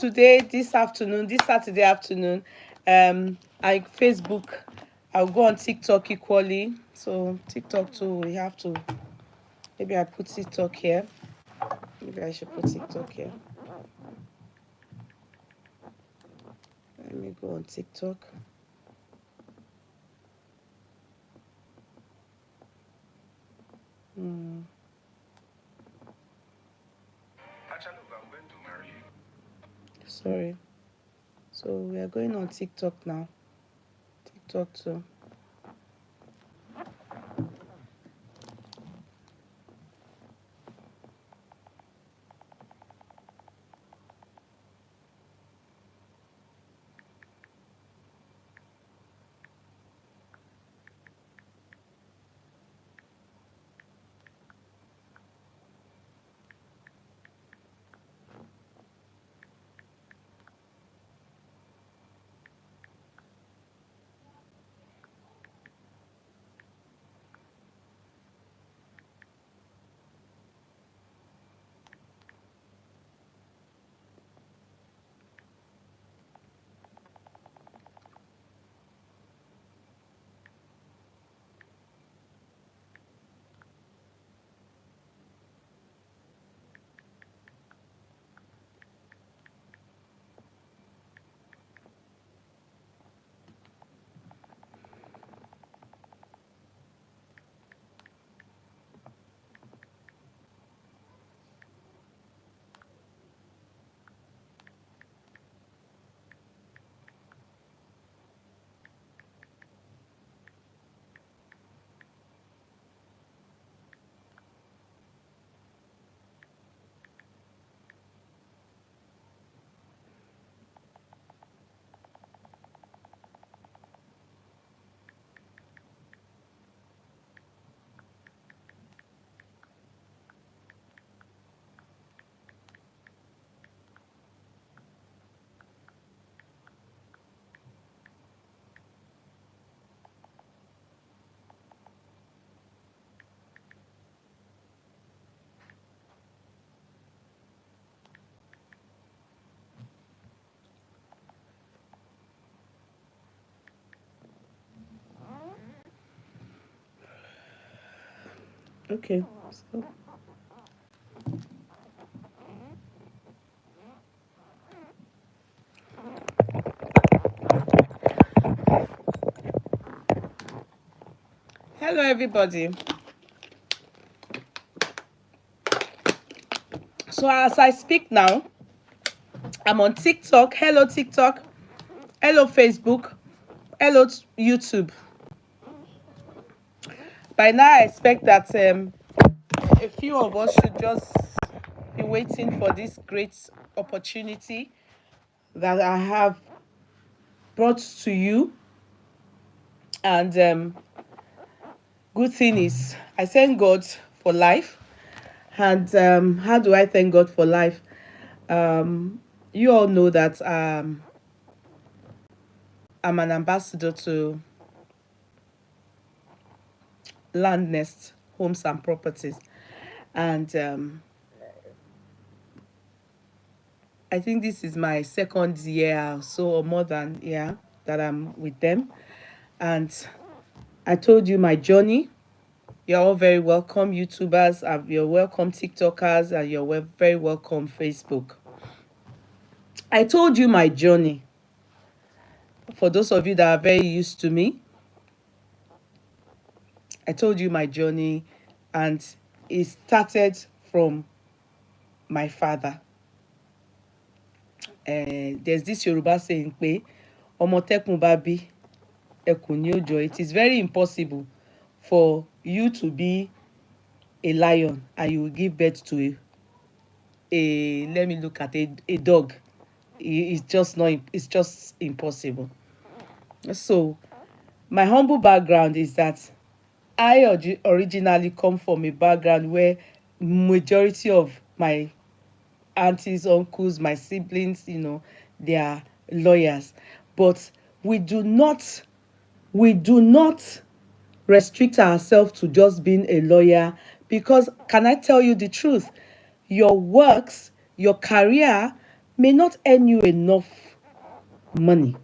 today, this afternoon, this Saturday afternoon, I Facebook, I'll go on TikTok equally. So TikTok too, we have to. Maybe I put TikTok here. Maybe I should put TikTok here. Let me go on TikTok. Sorry. So we are going on TikTok now. TikTok too. Okay. So hello everybody. So as I speak now, I'm on TikTok. Hello TikTok. Hello Facebook. Hello YouTube. By now I expect that a few of us should just be waiting for this great opportunity that I have brought to you. And good thing is, I thank God for life. And how do I thank God for life? You all know that I'm an ambassador to Landnest Homes and Properties. And I think this is my second year or so, or more than, yeah, that I'm with them. And I told you my journey. You're all very welcome, YouTubers. You're welcome, TikTokers, and you're very welcome, Facebook. I told you my journey. For those of you that are very used to me, I told you my journey, and it started from my father. There's this Yoruba saying, pé ọmọ tẹ́kùn bá bí, ẹkùn ni ó jọ. It is very impossible for you to be a lion and you will give birth to let me look at a dog. It's just not. It's just impossible. So my humble background is that I originally come from a background where majority of my aunties, uncles, my siblings, they are lawyers. But we do not restrict ourselves to just being a lawyer, because can I tell you the truth? Your works, your career may not earn you enough money.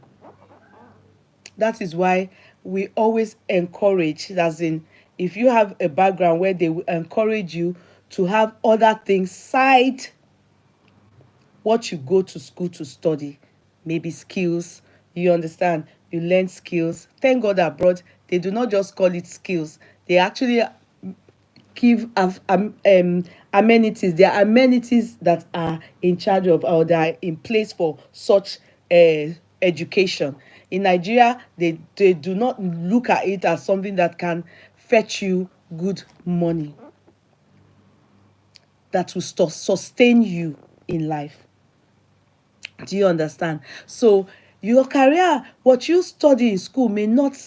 That is why we always encourage, as in, if you have a background where they will encourage you to have other things side what you go to school to study, maybe skills. You understand? You learn skills. Thank God abroad, they do not just call it skills. They actually give amenities. There are amenities that are in charge of, or that are in place for such education. In Nigeria, they do not look at it as something that can fetch you good money, that will sustain you in life. Do you understand? So your career, what you study in school, may not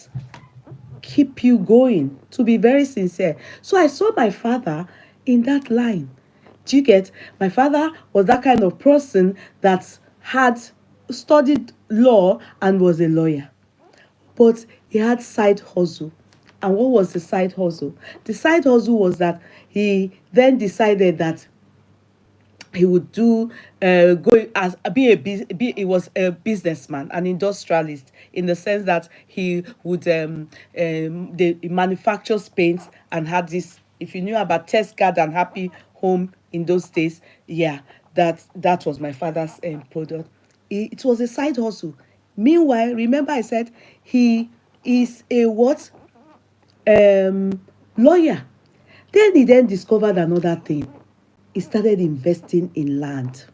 keep you going, to be very sincere. So I saw my father in that line. Do you get? My father was that kind of person that had studied law and was a lawyer, but he had side hustle. And what was the side hustle? The side hustle was that he then decided that he would do go as be he was a businessman, an industrialist, in the sense that he would he manufactures paints and had this. If you knew about Test Guard and Happy Home in those days, yeah, that was my father's product. It was a side hustle. Meanwhile, remember I said he is a what, lawyer. Then he then discovered another thing. He started investing in land.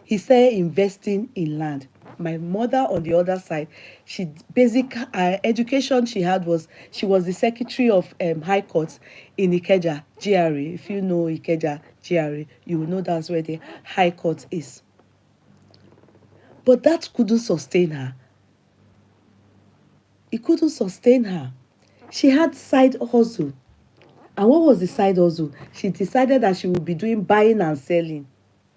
He started investing in land. My mother, on the other side, she basic education she had was, she was the secretary of High Court in Ikeja GRA. If you know Ikeja GRA, you will know that's where the High Court is. But that couldn't sustain her. It couldn't sustain her. She had side hustle. And what was the side hustle? She decided that she would be doing buying and selling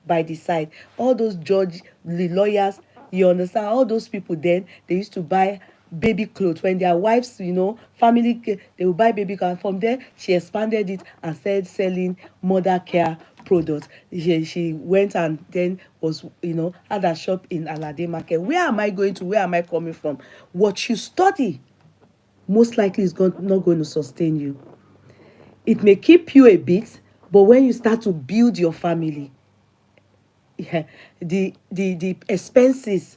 by the side. All those judge, the lawyers, you understand, all those people then, they used to buy baby clothes. When their wives, family, they would buy baby clothes. From there, she expanded it and started selling mother care products. She went and then was, had a shop in Alade Market. Where am I going to? Where am I coming from? What you study most likely is not going to sustain you. It may keep you a bit, but when you start to build your family, yeah, the expenses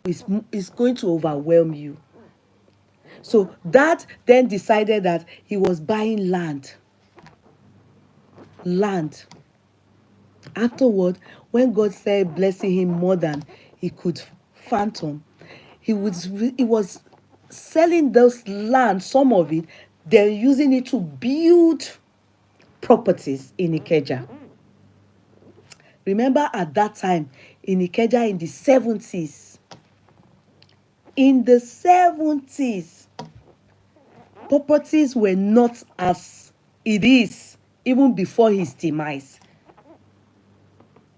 is going to overwhelm you. So that then decided that he was buying land. Afterward, when God started blessing him more than he could fathom, he was selling those land, some of it, they're using it to build properties in Ikeja. Remember at that time in Ikeja in the 70s, properties were not as it is even before his demise.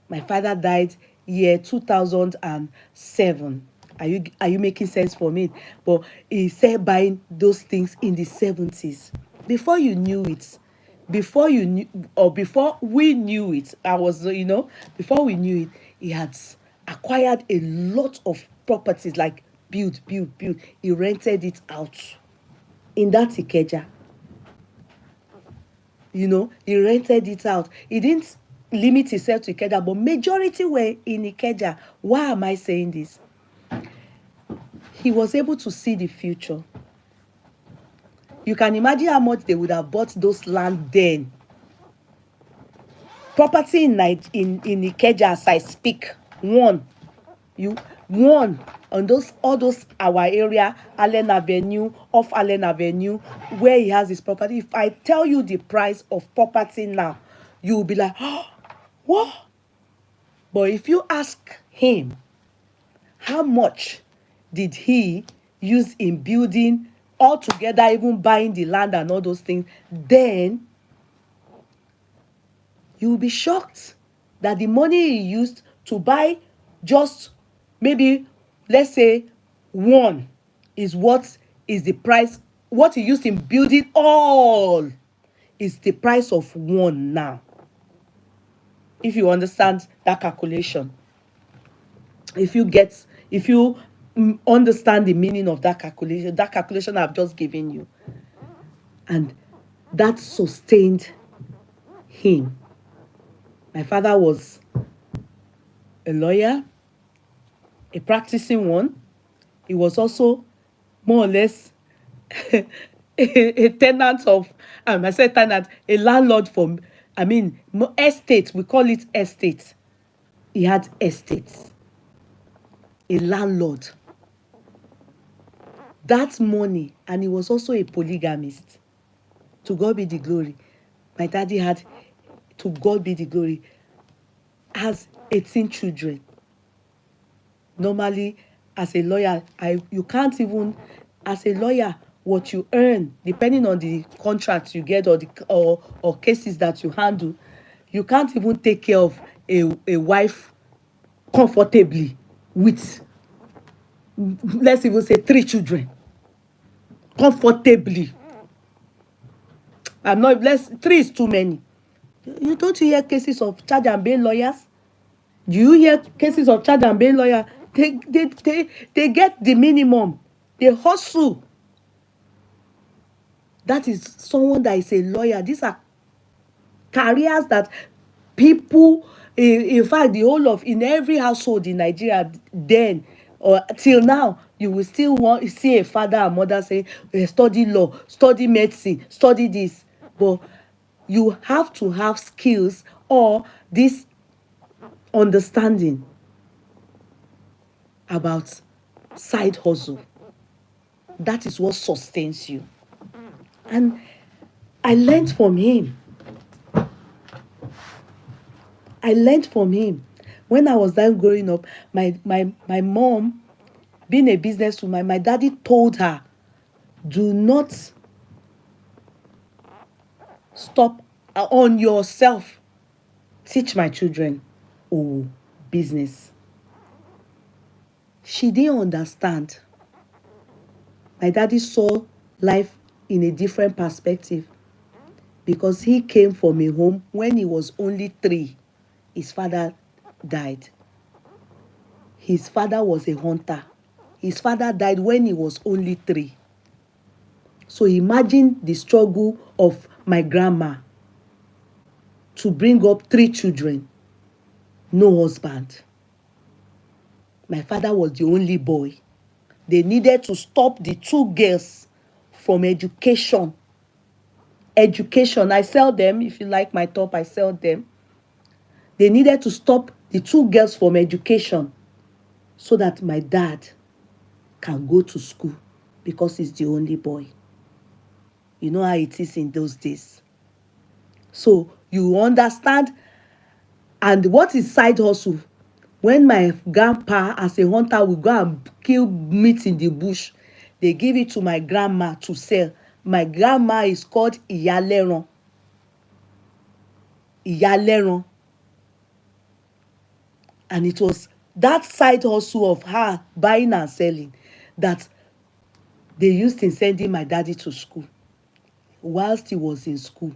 My father died year 2007. Are you making sense for me? But he started buying those things in the 70s. Before you knew it, before we knew it, before we knew it, he had acquired a lot of properties, like build. He rented it out in that Ikeja. He rented it out. He didn't limit himself to Ikeja, but majority were in Ikeja. Why am I saying this? He was able to see the future. You can imagine how much they would have bought those land then. Property in Ikeja, as I speak, one on all those our area, Allen Avenue, off Allen Avenue, where he has his property. If I tell you the price of property now, you will be like, oh, what? But if you ask him, how much did he use in building altogether, even buying the land and all those things, then you will be shocked that the money he used to buy just maybe, let's say, one is what is the price. What he used in building all is the price of one now. if you understand that calculation. If you understand the meaning of that calculation I've just given you, and that sustained him. My father was a lawyer, a practicing one. He was also more or less a tenant of, I said tenant, a landlord for, estate. We call it estate. He had estates, a landlord. That money, and he was also a polygamist. To God be the glory. My daddy had, to God be the glory, has 18 children. Normally, as a lawyer, you can't even, as a lawyer, what you earn, depending on the contracts you get or cases that you handle, you can't even take care of a wife comfortably with, let's even say, 3 children. Comfortably. I'm not, 3 is too many. You don't hear cases of charge and bail lawyers? Do you hear cases of charge and bail lawyer? They get the minimum. They hustle. That is someone that is a lawyer. These are careers that people, in fact, the whole of, in every household in Nigeria then or till now, you will still see a father and mother saying, study law, study medicine, study this. But you have to have skills or this understanding about side hustle. That is what sustains you. And I learned from him. When I was then growing up, my mom, being a businesswoman, my daddy told her, do not stop on yourself. Teach my children business. She didn't understand. My daddy saw life in a different perspective because he came from a home when he was only 3. His father died. His father was a hunter. His father died when he was only 3. So imagine the struggle of my grandma to bring up 3 children, no husband. My father was the only boy. They needed to stop the 2 girls from education. I sell them. If you like my top, I sell them. They needed to stop the 2 girls from education so that my dad can go to school because he's the only boy. You know how it is in those days. So you understand. And what is side hustle? When my grandpa as a hunter will go and kill meat in the bush, they give it to my grandma to sell. My grandma is called Iyaleran. And it was that side hustle of her buying and selling that they used in sending my daddy to school. Whilst he was in school,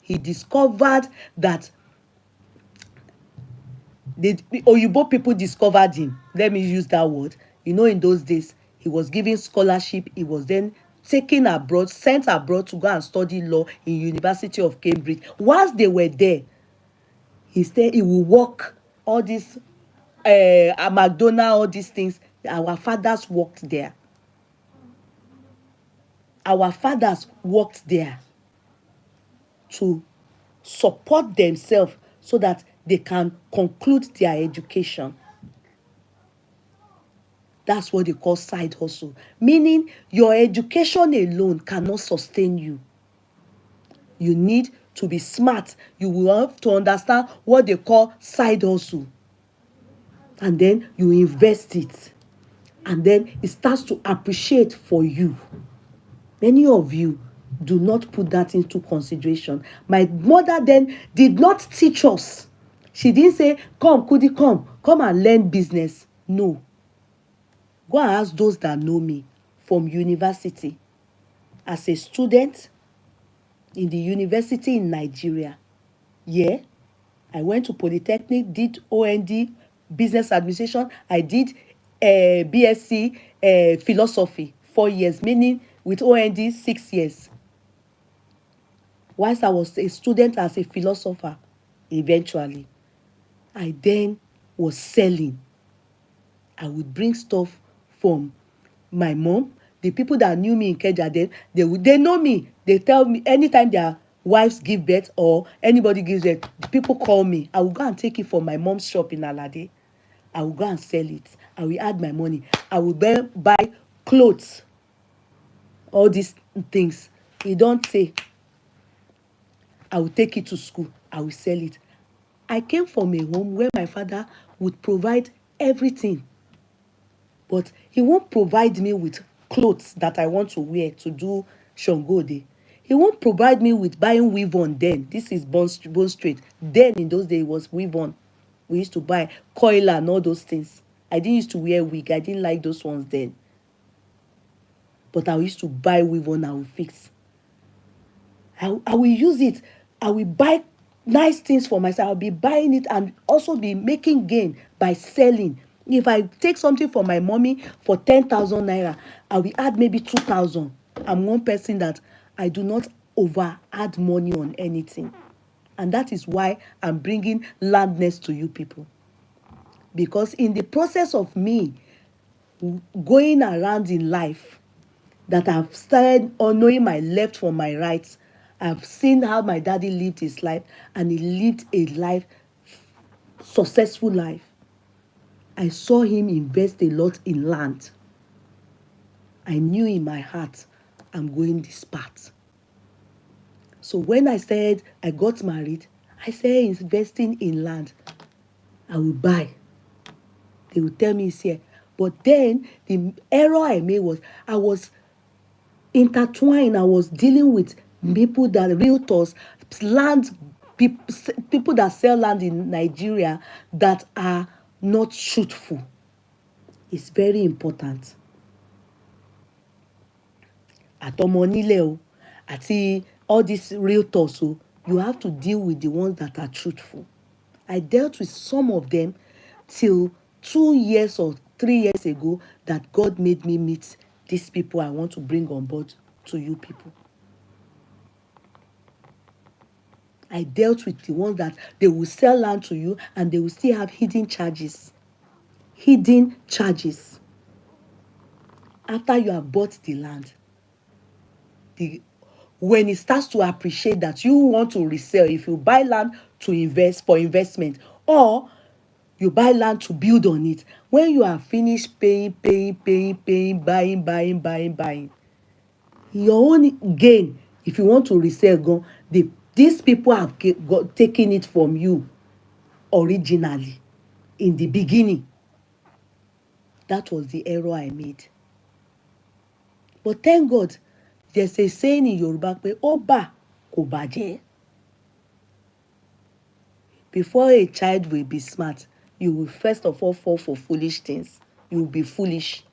he discovered that the Oyibo people discovered him. Let me use that word. You know, in those days, he was given scholarship. He was then taken abroad, sent abroad to go and study law in University of Cambridge. Whilst they were there, he said he will work all this McDonald's, all these things. Our fathers worked there. To support themselves so that they can conclude their education. That's what they call side hustle. Meaning your education alone cannot sustain you. You need to be smart. You will have to understand what they call side hustle. And then you invest it. And then it starts to appreciate for you. Many of you do not put that into consideration. My mother then did not teach us. She didn't say, come, Kudi, come and learn business. No. Go and ask those that know me from university. As a student, in the university in Nigeria. Yeah, I went to Polytechnic, did OND, Business Administration. I did BSc Philosophy, 4 years, meaning with OND, 6 years. Whilst I was a student as a philosopher, eventually, I then was selling. I would bring stuff from my mom. The people that knew me in Kenya then, they know me. They tell me anytime their wives give birth or anybody gives birth, the people call me. I will go and take it from my mom's shop in Alade. I will go and sell it. I will add my money. I will buy clothes, all these things. You don't say. I will take it to school. I will sell it. I came from a home where my father would provide everything, but he won't provide me with clothes that I want to wear to do Shongode. He won't provide me with buying weave on then. This is Bond Street. Then in those days it was weave on. We used to buy coil and all those things. I didn't used to wear wig. I didn't like those ones then. But I used to buy weave on, I will fix. I will use it. I will buy nice things for myself. I'll be buying it and also be making gain by selling. If I take something for my mommy for 10,000 naira, I will add maybe 2,000. I'm one person that I do not over add money on anything. And that is why I'm bringing Landnest to you people. Because in the process of me going around in life, that I've started knowing my left from my right, I've seen how my daddy lived his life, and he lived a life, successful life. I saw him invest a lot in land. I knew in my heart, I'm going this path. So when I got married, I started investing in land. I will buy. They will tell me it's here. But then the error I made was I was intertwined. I was dealing with people that realtors, land people that sell land in Nigeria that are not truthful. It's very important. Àtọmọ onílẹ̀ o, àti all these realtors o, you have to deal with the ones that are truthful. I dealt with some of them till 2 years or 3 years ago that God made me meet these people I want to bring on board to you people. I dealt with the ones that they will sell land to you and they will still have hidden charges. Hidden charges. After you have bought the land, when it starts to appreciate that you want to resell, if you buy land to invest for investment or you buy land to build on it, when you are finished paying, buying, your own gain, if you want to resell, these people have taken it from you originally in the beginning. That was the error I made. But thank God, there's a saying in Yoruba pé ó bà kò bàjẹ́. Before a child will be smart, you will first of all fall for foolish things. You will be foolish.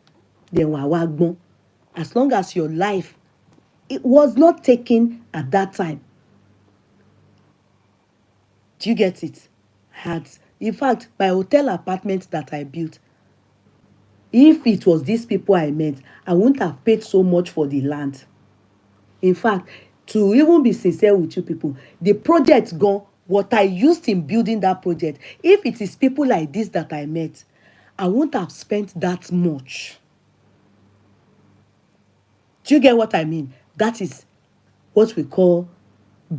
Then wàá wá gbọ́n. As long as your life, it was not taken at that time. Do you get it? In fact, my hotel apartment that I built, if it was these people I met, I wouldn't have paid so much for the land. In fact, to even be sincere with you people, the project what I used in building that project, if it is people like this that I met, I won't have spent that much. Do you get what I mean? That is what we call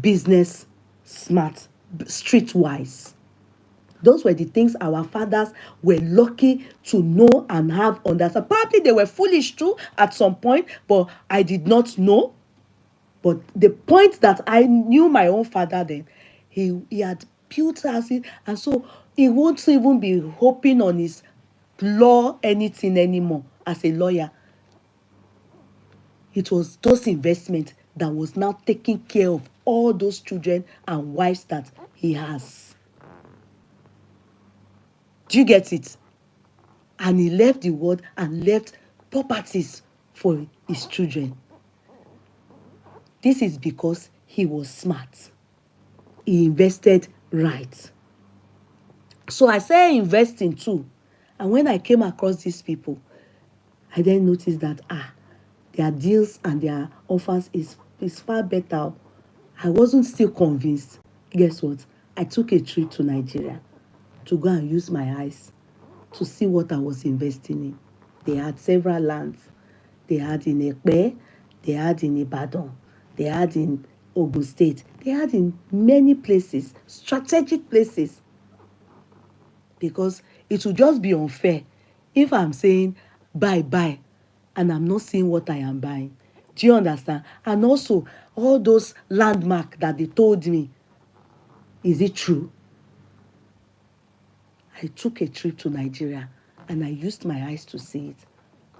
business smart, streetwise. Those were the things our fathers were lucky to know and have understand. Probably they were foolish too at some point, but I did not know. But the point that I knew my own father then, he had built houses, and so he won't even be hoping on his law anything anymore as a lawyer. It was those investments that was now taking care of all those children and wives that he has. Do you get it? And he left the world and left properties for his children. This is because he was smart. He invested right. So I started investing too. And when I came across these people, I then noticed that their deals and their offers is far better. I wasn't still convinced. Guess what? I took a trip to Nigeria to go and use my eyes to see what I was investing in. They had several lands. They had in Ekpe, they had in Ibadan, they had in Ogun State, they had in many places, strategic places. Because it would just be unfair if I'm saying buy, and I'm not seeing what I am buying. Do you understand? And also, all those landmarks that they told me, is it true? I took a trip to Nigeria and I used my eyes to see it,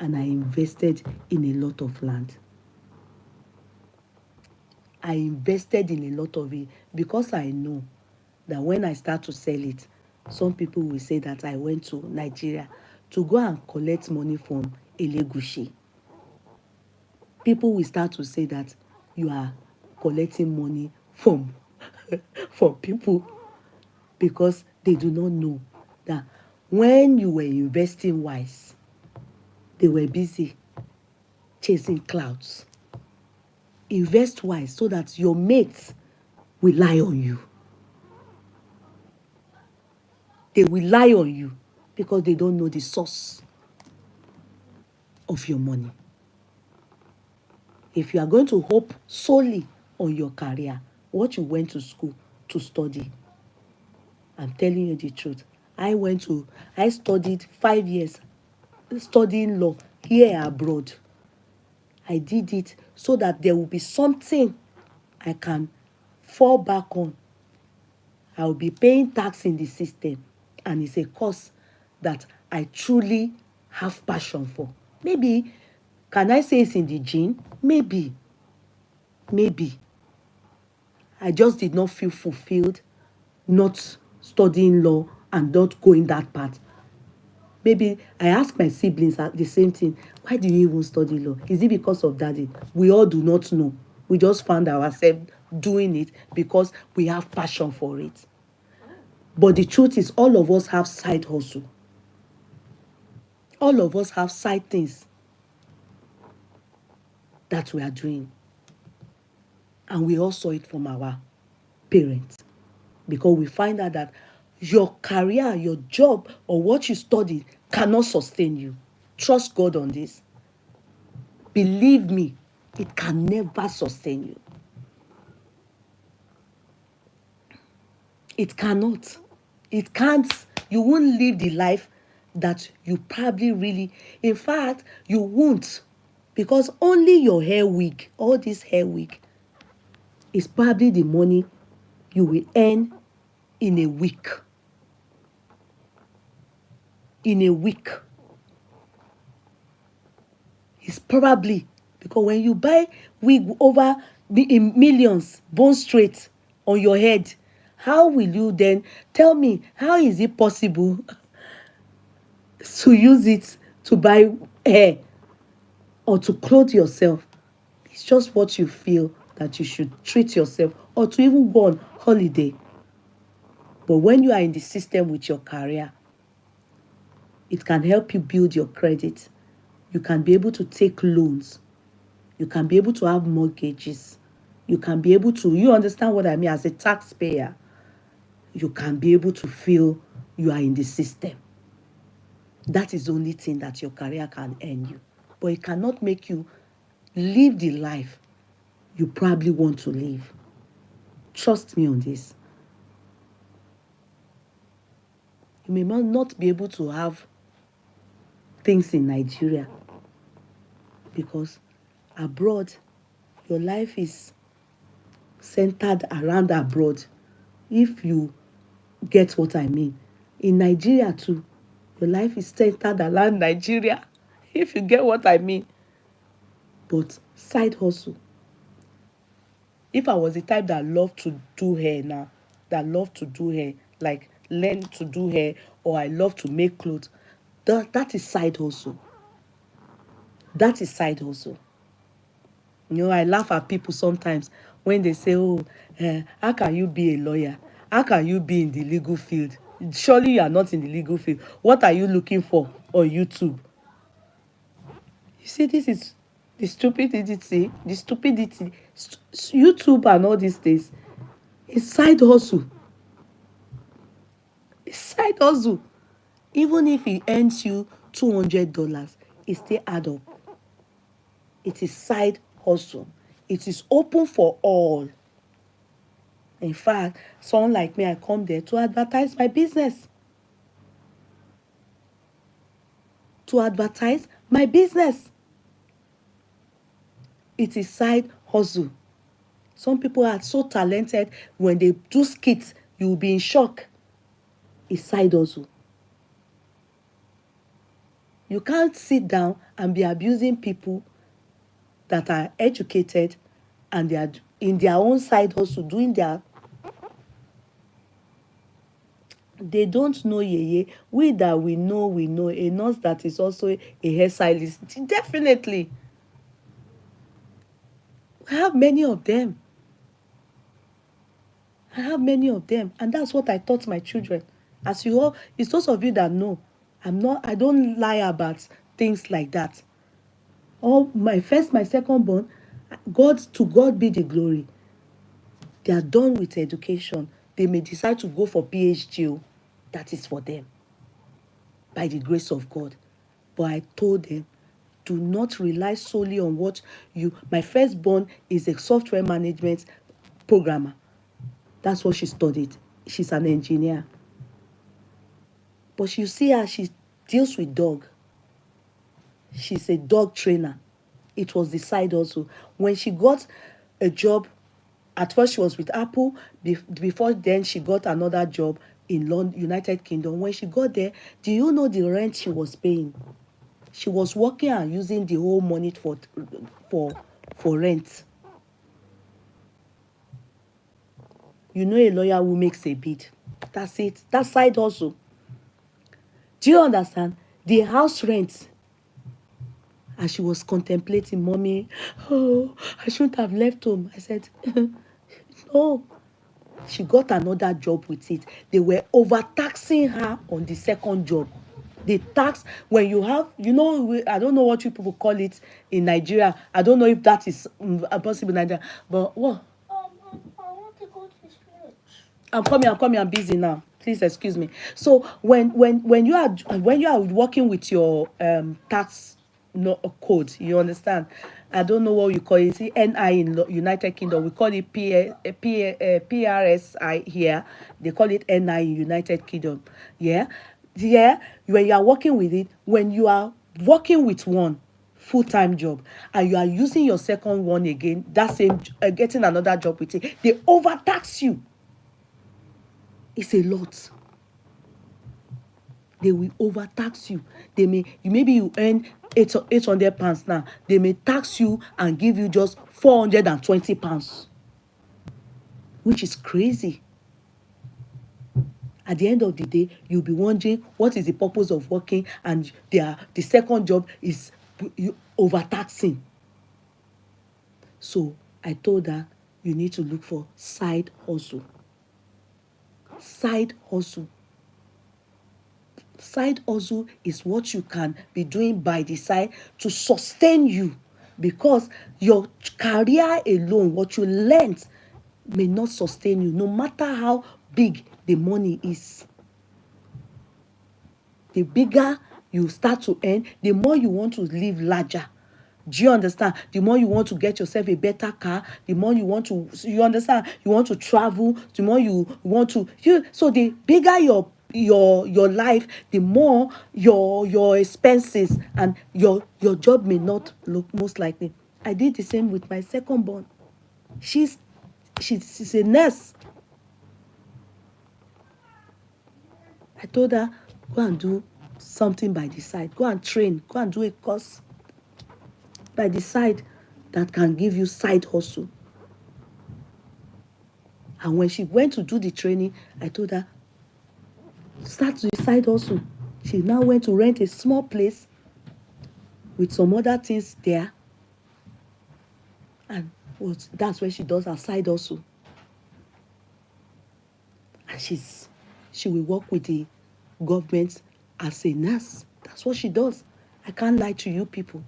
and I invested in a lot of land. I invested in a lot of it because I know that when I start to sell it, some people will say that I went to Nigeria to go and collect money from Elegushi. People will start to say that you are collecting money from people, because they do not know that when you were investing wise, they were busy chasing clouds. Invest wise so that your mates will lie on you. They will lie on you because they don't know the source of your money. If you are going to hope solely on your career, what you went to school to study, I'm telling you the truth. I studied 5 years studying law here abroad. I did it so that there will be something I can fall back on. I will be paying tax in the system, and it's a course that I truly have passion for. Maybe, can I say it's in the gene? Maybe. I just did not feel fulfilled not studying law and not going that path. Maybe I ask my siblings the same thing. Why do you even study law? Is it because of daddy? We all do not know. We just found ourselves doing it because we have passion for it. But the truth is, all of us have side hustle. All of us have side things that we are doing. And we all saw it from our parents. Because we find out that your career, your job, or what you studied cannot sustain you. Trust God on this. Believe me, it can never sustain you. It cannot. It can't. You won't live the life that you probably really, in fact, you won't. Because only your hair wig, all this hair wig, is probably the money you will earn in a week. In a week. It's probably because when you buy wig over in millions, bone straight on your head, how will you then tell me, how is it possible to use it to buy hair or to clothe yourself? It's just what you feel that you should treat yourself, or to even go on holiday. But when you are in the system with your career, it can help you build your credit. You can be able to take loans. You can be able to have mortgages. You can be able to, you understand what I mean, as a taxpayer, you can be able to feel you are in the system. That is the only thing that your career can earn you. But it cannot make you live the life you probably want to live. Trust me on this. You may not be able to have things in Nigeria because abroad, your life is centered around abroad. If you get what I mean. In Nigeria too, your life is centered around Nigeria. If you get what I mean. But side hustle. If I was the type that loved to do hair now, like learn to do hair, or I love to make clothes, that is side hustle. That is side hustle. You know, I laugh at people sometimes when they say, oh, how can you be a lawyer? How can you be in the legal field? Surely you are not in the legal field. What are you looking for on YouTube? You see, this is the stupidity. YouTube and all these things. It's side hustle. It's side hustle. Even if it earns you $200, it still add up. It is side hustle. It is open for all. In fact, someone like me, I come there to advertise my business. To advertise my business. It is side hustle. Some people are so talented, when they do skits, you will be in shock. It's side hustle. You can't sit down and be abusing people that are educated and they are in their own side hustle doing their. They don't know Yeye. We that we know a nurse that is also a hairstylist. Definitely. I have many of them. And that's what I taught my children. As you all, it's those of you that know, I don't lie about things like that. My second born, to God be the glory. They are done with education. They may decide to go for PhD. That is for them, by the grace of God. But I told them, do not rely solely on my firstborn is a software management programmer. That's what she studied. She's an engineer. But you see her, she deals with dog. She's a dog trainer. It was the side also. When she got a job, at first she was with Apple. Before then, she got another job in United Kingdom. When she got there, do you know the rent she was paying? She was working and using the whole money for rent. You know a lawyer who makes a bid. That's it. That's side hustle. Do you understand? The house rent. And she was contemplating, Mommy, oh, I shouldn't have left home. I said, no. She got another job with it. They were overtaxing her on the second job. The tax, when you have, I don't know what you people call it in Nigeria. I don't know if that is possible in Nigeria. But what? I want to go to church. I'm coming. I'm busy now. Please excuse me. So when you are working with your tax code, you understand? I don't know what you call it. NI in United Kingdom, we call it PRSI here. They call it NI in United Kingdom. Yeah. When you are working with it, when you are working with one full-time job and you are using your second one again, that same getting another job with it, they overtax you. It's a lot. They will overtax you. Maybe you earn 800 pounds now. They may tax you and give you just 420 pounds, which is crazy. At the end of the day, you'll be wondering what is the purpose of working, and the second job is overtaxing. So I told her, you need to look for side hustle. Side hustle. Side hustle is what you can be doing by the side to sustain you, because your career alone, what you learned, may not sustain you, no matter how big the money is. The bigger you start to earn, the more you want to live larger. Do you understand? The more you want to get yourself a better car, the more you want to, you understand? You want to travel, the more you want to, so the bigger your life, the more your expenses, and your job may not look, most likely. I did the same with my second born. She's a nurse. I told her, go and do something by the side. Go and train. Go and do a course by the side that can give you side hustle. And when she went to do the training, I told her, start the side hustle. She now went to rent a small place with some other things there. And But that's where she does her side hustle. And she will work with the government as a nurse. That's what she does. I can't lie to you people.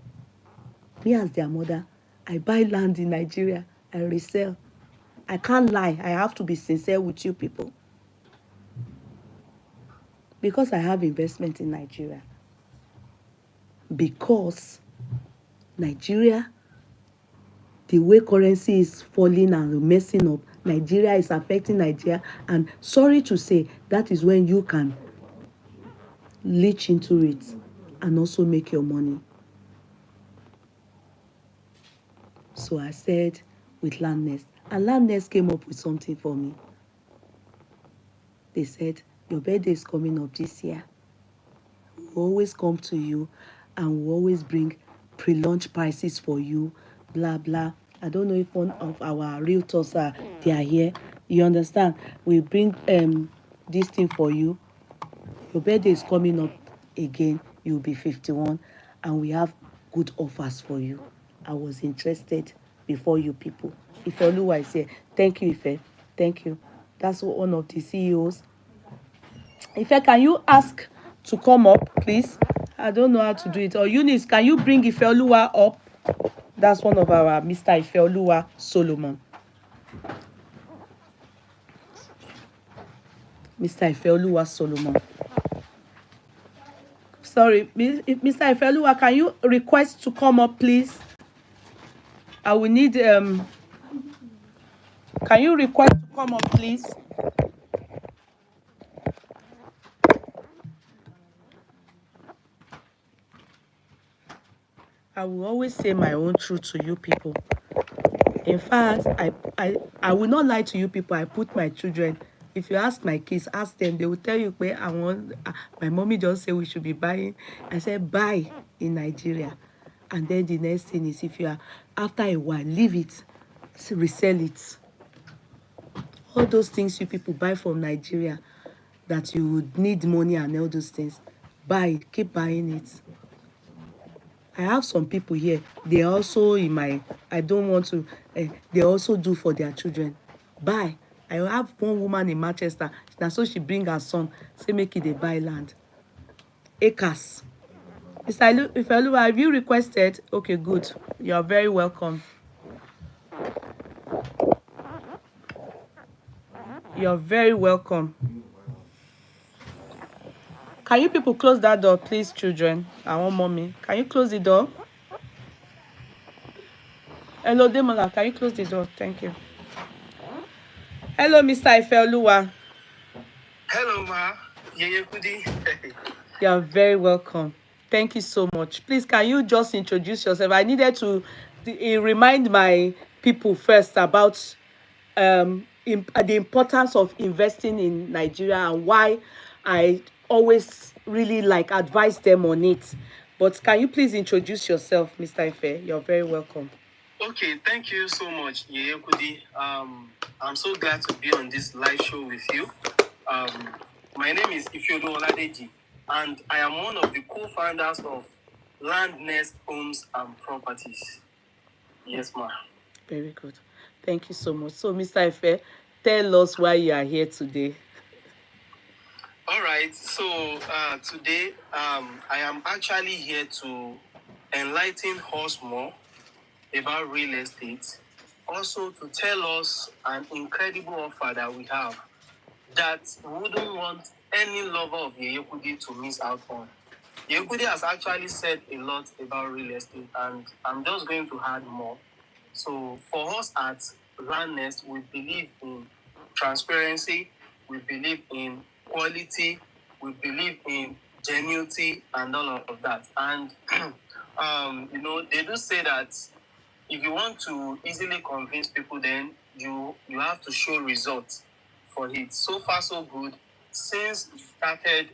Me as their mother, I buy land in Nigeria, I resell. I can't lie. I have to be sincere with you people. Because I have investment in Nigeria. Because Nigeria, the way currency is falling and messing up, Nigeria is affecting Nigeria. And sorry to say, that is when you can leech into it and also make your money. So I said with Landnest. And Landnest came up with something for me. They said, your birthday is coming up this year. We'll always come to you and we'll always bring pre-launch prices for you, blah, blah. I don't know if one of our realtors they are here. You understand? We bring this thing for you. Your birthday is coming up again. You'll be 51 and we have good offers for you. I was interested before you people. Ife Oluwa is here. Thank you, Ife. Thank you. That's one of the CEOs. Ife, can you ask to come up, please? I don't know how to do it. Or Eunice, can you bring Ife Oluwa up? That's one of our Mr. Ife Oluwa Solomon. Mr. Ife Oluwa Solomon. Sorry, Mr. Ife Oluwa, can you request to come up, please? I will need can you request to come up, please? I will always say my own truth to you people. In fact, I will not lie to you people. I put my children. If you ask my kids, ask them, they will tell you where I want. My mommy just say we should be buying. I said buy in Nigeria, and then the next thing is if you are after a while leave it, resell it. All those things you people buy from Nigeria that you would need money and all those things, buy, keep buying it. I have some people here, they also in my, I don't want to, they also do for their children. Buy. I have one woman in Manchester, now so she bring her son, say make it they buy land. Acres. Mr. Ifeluwa, have you requested? Okay, good. You are very welcome. You're very welcome. Can you people close that door, please, children? I want mommy. Can you close the door? Hello, Demola. Can you close the door? Thank you. Hello, Mr. Ifeluwa. Hello, ma. Yeye Kudi. You're very welcome. Thank you so much. Please, can you just introduce yourself? I needed to remind my people first about the importance of investing in Nigeria and why I always really advise them on it. But can you please introduce yourself, Mr. Ife? You're very welcome. Okay, thank you so much, Yeye Kudi. I'm so glad to be on this live show with you. My name is Ifeolu Oladeji, and I am one of the co-founders of Landnest Homes and Properties. Yes, ma'am. Very good. Thank you so much. So, Mr. Ife, tell us why you are here today. All right. So today, I am actually here to enlighten us more about real estate. Also, to tell us an incredible offer that we have that we wouldn't want any lover of Yeye Kudi to miss out on. Yeye Kudi has actually said a lot about real estate, and I'm just going to add more. So for us at Landnest, we believe in transparency, we believe in quality, we believe in genuinity and all of that. And they do say that if you want to easily convince people, then you have to show results for it. So far, so good. Since we started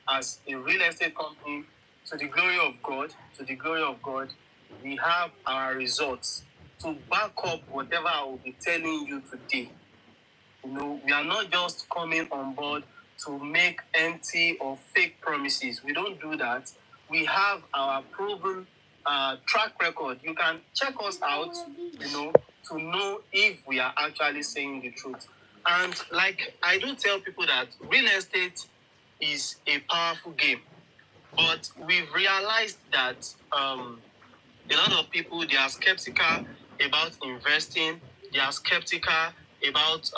as a real estate company, to the glory of God, we have our results to back up whatever I will be telling you today. We are not just coming on board to make empty or fake promises. We don't do that. We have our proven track record. You can check us out, to know if we are actually saying the truth. And like I do tell people that real estate is a powerful game, but we've realized that a lot of people, they are skeptical about investing. They are skeptical about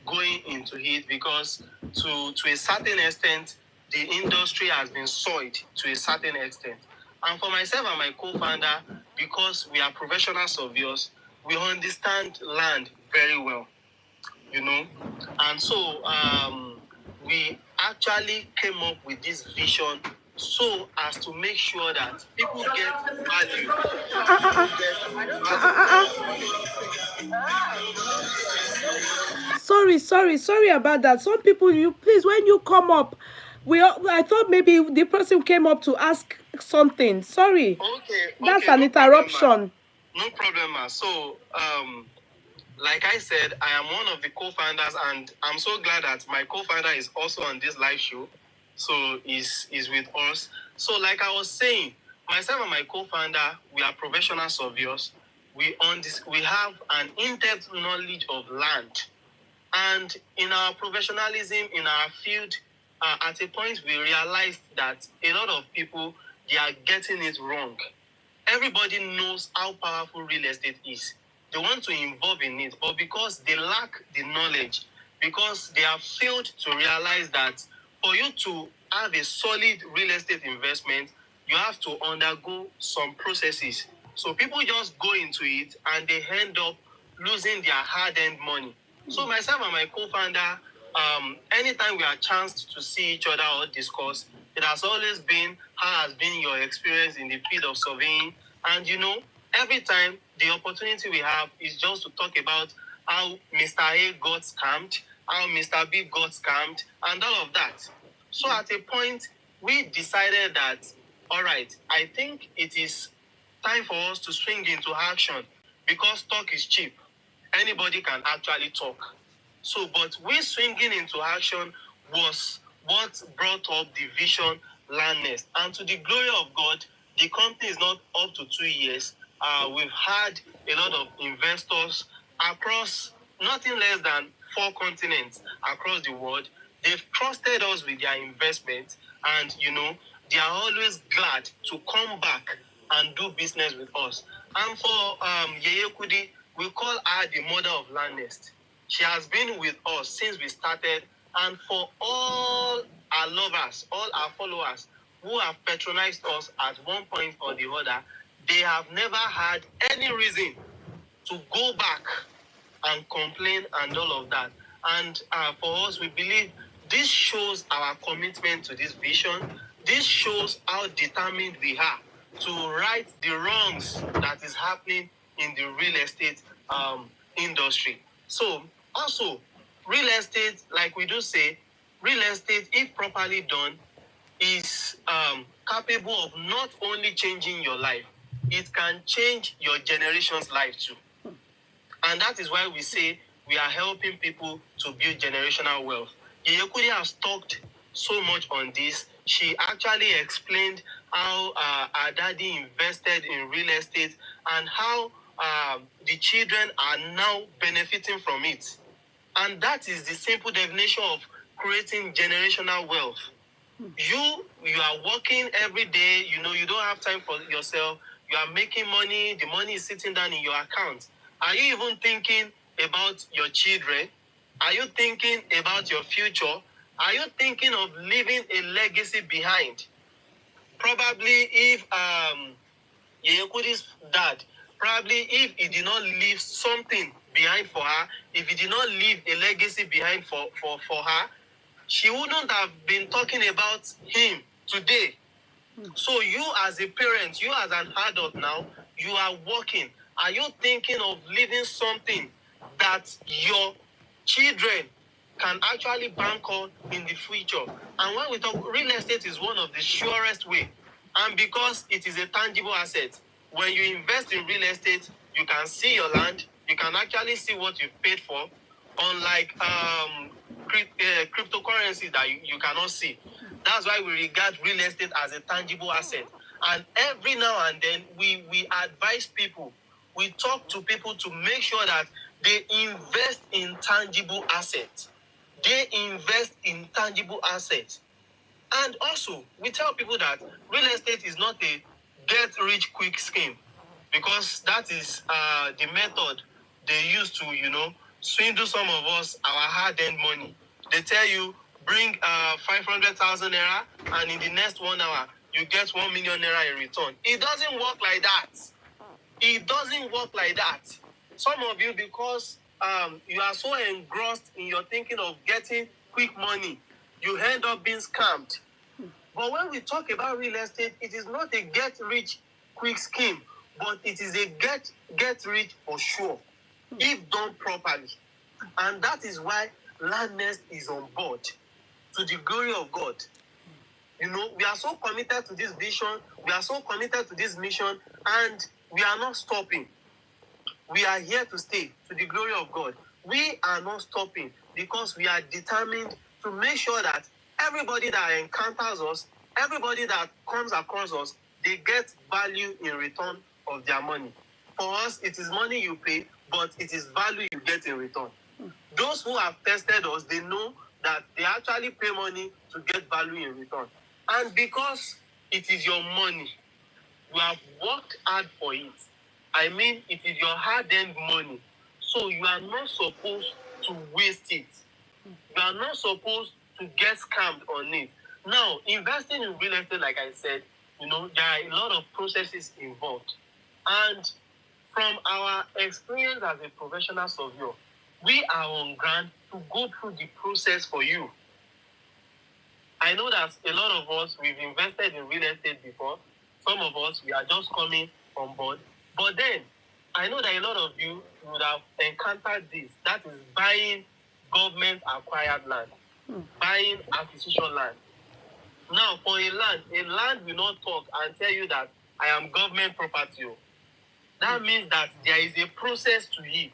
going into it because to a certain extent, the industry has been soiled to a certain extent. And for myself and my co-founder, because we are professional surveyors, we understand land very well, you know. And so we actually came up with this vision so as to make sure that people get value. Sorry about that. Some people, you please, when you come up, I thought maybe the person came up to ask something. Sorry, that's Okay, an no problem, ma. interruption. No problem, ma. So, like I said, I am one of the co-founders, and I'm so glad that my co-founder is also on this live show. So is with us. So, like I was saying, myself and my co-founder, we are professional surveyors. We have an in-depth knowledge of land, and in our professionalism in our field, at a point we realized that a lot of people, they are getting it wrong. Everybody knows how powerful real estate is. They want to involve in it, but because they lack the knowledge, because they have failed to realize that for you to have a solid real estate investment, you have to undergo some processes. So people just go into it and they end up losing their hard-earned money. So myself and my co-founder, anytime we are chanced to see each other or discuss, it has always been, how has been your experience in the field of surveying? And every time the opportunity we have is just to talk about how Mr. A got scammed, how Mr. B got scammed, and all of that. So at a point, we decided that, all right, I think it is time for us to swing into action because talk is cheap. Anybody can actually talk. So, but we swinging into action was what brought up the vision Landnest. And to the glory of God, the company is not up to 2 years. We've had a lot of investors across nothing less than 4 continents across the world. They've trusted us with their investment, and they are always glad to come back and do business with us. And for Yeye Kudi, we call her the mother of Landnest. She has been with us since we started, and for all our lovers, all our followers who have patronized us at one point or the other, they have never had any reason to go back and complain and all of that. And for us, we believe this shows our commitment to this vision. This shows how determined we are to right the wrongs that is happening in the real estate industry. So also, real estate, like we do say, real estate, if properly done, is capable of not only changing your life, it can change your generation's life too. And that is why we say we are helping people to build generational wealth. Yeye Kudi has talked so much on this. She actually explained how her daddy invested in real estate and how the children are now benefiting from it. And that is the simple definition of creating generational wealth. You are working every day, you don't have time for yourself, you are making money, the money is sitting down in your account. Are you even thinking about your children? Are you thinking about your future? Are you thinking of leaving a legacy behind? Probably if Yeye Kudi's dad, probably if he did not leave something behind for her, if he did not leave a legacy behind for her, she wouldn't have been talking about him today. So you as a parent, you as an adult now, you are working. Are you thinking of leaving something that your children can actually bank on in the future? And when we talk, real estate is one of the surest way. And because it is a tangible asset, when you invest in real estate, you can see your land, you can actually see what you've paid for, unlike cryptocurrencies that you cannot see. That's why we regard real estate as a tangible asset. And every now and then, we advise people we talk to people to make sure that they invest in tangible assets. They invest in tangible assets. And also, we tell people that real estate is not a get-rich-quick scheme, because that is the method they use to, swindle some of us, our hard-earned money. They tell you, bring 500,000 naira, and in the next 1 hour, you get 1 million naira in return. It doesn't work like that. It doesn't work like that. Some of you, because you are so engrossed in your thinking of getting quick money, you end up being scammed. But when we talk about real estate, it is not a get-rich-quick scheme, but it is a get-rich for sure, if done properly. And that is why Landnest is on board, to the glory of God. We are so committed to this vision, we are so committed to this mission, and we are not stopping. We are here to stay, to the glory of God. We are not stopping because we are determined to make sure that everybody that encounters us, everybody that comes across us, they get value in return of their money. For us, it is money you pay, but it is value you get in return. Those who have tested us, they know that they actually pay money to get value in return. And because it is your money, you have worked hard for it. I mean, it is your hard-earned money. So you are not supposed to waste it. You are not supposed to get scammed on it. Now, investing in real estate, like I said, there are a lot of processes involved. And from our experience as a professional surveyor, we are on ground to go through the process for you. I know that a lot of us, we've invested in real estate before. Some of us, we are just coming on board. But then, I know that a lot of you would have encountered this. That is buying government-acquired land. Buying acquisition land. Now, for a land will not talk and tell you that I am government property. That means that there is a process to it.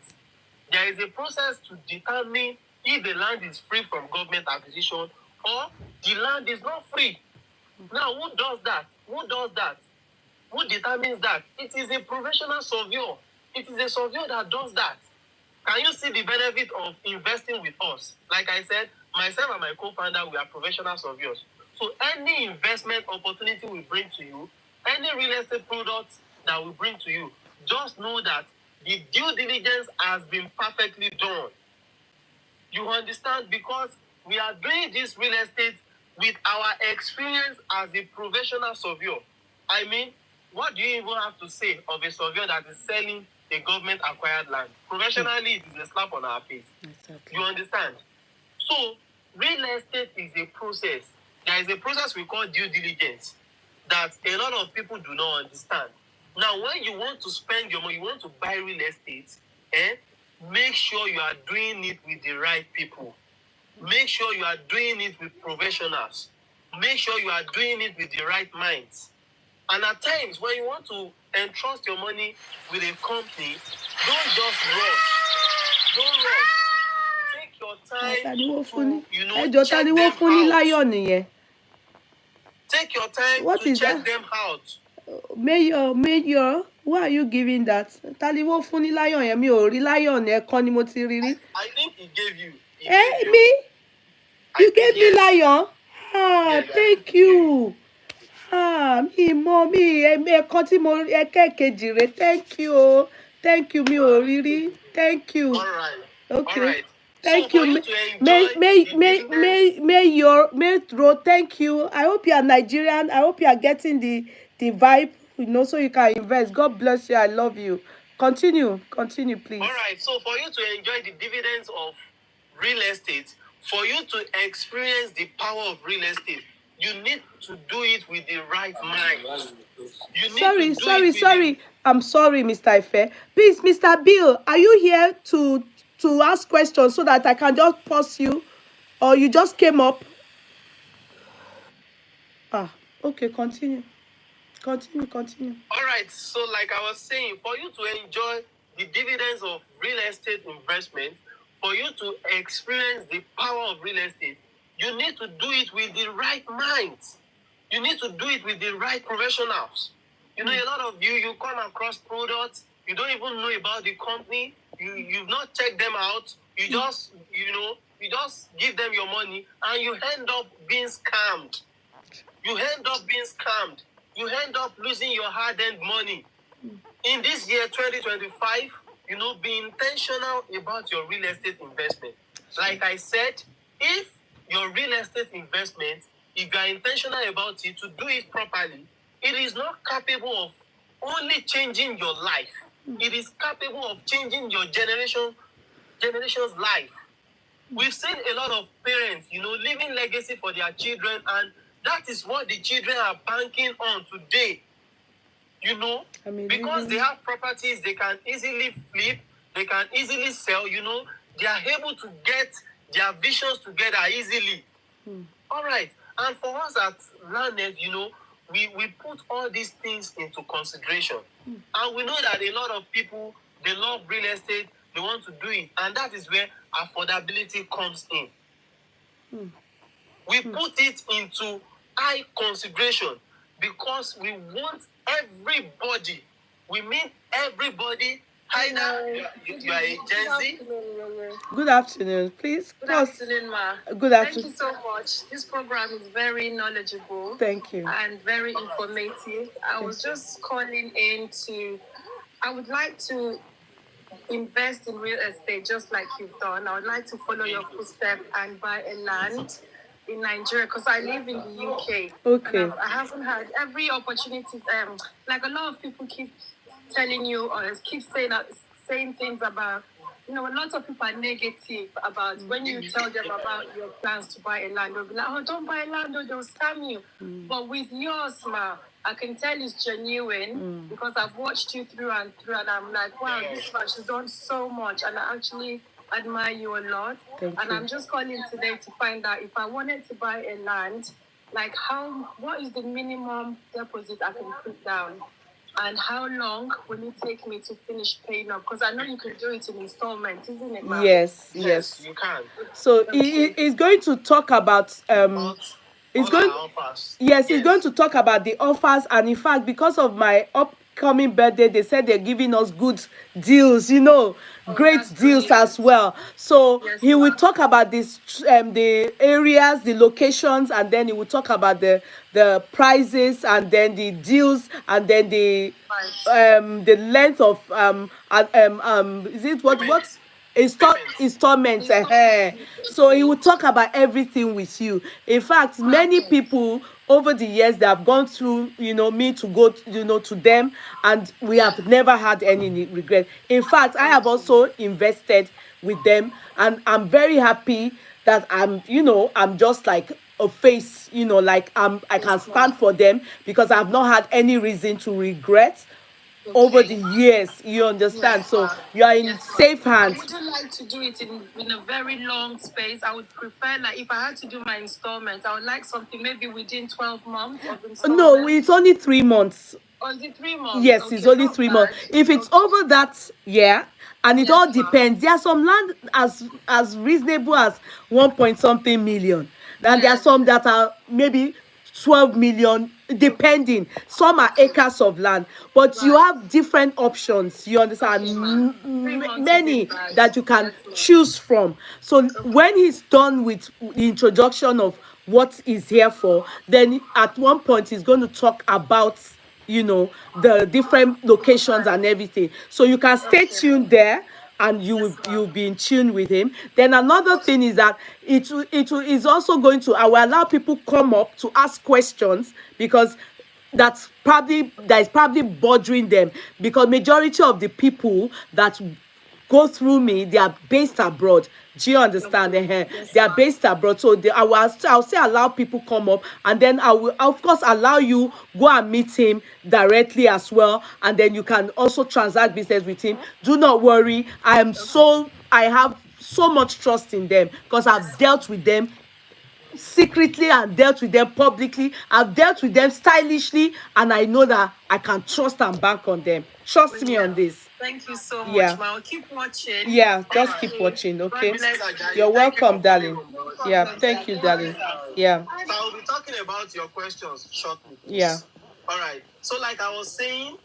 There is a process to determine if the land is free from government acquisition or the land is not free. Now, who does that? Who does that? Who determines that? It is a professional surveyor. It is a surveyor that does that. Can you see the benefit of investing with us? Like I said, myself and my co-founder, we are professional surveyors. So any investment opportunity we bring to you, any real estate products that we bring to you, just know that the due diligence has been perfectly done. You understand? Because we are doing this real estate with our experience as a professional surveyor. I mean, what do you even have to say of a surveyor that is selling a government-acquired land? Professionally, it is a slap on our face. Exactly. You understand? So, real estate is a process. There is a process we call due diligence that a lot of people do not understand. Now, when you want to spend your money, you want to buy real estate, make sure you are doing it with the right people. Make sure you are doing it with professionals. Make sure you are doing it with the right minds. And at times, when you want to entrust your money with a company, don't just rush. Don't rush. Take your time to, take your time What to is check that? them out. Mayor, who are you giving that? Taliwo funi lion yẹn, mi ò rí lion ẹ̀kan ni mo ti rí rí. I think he gave you. Me? You gave me lion? Thank you. Mi ẹ̀kan tí mo ẹ̀kẹ́kejì rẹ̀. Thank you. Thank you, mi ò rí rí. Thank you. All right. Okay. All right. Thank so you. Mayor, thank you. I hope you are Nigerian. I hope you are getting the vibe, so you can invest. God bless you. I love you. Continue, please. All right. So for you to enjoy the dividends of real estate, for you to experience the power of real estate, you need to do it with the right mind. Sorry. I'm sorry, Mr. Ife. Please, Mr. Bill, are you here to ask questions so that I can just pause you, or you just came up? Okay, continue. All right. So like I was saying, for you to enjoy the dividends of real estate investment, for you to experience the power of real estate, you need to do it with the right minds. You need to do it with the right professionals. A lot of you come across products You don't even know about the company. You've not checked them out. You just, you just give them your money and you end up being scammed. You end up being scammed. You end up losing your hard-earned money. In this year, 2025, be intentional about your real estate investment. Like I said, if your real estate investment, if you are intentional about it, to do it properly, it is not capable of only changing your life. It is capable of changing your generation's life. We've seen a lot of parents, leaving legacy for their children, and that is what the children are banking on today. Because they have properties they can easily flip, they can easily sell, they are able to get their visions together easily. All right. And for us at Landnest, we put all these things into consideration. And we know that a lot of people, they love real estate, they want to do it. And that is where affordability comes in. We put it into high consideration because we want everybody. We mean everybody. Either you are a Gen Z. Good afternoon, please. Good afternoon, Ma. Good afternoon. Thank you so much. This program is very knowledgeable. Thank you. And very informative. I was just calling in I would like to invest in real estate just like you've done. I would like to follow your footsteps and buy a land in Nigeria because I live in the UK. Okay. I haven't had every opportunity. Like a lot of people keep telling you or keep saying things about, a lot of people are negative about when you tell them about your plans to buy a land. They'll be like, oh, don't buy land or they'll scam you. But with yours, Ma, I can tell it's genuine because I've watched you through and I'm like, wow, this man, she's done so much. And I actually admire you a lot. Thank and you. I'm just calling today to find out if I wanted to buy a land, like what is the minimum deposit I can put down? And how long will it take me to finish paying up? Because I know you can do it in installments, isn't it, ma'am? Yes. You can. So he's going to talk about it's going to talk about the offers, and in fact, because of my upcoming birthday, they said they're giving us good deals, great deals as well. So he will talk about this, the areas, the locations, and then he will talk about the prices, and then the deals, and then the length of is it what installments. So he will talk about everything with you. In fact, many people over the years, they have gone through, me to go, to them, and we have never had any regret. In fact, I have also invested with them, and I'm very happy that I'm just like a face, like I can stand for them because I've not had any reason to regret over the years. You understand? So you are in safe hands. I wouldn't like to do it in a very long space. I would prefer, like, if I had to do my installments, I would like something maybe within 12 months of installments. No, it's only 3 months. Oh, is it 3 months? Yes, Okay, it's only not 3 bad. months. If it's over that, and it all depends. There are some land as reasonable as 1 point something million, and there are some that are maybe 12 million, depending. Some are acres of land, but you have different options. You understand? Many that you can choose from. So when he's done with the introduction of what he's here for, then at one point he's going to talk about the different locations and everything. So you can stay tuned there, and you'll be in tune with him. Then another thing is that it is also going to, I will allow people come up to ask questions, because that is probably bothering them, because majority of the people that go through me, they are based abroad. Do you understand? They are based abroad. So I'll say allow people come up, and then I will of course allow you go and meet him directly as well, and then you can also transact business with him. Do not worry. I have so much trust in them, because I've dealt with them secretly and dealt with them publicly. I've dealt with them stylishly, and I know that I can trust and bank on them. Trust me on this. Thank you so much, Ma. I'll keep watching. Just keep watching, okay? You're welcome, darling. Thank you, darling. So I'll be talking about your questions shortly. Please. All right. So like I was saying,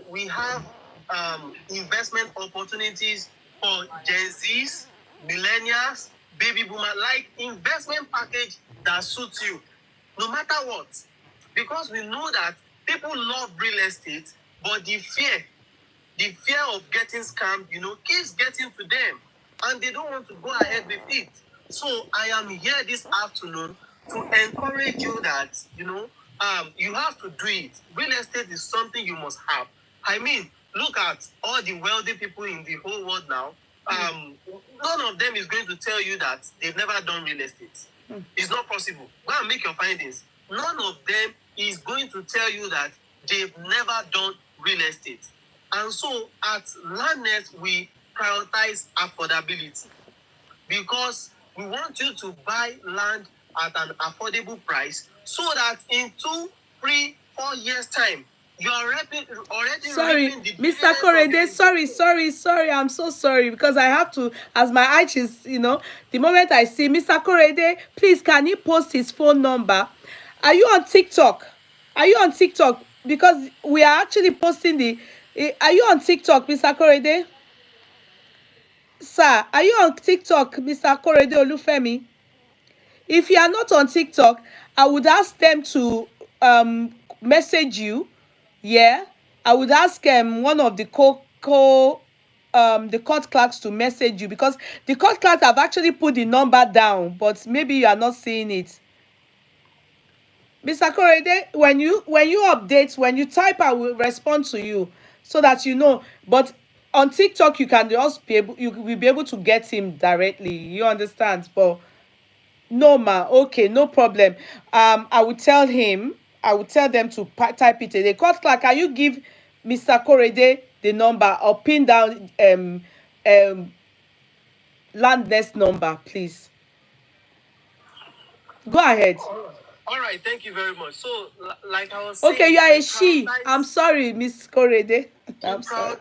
we have investment opportunities for Gen Zs, millennials, baby boomer, like investment package that suits you, no matter what. Because we know that people love real estate, but the fear of getting scammed, keeps getting to them, and they don't want to go ahead with it. So I am here this afternoon to encourage you that, you have to do it. Real estate is something you must have. I mean, look at all the wealthy people in the whole world now. None of them is going to tell you that they've never done real estate. It's not possible. Go and make your findings. None of them is going to tell you that they've never done real estate. And so at Landnest, we prioritize affordability because we want you to buy land at an affordable price so that in 2, 3, 4 years' time, you are already Sorry, reaping the Mr. dividends of Korede, your sorry. I'm so sorry because I have to, as my eyes is, the moment I see Mr. Korede, please, can you post his phone number? Are you on TikTok? Are you on TikTok? Because we are actually posting are you on TikTok, Mr. Korede? Sir, are you on TikTok, Mr. Korede Olufemi? If you are not on TikTok, I would ask them to message you. Yeah, I would ask one of the the court clerks to message you because the court clerks have actually put the number down, but maybe you are not seeing it. Mr. Korede, when you update, when you type, I will respond to you so that you know. But on TikTok, you can just be able, you will be able to get him directly. You understand? But no, ma. Okay, no problem. I will tell him. I will tell them to type it. The court clerk, can you give Mr. Korede the number or pin down Landnest number, please? Go ahead. All right, thank you very much. So, like I was saying, Okay, you are a she. I'm sorry, Miss Korede. I'm sorry.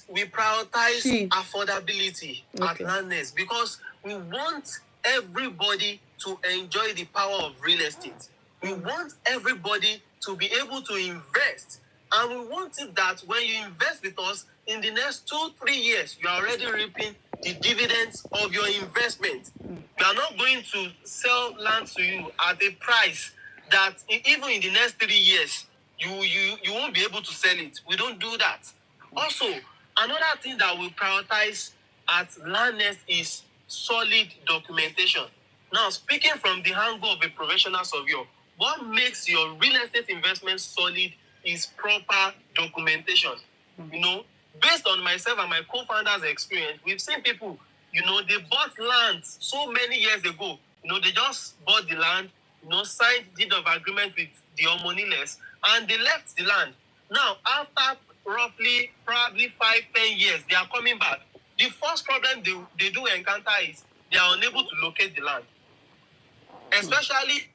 We prioritize She. affordability at Okay. Landnest because we want everybody to enjoy the power of real estate. We want everybody to be able to invest. And we want it that when you invest with us, in the next 2, 3 years, you are already reaping the dividends of your investment. We are not going to sell land to you at a price that even in the next 3 years, you won't be able to sell it. We don't do that. Also, another thing that we prioritize at Landnest is solid documentation. Now, speaking from the angle of a professional surveyor, what makes your real estate investment solid is proper documentation. Based on myself and my co-founders' experience, we've seen people, they bought land so many years ago. They just bought the land, signed deed of agreement with the homeowners, and they left the land. Now, after roughly probably 5, 10 years, they are coming back. The first problem they do encounter is they are unable to locate the land, especially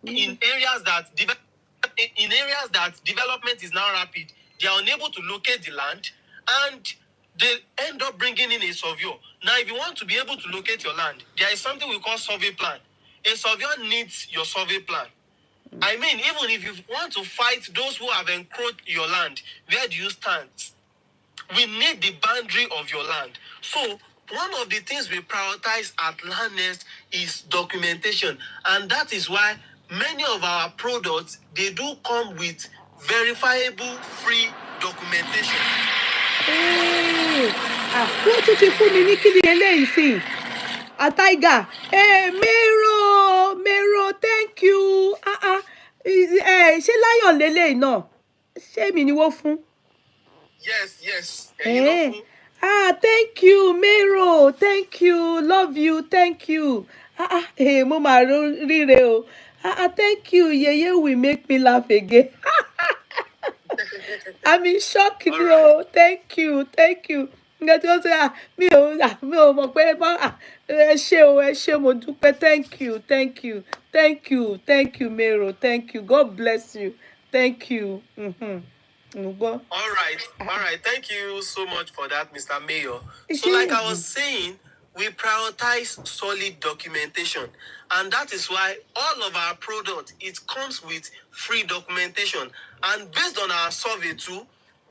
in areas that development is now rapid. They are unable to locate the land, and they end up bringing in a surveyor. Now, if you want to be able to locate your land, there is something we call survey plan. A surveyor needs your survey plan. I mean, even if you want to fight those who have encroached your land, where do you stand? We need the boundary of your land. So one of the things we prioritize at Landnest is documentation. And that is why many of our products, they do come with verifiable free documentation. Wọ́n tún ti fún mi ní kí ni eléyìí sí Tiger. Mero, thank you. Ṣé Lion lélẹ́yìí náà? Ṣé mi ni wọ́n fún? Yes. Thank you, Mero. Thank you. Love you. Thank you. Mo máa ríre o. Thank you. Yeye will make me laugh again. I'm in shock, no. Thank you. Nǹkan tí wọ́n sọ mi ò mọ̀ pé ẹ ṣé mo dúpẹ́. Thank you, Mero. Thank you. God bless you. Thank you. All right. Thank you so much for that, Mr. Mayor. So like I was saying, we prioritize solid documentation. And that is why all of our product, it comes with free documentation. And based on our survey too,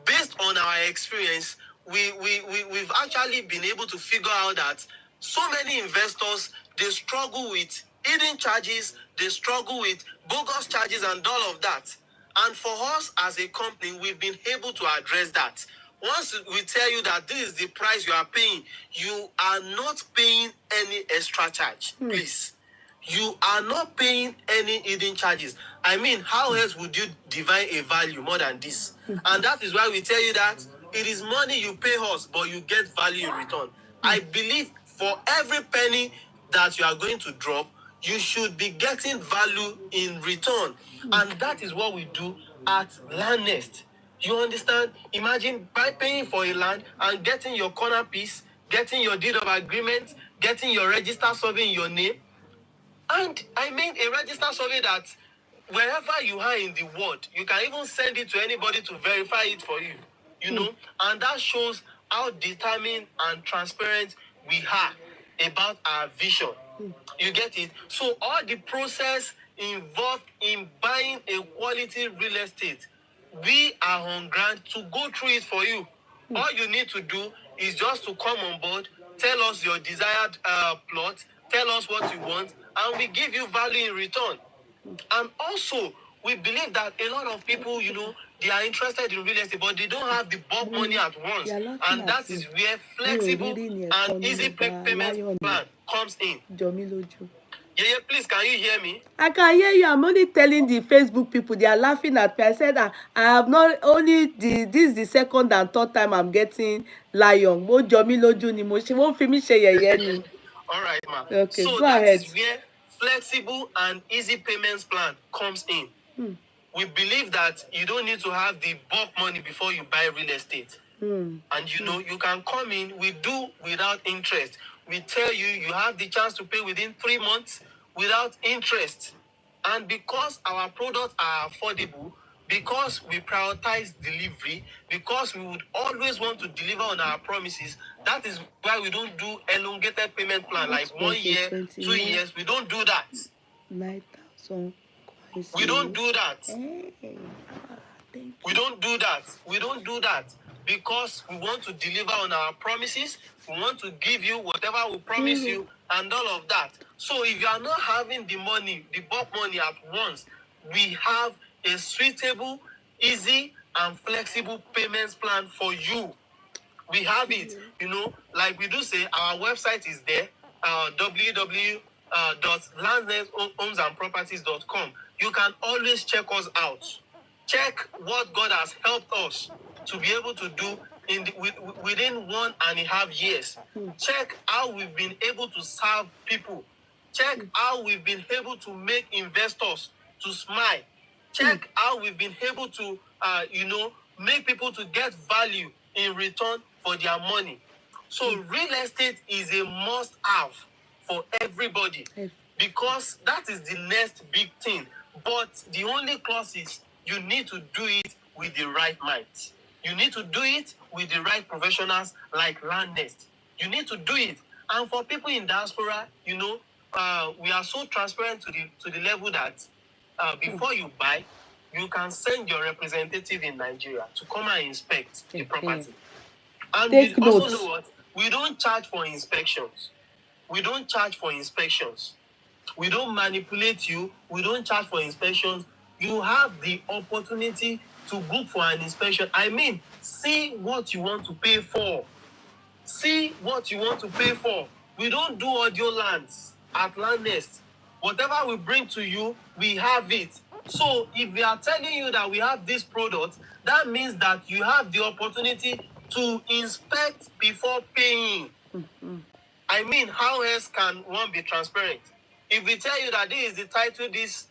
based on our experience, we've actually been able to figure out that so many investors, they struggle with hidden charges, they struggle with bogus charges and all of that. And for us as a company, we've been able to address that. Once we tell you that this is the price you are paying, you are not paying any extra charge, please. You are not paying any hidden charges. I mean, how else would you divine a value more than this? And that is why we tell you that it is money you pay us, but you get value in return. I believe for every penny that you are going to drop, you should be getting value in return. And that is what we do at Landnest. You understand? Imagine by paying for a land and getting your corner piece, getting your deed of agreement, getting your register survey in your name. And I mean a register survey that wherever you are in the world, you can even send it to anybody to verify it for you. You know, and that shows how determined and transparent we are about our vision. You get it? So all the process involved in buying a quality real estate, we are on ground to go through it for you. All you need to do is just to come on board, tell us your desired plot, tell us what you want, and we give you value in return. And also, we believe that a lot of people, you know, they are interested in real estate, but they don't have the bulk money at once. And that is where flexible and easy payment plan comes in. Yeye, please, can you hear me? I can hear you. I'm only telling the Facebook people. They are laughing at me. I said that I have not only this is the second and third time I'm getting lion. Mo jomi loju ni mo ṣe won't fi mi ṣe yẹ̀yẹ́ ni. All right, ma. Okay, so go that ahead. is where flexible and easy payments plan comes in. We believe that you don't need to have the bulk money before you buy real estate. And you know, you can come in, we do without interest. We tell you, you have the chance to pay within 3 months without interest. And because our products are affordable, because we prioritize delivery, because we would always want to deliver on our promises, that is why we don't do elongated payment plan like 1 year, 2 years. We don't do that. 9,000. We don't do that. We don't do that. We don't do that because we want to deliver on our promises. We want to give you whatever we promise you and all of that. So if you are not having the money, the bulk money at once, we have a suitable, easy, and flexible payments plan for you. We have it, you know, like we do say, our website is there, www.landnesthomesandproperties.com. You can always check us out. Check what God has helped us to be able to do within 1.5 years. Check how we've been able to serve people. Check how we've been able to make investors to smile. Check how we've been able to, make people to get value in return for their money. So real estate is a must-have for everybody because that is the next big thing. But the only clause is you need to do it with the right minds. You need to do it with the right professionals like Landnest. You need to do it. And for people in diaspora, you know, we are so transparent to the level that before you buy, you can send your representative in Nigeria to come and inspect the property. And Take you also notes. know what? We don't charge for inspections. We don't charge for inspections. We don't manipulate you. We don't charge for inspections. You have the opportunity to book for an inspection. I mean, see what you want to pay for. See what you want to pay for. We don't do audio lands at Landnest. Whatever we bring to you, we have it. So if we are telling you that we have this product, that means that you have the opportunity to inspect before paying. I mean, how else can one be transparent? If we tell you that this is the title this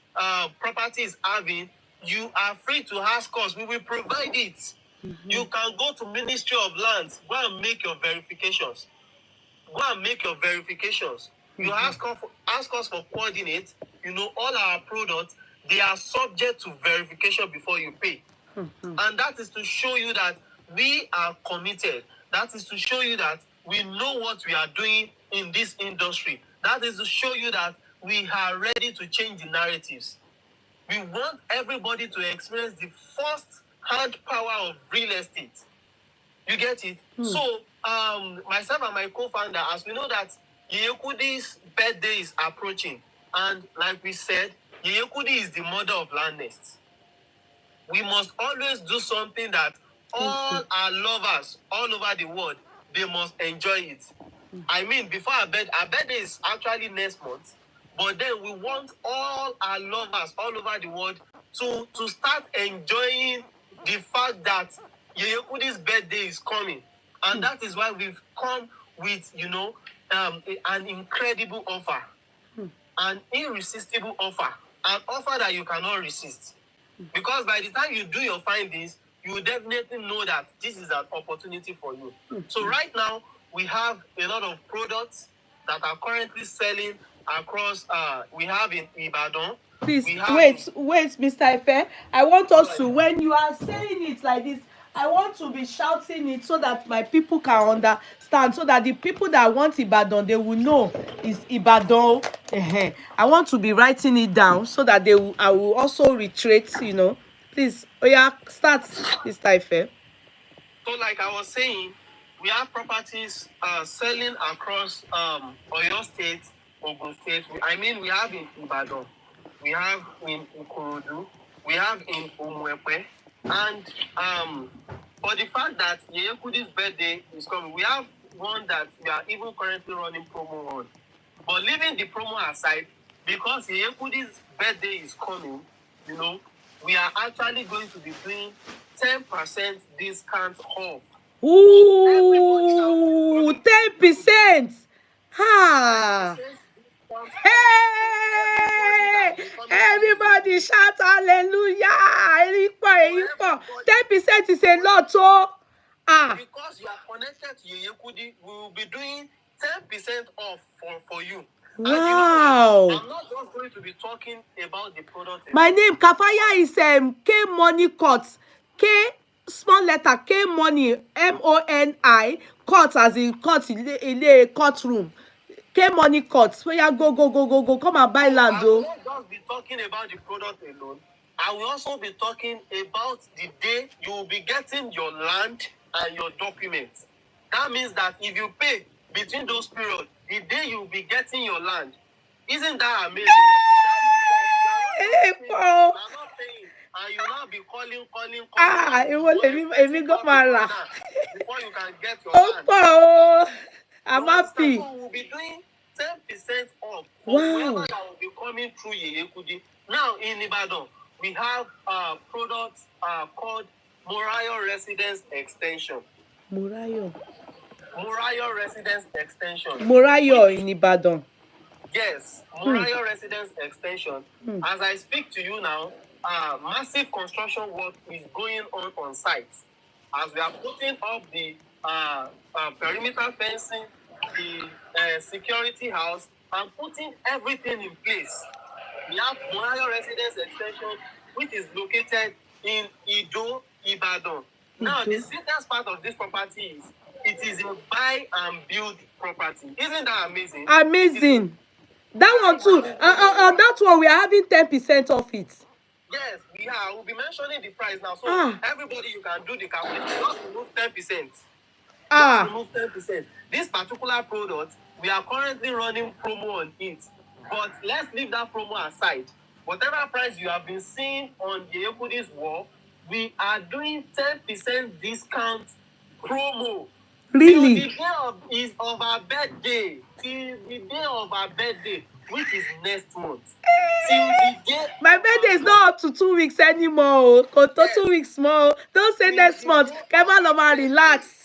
property is having, you are free to ask us. We will provide it. You can go to Ministry of Lands. Go and make your verifications. Go and make your verifications. You ask us for coordinates. You know, all our products, they are subject to verification before you pay. And that is to show you that we are committed. That is to show you that we know what we are doing in this industry. That is to show you that we are ready to change the narratives. We want everybody to experience the first hand power of real estate. You get it? So, myself and my co-founder, as we know that Yeye Kudi's birthday is approaching, and like we said, Yeye Kudi is the mother of Landnest. We must always do something that all our lovers all over the world, they must enjoy it. I mean, before our birthday is actually next month, but then we want all our lovers all over the world to start enjoying the fact that Yeye Kudi's birthday is coming. And that is why we've come with, an incredible offer, an irresistible offer, an offer that you cannot resist. Because by the time you do your findings, you will definitely know that this is an opportunity for you. So right now, we have a lot of products that are currently selling across, we have in Ibadan. Please, wait, Mr. Ife. I want us to, when you are saying it like this, I want to be shouting it so that my people can understand, so that the people that want Ibadan, they will know it's Ibadan. I want to be writing it down so that I will also reiterate, Please, start, Mr. Ife. So like I was saying, we have properties selling across Oyo State, Ogun State. I mean, we have in Ibadan, we have in Ikorodu, we have in Umwepe, and for the fact that Yeye Kudi's birthday is coming, we have one that we are even currently running promo on. But leaving the promo aside, because Yeye Kudi's birthday is coming, we are actually going to be doing 10% discount off. Ooh, 10%. Ha! Hey! Everybody shout hallelujah! 10% is a lot, oh. Because you are connected to Yeye Kudi, we will be doing 10% off for you. Wow! I'm not just going to be talking about the product. My name Kafaya is K Money Cut. K small letter K Money MONI cut as in cut in a courtroom. K Money Cut. So yeah, go. Come and buy land, I will not just be talking about the product alone. I will also be talking about the day you will be getting your land and your documents. That means that if you pay between those periods, the day you will be getting your land, isn't that amazing? That means that you are not paying, and you will not be calling. It was before you can get your land. I'm happy. So we'll be doing 10% off for whoever that will be coming through Yeye Kudi. Now in Ibadan, we have products called Mor Residence Extension. Mor Residence Extension. In Ibadan. Yes, Mor Residence Extension. As I speak to you now, massive construction work is going on site. As we are putting up the perimeter fencing, the security house, and putting everything in place. We have Mor Residence Extension, which is located in Ido, Ibadan. Now, the sweetest part of this property is it is a buy and build property. Isn't that amazing? Amazing. That one too. On that one, we are having 10% off it. Yes, we are. We'll be mentioning the price now. So everybody, you can do the calculation. Just remove 10%. Just remove 10%. This particular product, we are currently running promo on it. But let's leave that promo aside. Whatever price you have been seeing on the Yeye Kudi's wall, we are doing 10% discount promo. Really? Till the day of our birthday. Till the day of our birthday, which is next month. Till the day. My birthday is not up to 2 weeks anymore. Yes. 2 weeks more. Don't say next month. Kema Loma, relax.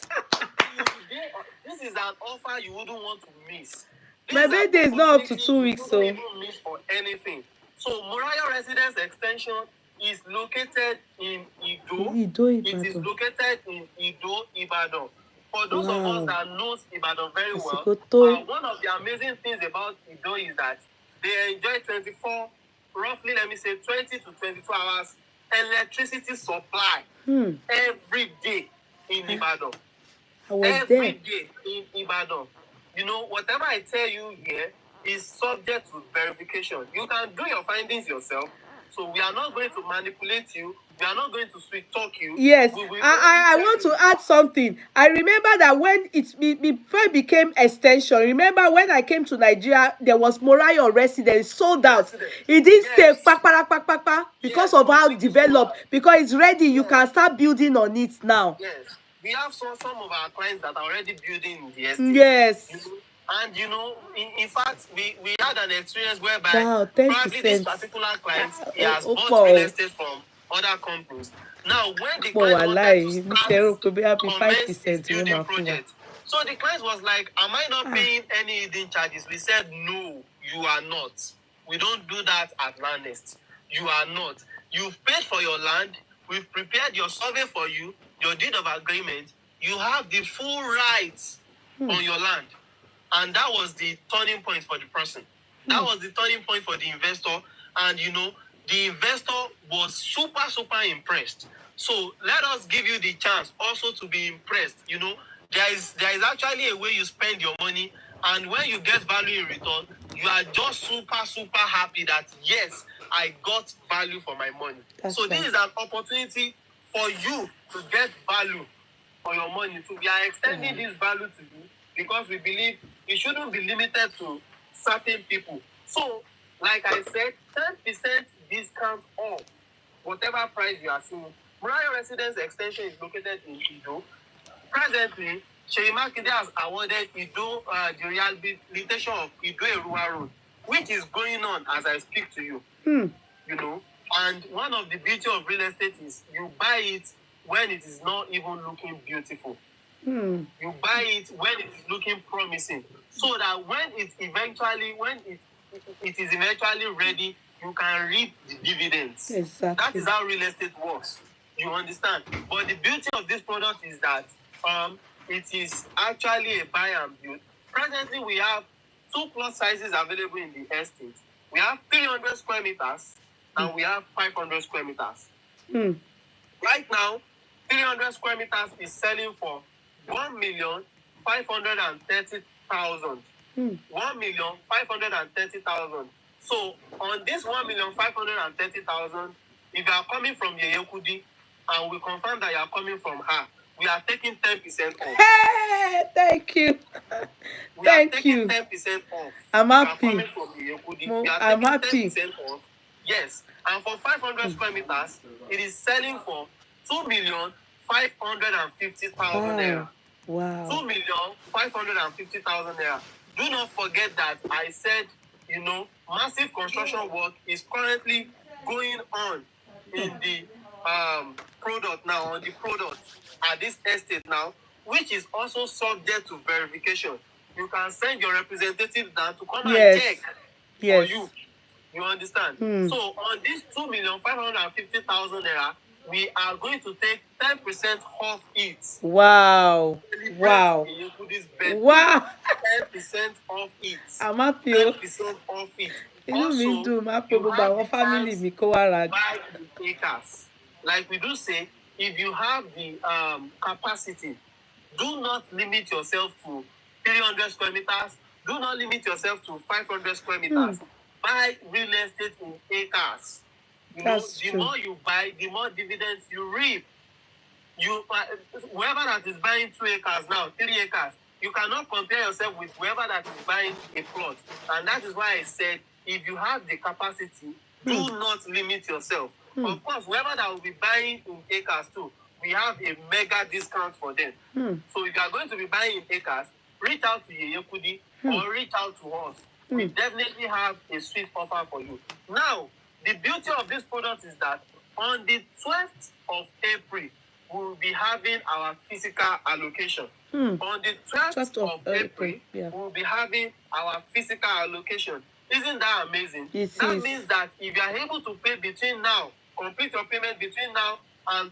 This is an offer you wouldn't want to miss. My birthday is not up to 2 weeks, so. You don't miss for anything. So Mor Residence Extension is located in Ido. It is located in Ido, Ibadan. For those of us that knows Ibadan very well, one of the amazing things about Ido is that they enjoy 20 to 22 hours electricity supply every day in Ibadan. Every day in Ibadan. Whatever I tell you here is subject to verification. You can do your findings yourself. So we are not going to manipulate you We are not going to sweet talk you. Yes, We will I only want tell to you. add something. I remember that when before it became extension, remember when I came to Nigeria, there was Mor Residence sold out. Resident. It didn't stay Yes. because Yes, of it was how simply sold developed, out. because it's ready. You Yes. can start building on it now. Yes. We have some of our clients that are already building in the estate. Yes. You know, and in fact, we had an experience whereby Wow, probably this 10%. particular client he Oh, has oh, bought real Paul. estate from other companies. Now, when the Paul, client wanted to wallahi, mi start ti rò pé bóyá bí commence his 5% ni wọ́n building máa fún wa. project, so the client was like, "Am I not paying any hidden charges?" We said, "No, you are not. We don't do that at Landnest. You are not. You've paid for your land. We've prepared your survey for you, your deed of agreement. You have the full rights on your land." And that was the turning point for the person. That was the turning point for the investor. And the investor was super, super impressed. So let us give you the chance also to be impressed. There is actually a way you spend your money, and when you get value in return, you are just super, super happy that yes, I got value for my money. So this is an opportunity for you to get value for your money. So we are extending this value to you because we believe it shouldn't be limited to certain people. So, like I said, 10% discount off whatever price you are seeing. Mor Residence extension is located in Ido. Presently, Seyi Makinde has awarded Ido the rehabilitation of Ido Erua Road, which is going on as I speak to you. And one of the beauty of real estate is you buy it when it is not even looking beautiful. You buy it when it is looking promising, so that when it is eventually ready, you can reap the dividends. Exactly. That is how real estate works. You understand? But the beauty of this product is that it is actually a buy and build. Presently, we have 2 plot sizes available in the estate. We have 300 square meters and we have 500 square meters. Right now, 300 square meters is selling for 1,530,000. 1,530,000. So on this 1,530,000, if you are coming from Yeye Kudi and we confirm that you are coming from her, we are taking 10% off. Hey, thank you. Thank you. 10% off. I'm happy. You are coming from Yeye Kudi. We are I'm taking happy. 10% off. Yes. And for 500 square meters, it is selling for 2,550,000 naira. Wow. 2,550,000 naira. Do not forget that I said, massive construction work is currently going on in the product now, on the product at this estate now, which is also subject to verification. You can send your representative down to come and check for you. You understand? So on this 2,550,000 naira, we are going to take 10% off it. Wow. Wow. 10% off it. I'm happy. 10% off it. Also, you have the family chance mi to buy the acres. Like we do say, if you have the capacity, do not limit yourself to 300 square meters. Do not limit yourself to 500 square meters. Buy real estate in acres. The more you buy, the more dividends you reap. Whoever that is buying 2 acres now, 3 acres, you cannot compare yourself with whoever that is buying a plot. And that is why I said, if you have the capacity, do not limit yourself. Of course, whoever that will be buying in acres too, we have a mega discount for them. So if you are going to be buying in acres, reach out to Yeye Kudi or reach out to us. We definitely have a sweet offer for you. Now, the beauty of this product is that on the 12th of April, we will be having our physical allocation. On the 12th of April, we will be having our physical allocation. Isn't that amazing? That means that if you are able to pay between now, complete your payment between now and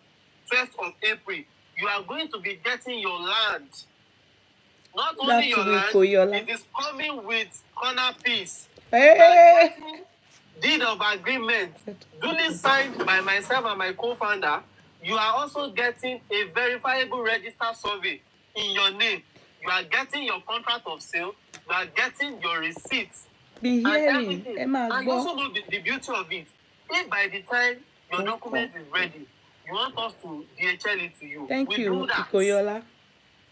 12th of April, you are going to be getting your land. Not only your land, it is coming with corner piece. Deed of agreement, duly signed by myself and my co-founder. You are also getting a verifiable register survey in your name. You are getting your contract of sale. You are getting your receipts. And everything. And also know the beauty of it. If by the time your document is ready, you want us to DHL it to you. Thank we you, do that. Ikoyola.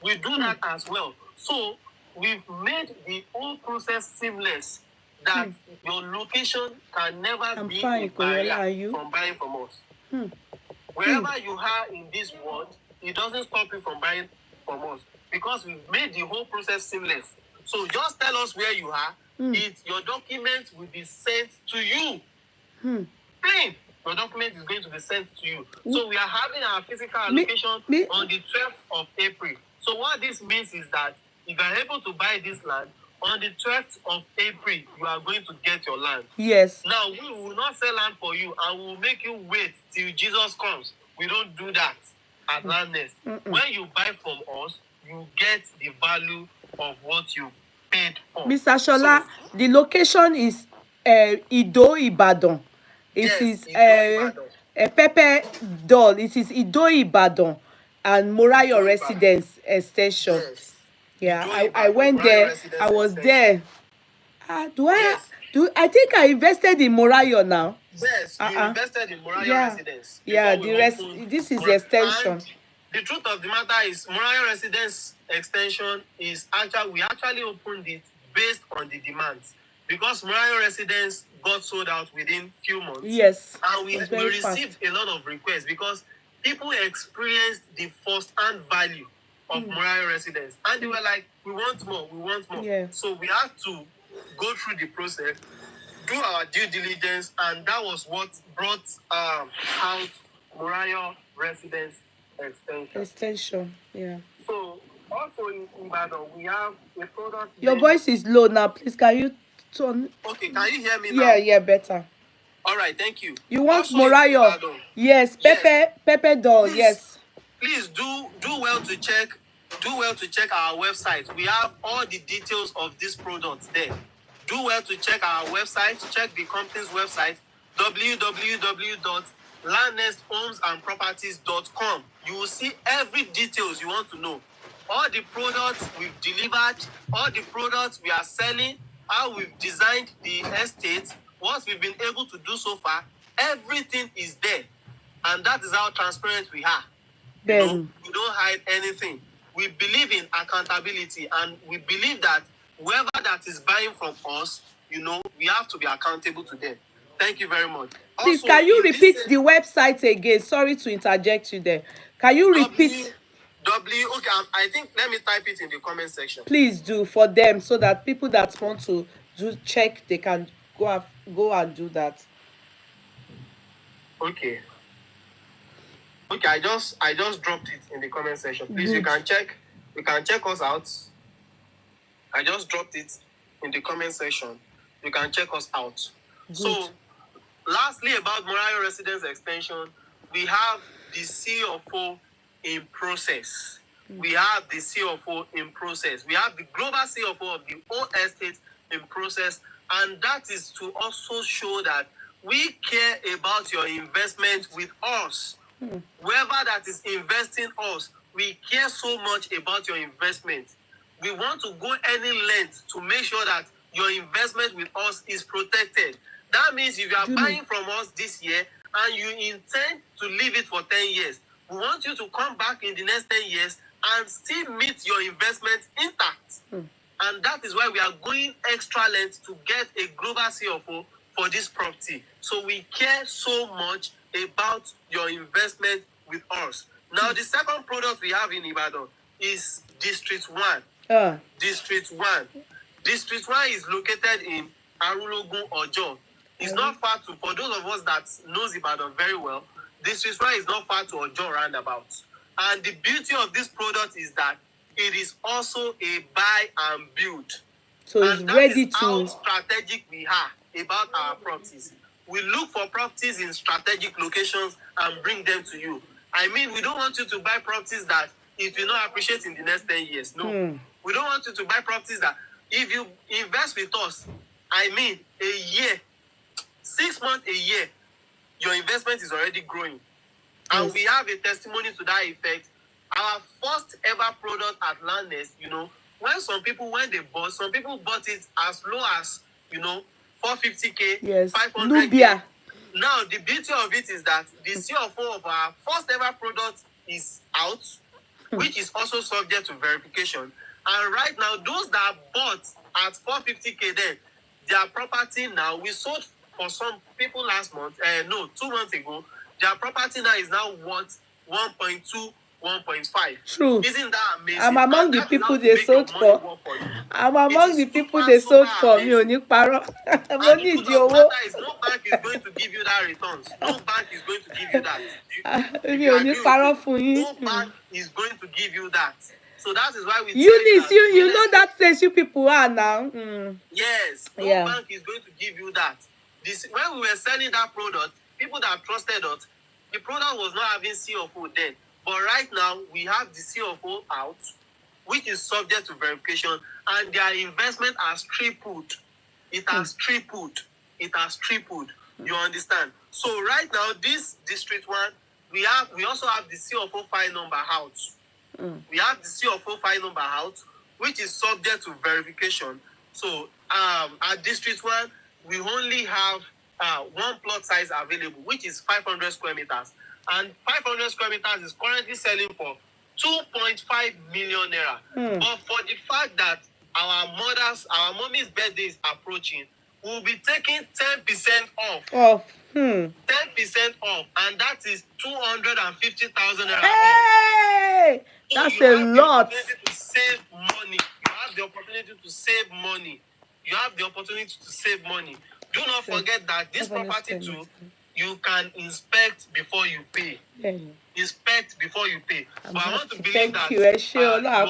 We do that as well. So we've made the whole process seamless, that your location can never be fine, a Ikoyola. Are barrier you? from buying from us. Wherever you are in this world, it doesn't stop you from buying from us, because we've made the whole process seamless. So just tell us where you are. Your documents will be sent to you. Plain. Your document is going to be sent to you. So we are having our physical allocation on the 12th of April. So what this means is that if you are able to buy this land, on the 12th of April, you are going to get your land. Yes. Now, we will not sell land for you and we will make you wait till Jesus comes. We don't do that at Landnest. When you buy from us, you get the value of what you paid for. Mr. Shola, the location is Ido Ibadan. It is Pepe Doll. It is Ido Ibadan and Mor Residence extension. Yes. Yeah, I went there. I was there. I think I invested in Morayo now. Yes, you invested in Mor Residence. Yeah, this is the extension. And the truth of the matter is, Mor Residence extension is we actually opened it based on the demands, because Mor Residence got sold out within few months. Yes, and we received a lot of requests because people experienced the first-hand value of Mor Residence, and they were like, we want more. Yeah. So we had to go through the process, do our due diligence, and that was what brought out Mor Residence extension. Yeah. So also in Ibadan, we have a product. Your voice is low now. Please, can you turn? Okay, can you hear me now? Yeah, better. All right, thank you. You want Morayo? Yes, Pepe Doll. Yes. Please do well to check. Do well to check our website. We have all the details of this product there. Do well to check our website. Check the company's website, www.landnesthomesandproperties.com. You will see every details you want to know. All the products we've delivered, all the products we are selling, how we've designed the estate, what we've been able to do so far, everything is there. And that is how transparent we are. We don't hide anything. We believe in accountability, and we believe that whoever that is buying from us, we have to be accountable to them. Thank you very much. Please, can you repeat the website again? Sorry to interject you there. Can you repeat? Okay, I think, let me type it in the comment section. Please do, for them, so that people that want to check, they can go and do that. Okay, I just dropped it in the comment section. Please, you can check us out. I just dropped it in the comment section. You can check us out. Good. So, lastly, about Mor Residence extension, we have the CFO in process. We have the CFO in process. We have the global CFO of the whole estate in process, and that is to also show that we care about your investment with us. Whoever that is investing us, we care so much about your investment. We want to go any length to make sure that your investment with us is protected. That means if you are buying from us this year and you intend to leave it for 10 years, we want you to come back in the next 10 years and still meet your investment intact. And that is why we are going extra length to get a global CFO for this property. So we care so much about your investment with us. Now, the second product we have in Ibadan is District 1. District 1. District 1 is located in Arulogun, Ojo. It's not far for those of us that knows Ibadan very well, District 1 is not far to Ojo roundabout. And the beauty of this product is that it is also a buy and build. So it's ready to... how strategic we are about our properties. We look for properties in strategic locations and bring them to you. I mean, we don't want you to buy properties that it will not appreciate in the next 10 years. No. We don't want you to buy properties that if you invest with us, I mean, a year, 6 months, a year, your investment is already growing. And we have a testimony to that effect. Our first ever product at Landnest, when they bought, some people bought it as low as, 450K, yes. 500K. Nubia. Now, the beauty of it is that the CFO of our first ever product is out, which is also subject to verification. And right now, those that bought at 450K then, their property now, we sold for some people last month, 2 months ago, their property now is now worth 1.2, 1.5. True. Isn't that amazing? I'm among the people they sold for. I'm among the people they sold for. Me only paro. And the truth of the matter is, no bank is going to give you that returns. No bank is going to give you that. If you agree with me, no bank is going to give you that. So that is why we Eunice, you know that place you people are now. Yes, no bank is going to give you that. When we were selling that product, people that trusted us, the product was not having CFO then. But right now, we have the CFO out, which is subject to verification, and their investment has tripled. It has tripled. It has tripled. You understand? So right now, this district one, we also have the CFO file number out. We have the CFO file number out, which is subject to verification. So at district one, we only have one plot size available, which is 500 square meters. And 500 square meters is currently selling for 2.5 million naira. But for the fact that our mommy's birthday is approaching, we'll be taking 10% off. 10% off, and that is 250,000 naira. Hey! So that's you a have lot. The opportunity to save money. You have the opportunity to save money. You have the opportunity to save money. Do not forget that this property too, you can inspect before you pay. Inspect before you pay. But I want to believe that you all love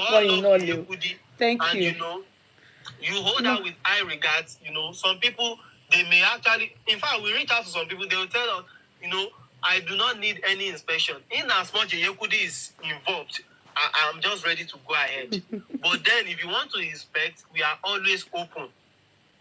Kudi, and you know, you hold out with high regards. You know, some people, they may actually, in fact, we reach out to some people, they will tell us, you know, I do not need any inspection. In as much as Yeye Kudi is involved, I'm just ready to go ahead. But then if you want to inspect, we are always open.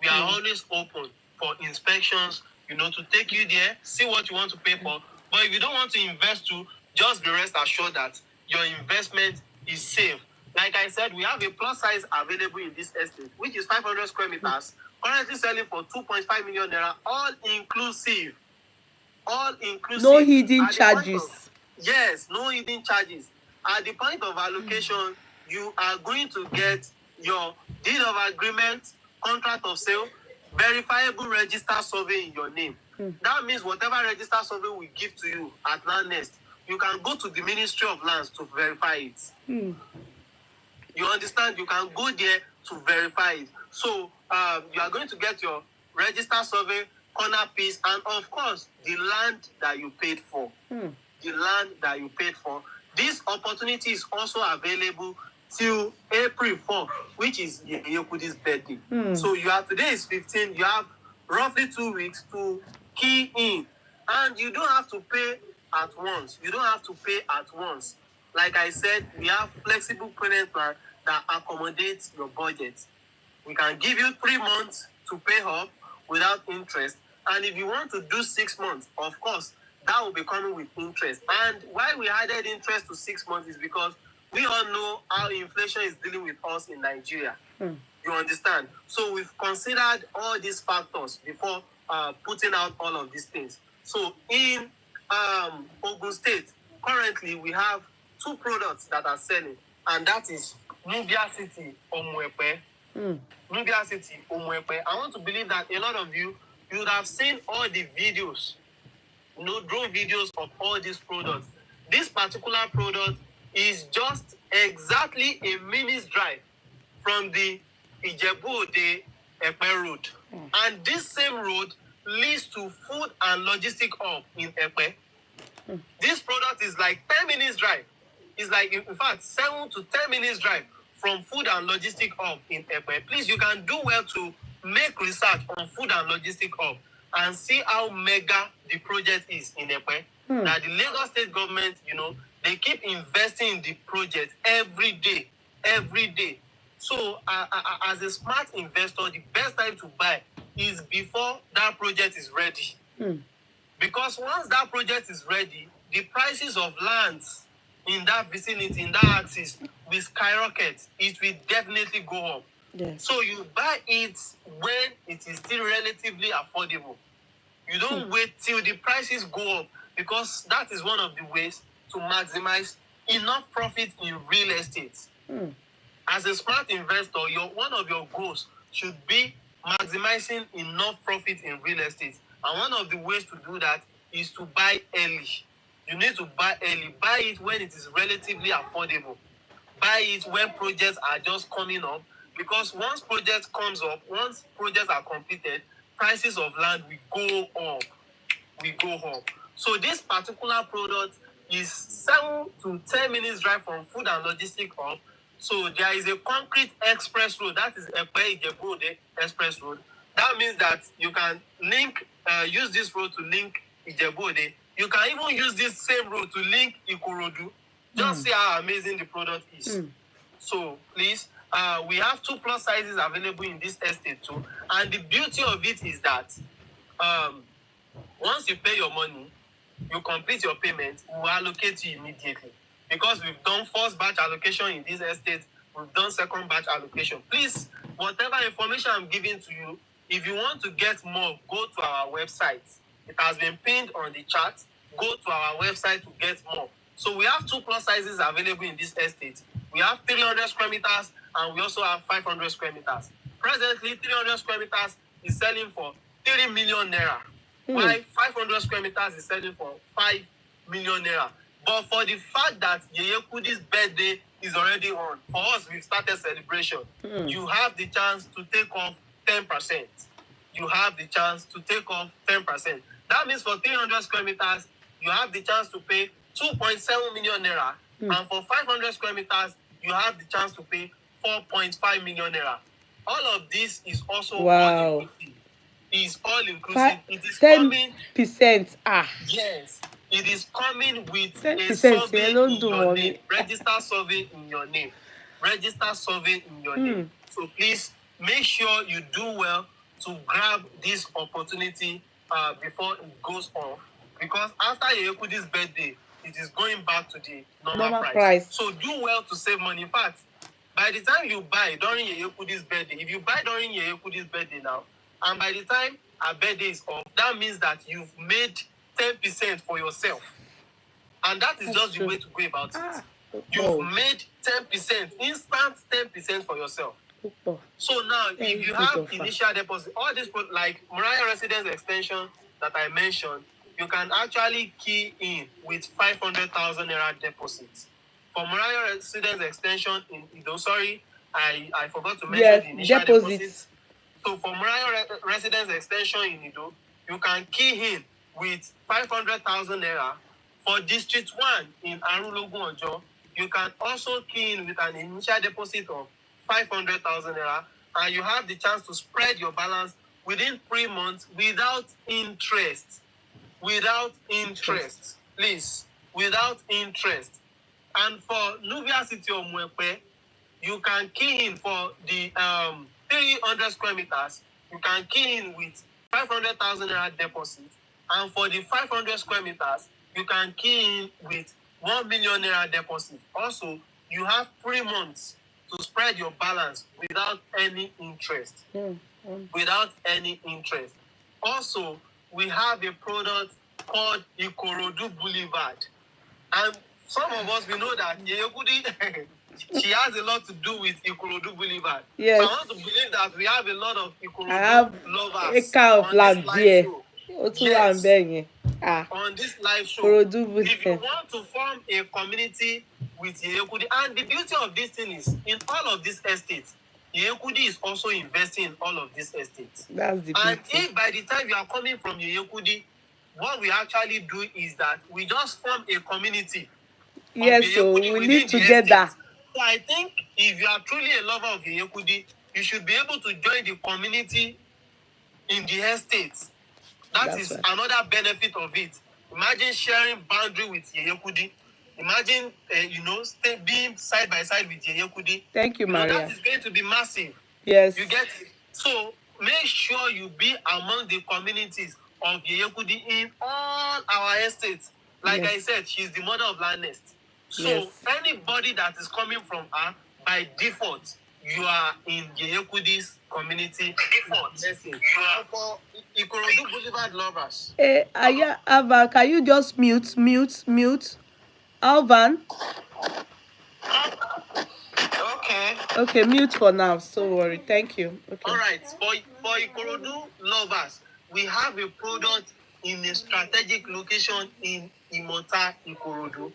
We are always open for inspections, you know, to take you there, see what you want to pay for. But if you don't want to invest to, just be rest assured that your investment is safe. Like I said, we have a plus size available in this estate, which is 500 square meters, currently selling for 2.5 million naira, all inclusive. All inclusive. No hidden charges. Yes, no hidden charges. At the point of allocation, you are going to get your deed of agreement, contract of sale, verifiable register survey in your name. That means whatever register survey we give to you at Landnest, you can go to the Ministry of Lands to verify it. You understand? You can go there to verify it. So you are going to get your register survey, corner piece, and of course, the land that you paid for. The land that you paid for. This opportunity is also available till April 4, which is Yeye Kudi's birthday. So today is 15. You have roughly 2 weeks to key in. And you don't have to pay at once. You don't have to pay at once. Like I said, we have flexible payment plan that accommodates your budget. We can give you 3 months to pay up without interest. And if you want to do 6 months, of course, that will be coming with interest. And why we added interest to 6 months is because we all know how inflation is dealing with us in Nigeria. You understand? So we've considered all these factors before putting out all of these things. So in Ogun State, currently we have 2 products that are selling, and that is Nubia City, Omwepe. Nubia City, Omwepe. I want to believe that a lot of you would have seen all the videos, drone videos of all these products. This particular product is just exactly a minute's drive from the Ijebu-Ode Epe road. And this same road leads to food and logistic hub in Epe. This product is like 10 minutes drive. It's like, in fact, 7 to 10 minutes drive from food and logistic hub in Epe. Please, you can do well to make research on food and logistic hub and see how mega the project is in Epe. That the Lagos state government, they keep investing in the project every day. So, as a smart investor, the best time to buy is before that project is ready. Because once that project is ready, the prices of lands in that vicinity, in that axis, will skyrocket. It will definitely go up. Yes. So you buy it when it is still relatively affordable. You don't wait till the prices go up, because that is one of the ways to maximize enough profit in real estate. As a smart investor, one of your goals should be maximizing enough profit in real estate. And one of the ways to do that is to buy early. You need to buy early. Buy it when it is relatively affordable. Buy it when projects are just coming up, because once projects are completed, prices of land will go up. So this particular product is 7 to 10 minutes drive from Food and Logistic Hub. So there is a concrete express road, that is Ijebu-Ode Express Road. That means that you can use this road to link Ijebu-Ode. You can even use this same road to link Ikorodu. Just see how amazing the product is. So please, we have 2+ sizes available in this estate too. And the beauty of it is that once you pay your money, you complete your payment, we will allocate you immediately. Because we've done first batch allocation in this estate, we've done second batch allocation. Please, whatever information I'm giving to you, if you want to get more, go to our website. It has been pinned on the chat. Go to our website to get more. So we have 2+ sizes available in this estate. We have 300 square meters and we also have 500 square meters. Presently, 300 square meters is selling for 3 million naira. While 500 square meters is selling for 5 million naira. But for the fact that Yeye Kudi's birthday is already on, for us, we've started celebration. You have the chance to take off 10%. You have the chance to take off 10%. That means for 300 square meters, you have the chance to pay 2.7 million naira. And for 500 square meters, you have the chance to pay 4.5 million naira. All of this is also all inclusive. Is all inclusive. It is 10%. Yes. It is coming with a survey in your name. Register survey in your name. Register survey in your name. So please make sure you do well to grab this opportunity before it goes off. Because after Yeye Kudi's birthday, it is going back to the normal price. So do well to save money. In fact, by the time you buy during Yeye Kudi's birthday, if you buy during Yeye Kudi's birthday now, and by the time our birthday is off, that means that you've made 10% for yourself. And that is just the way to go about it. You've made 10%, instant 10% for yourself. So now, if you have initial deposit, all this, like Mor Residence extension that I mentioned, you can actually key in with 500,000 naira deposits. For Mor Residence extension in Ido, I forgot to mention the initial deposits. So for Mor Residence extension in Ido, you can key in with 500,000 naira. For District 1 in Arulogun Ojo, you can also key in with an initial deposit of 500,000 naira, and you have the chance to spread your balance within 3 months without interest. Without interest. Please, without interest. And for Nubia City or Mwepe, you can key in for the 300 square meters. You can key in with 500,000 naira deposit. And for the 500 square meters, you can key in with 1 million naira deposit. Also, you have 3 months to spread your balance without any interest. Without any interest. Also, we have a product called Ikorodu Boulevard. And some of us, we know that Yeye Kudi, she has a lot to do with Ikorodu Boulevard. Yes. So I want to believe that we have a lot of Ikorodu lovers a car of land there. Yes. On this live show. If you want to form a community with Yeye Kudi, and the beauty of this thing is, in all of these estates, Yeye Kudi is also investing in all of these estates. That's the beauty. And if by the time you are coming from Yeye Kudi, what we actually do is that we just form a community. Yes, so we live together. So I think if you are truly a lover of Yeye Kudi, you should be able to join the community in the estates. That's right. Another benefit of it. Imagine sharing boundary with Yeye Kudi. Imagine, being side by side with Yeye Kudi. Thank you, Maria. That is going to be massive. Yes. You get it? So make sure you be among the communities of Yeye Kudi in all our estates. Like I said, she's the mother of Landnest. So anybody that is coming from her, by default, you are in Yeye Kudi's community. Default. Ikorodu Boulevard lovers. Alvan, can you just mute? Alvan? Okay. Okay, mute for now. So worry. Thank you. Okay. All right. For Ikorodu lovers, we have a product in a strategic location in Imota, Ikorodu.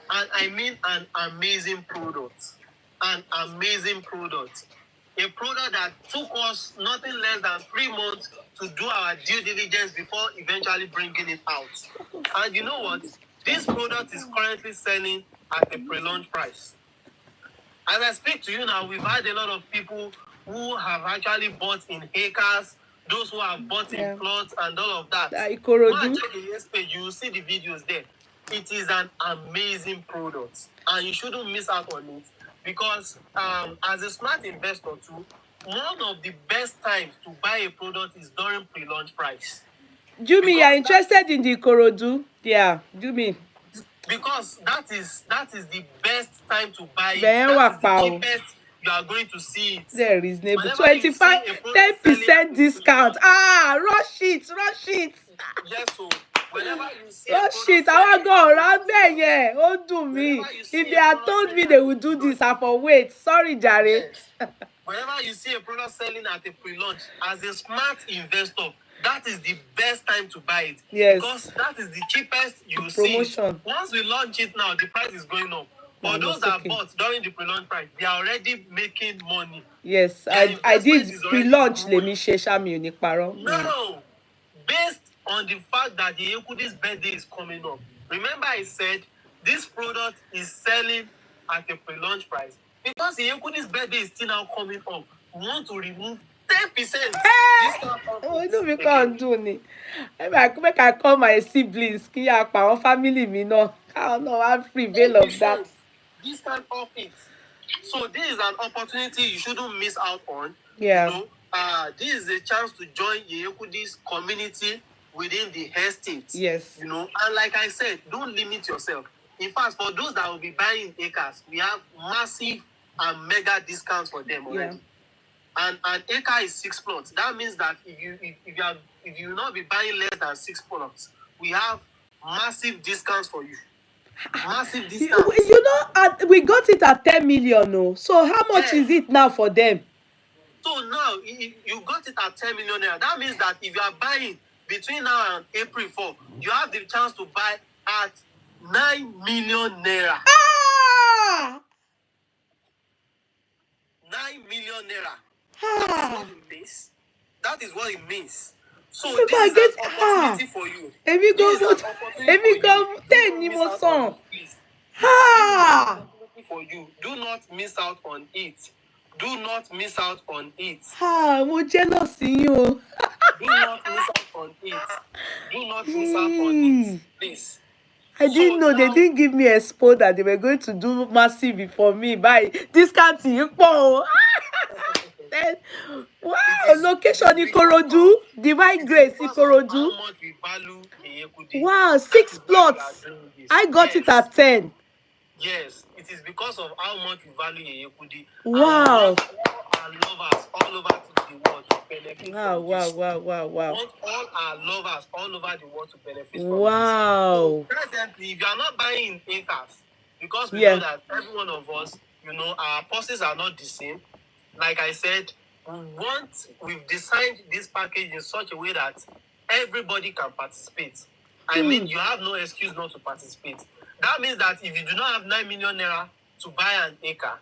And I mean an amazing product. An amazing product. A product that took us nothing less than 3 months to do our due diligence before eventually bringing it out. And you know what? This product is currently selling at a pre-launch price. As I speak to you now, we've had a lot of people who have actually bought in acres, those who have bought in plots and all of that. When check the yes page, you will see the videos there. It is an amazing product, and you shouldn't miss out on it because as a smart investor too, one of the best times to buy a product is during pre-launch price. Jumi, you are interested in the Ikorodu? Yeah, Jumi. Because that is the best time to buy it. That is the cheapest you are going to see it. They're reasonable. 10% discount. Rush it. Yes, so whenever you see rush it. I want to go around there, yeah. Oh, do me. If they had told me they would do this, I for wait. Sorry, Jare. Yes. Whenever you see a product selling at a pre-launch, as a smart investor, that is the best time to buy it. Yes. Because that is the cheapest you see. Once we launch it now, the price is going up. For those that bought during the pre-launch price, they are already making money. Yes, I did pre-launch. Let me share Shami Unikparo. No, based on the fact that the Kudi's birthday is coming up. Remember I said this product is selling at a pre-launch price. Because the Kudi's birthday is still now coming up, we want to remove 10%. Oh, no, we can't do it. Make I call my siblings, our family, me no. I don't know, I prevail of that. Discount off it. So this is an opportunity you shouldn't miss out on. Yeah. You know, this is a chance to join Yeye community within the estate. Yes. You know, and like I said, don't limit yourself. In fact, for those that will be buying acres, we have massive and mega discounts for them already. Yeah. And an acre is 6 plots. That means that if you will not be buying less than 6 plots, we have massive discounts for you. Massive discounts. You know, we got it at 10 million. No? So how much is it now for them? So now you got it at 10 million naira. That means that if you are buying between now and April 4, you have the chance to buy at 9 million naira. 9 million naira. That is what it means. So this is an opportunity for you. For you. Do not miss out on it. Do not miss out on it. I'm jealous of you. Do not miss out on it. Do not miss out on it. Please. I didn't know they didn't give me a spot that they were going to do massive for me by discounting you. Wow, location Ikorodu, Divine Grace Ikorodu. Wow, 6 plots. I got it at 10. Yes, it is because of how much we value Yeye Kudi. Wow. Our lovers all over the world to benefit from this. Wow. Want all our lovers all over the world to benefit from this. So presently, if you are not buying acres, because we know that every one of us, you know, our purses are not the same. Like I said, we've designed this package in such a way that everybody can participate. I mean, you have no excuse not to participate. That means that if you do not have 9 million naira to buy an acre,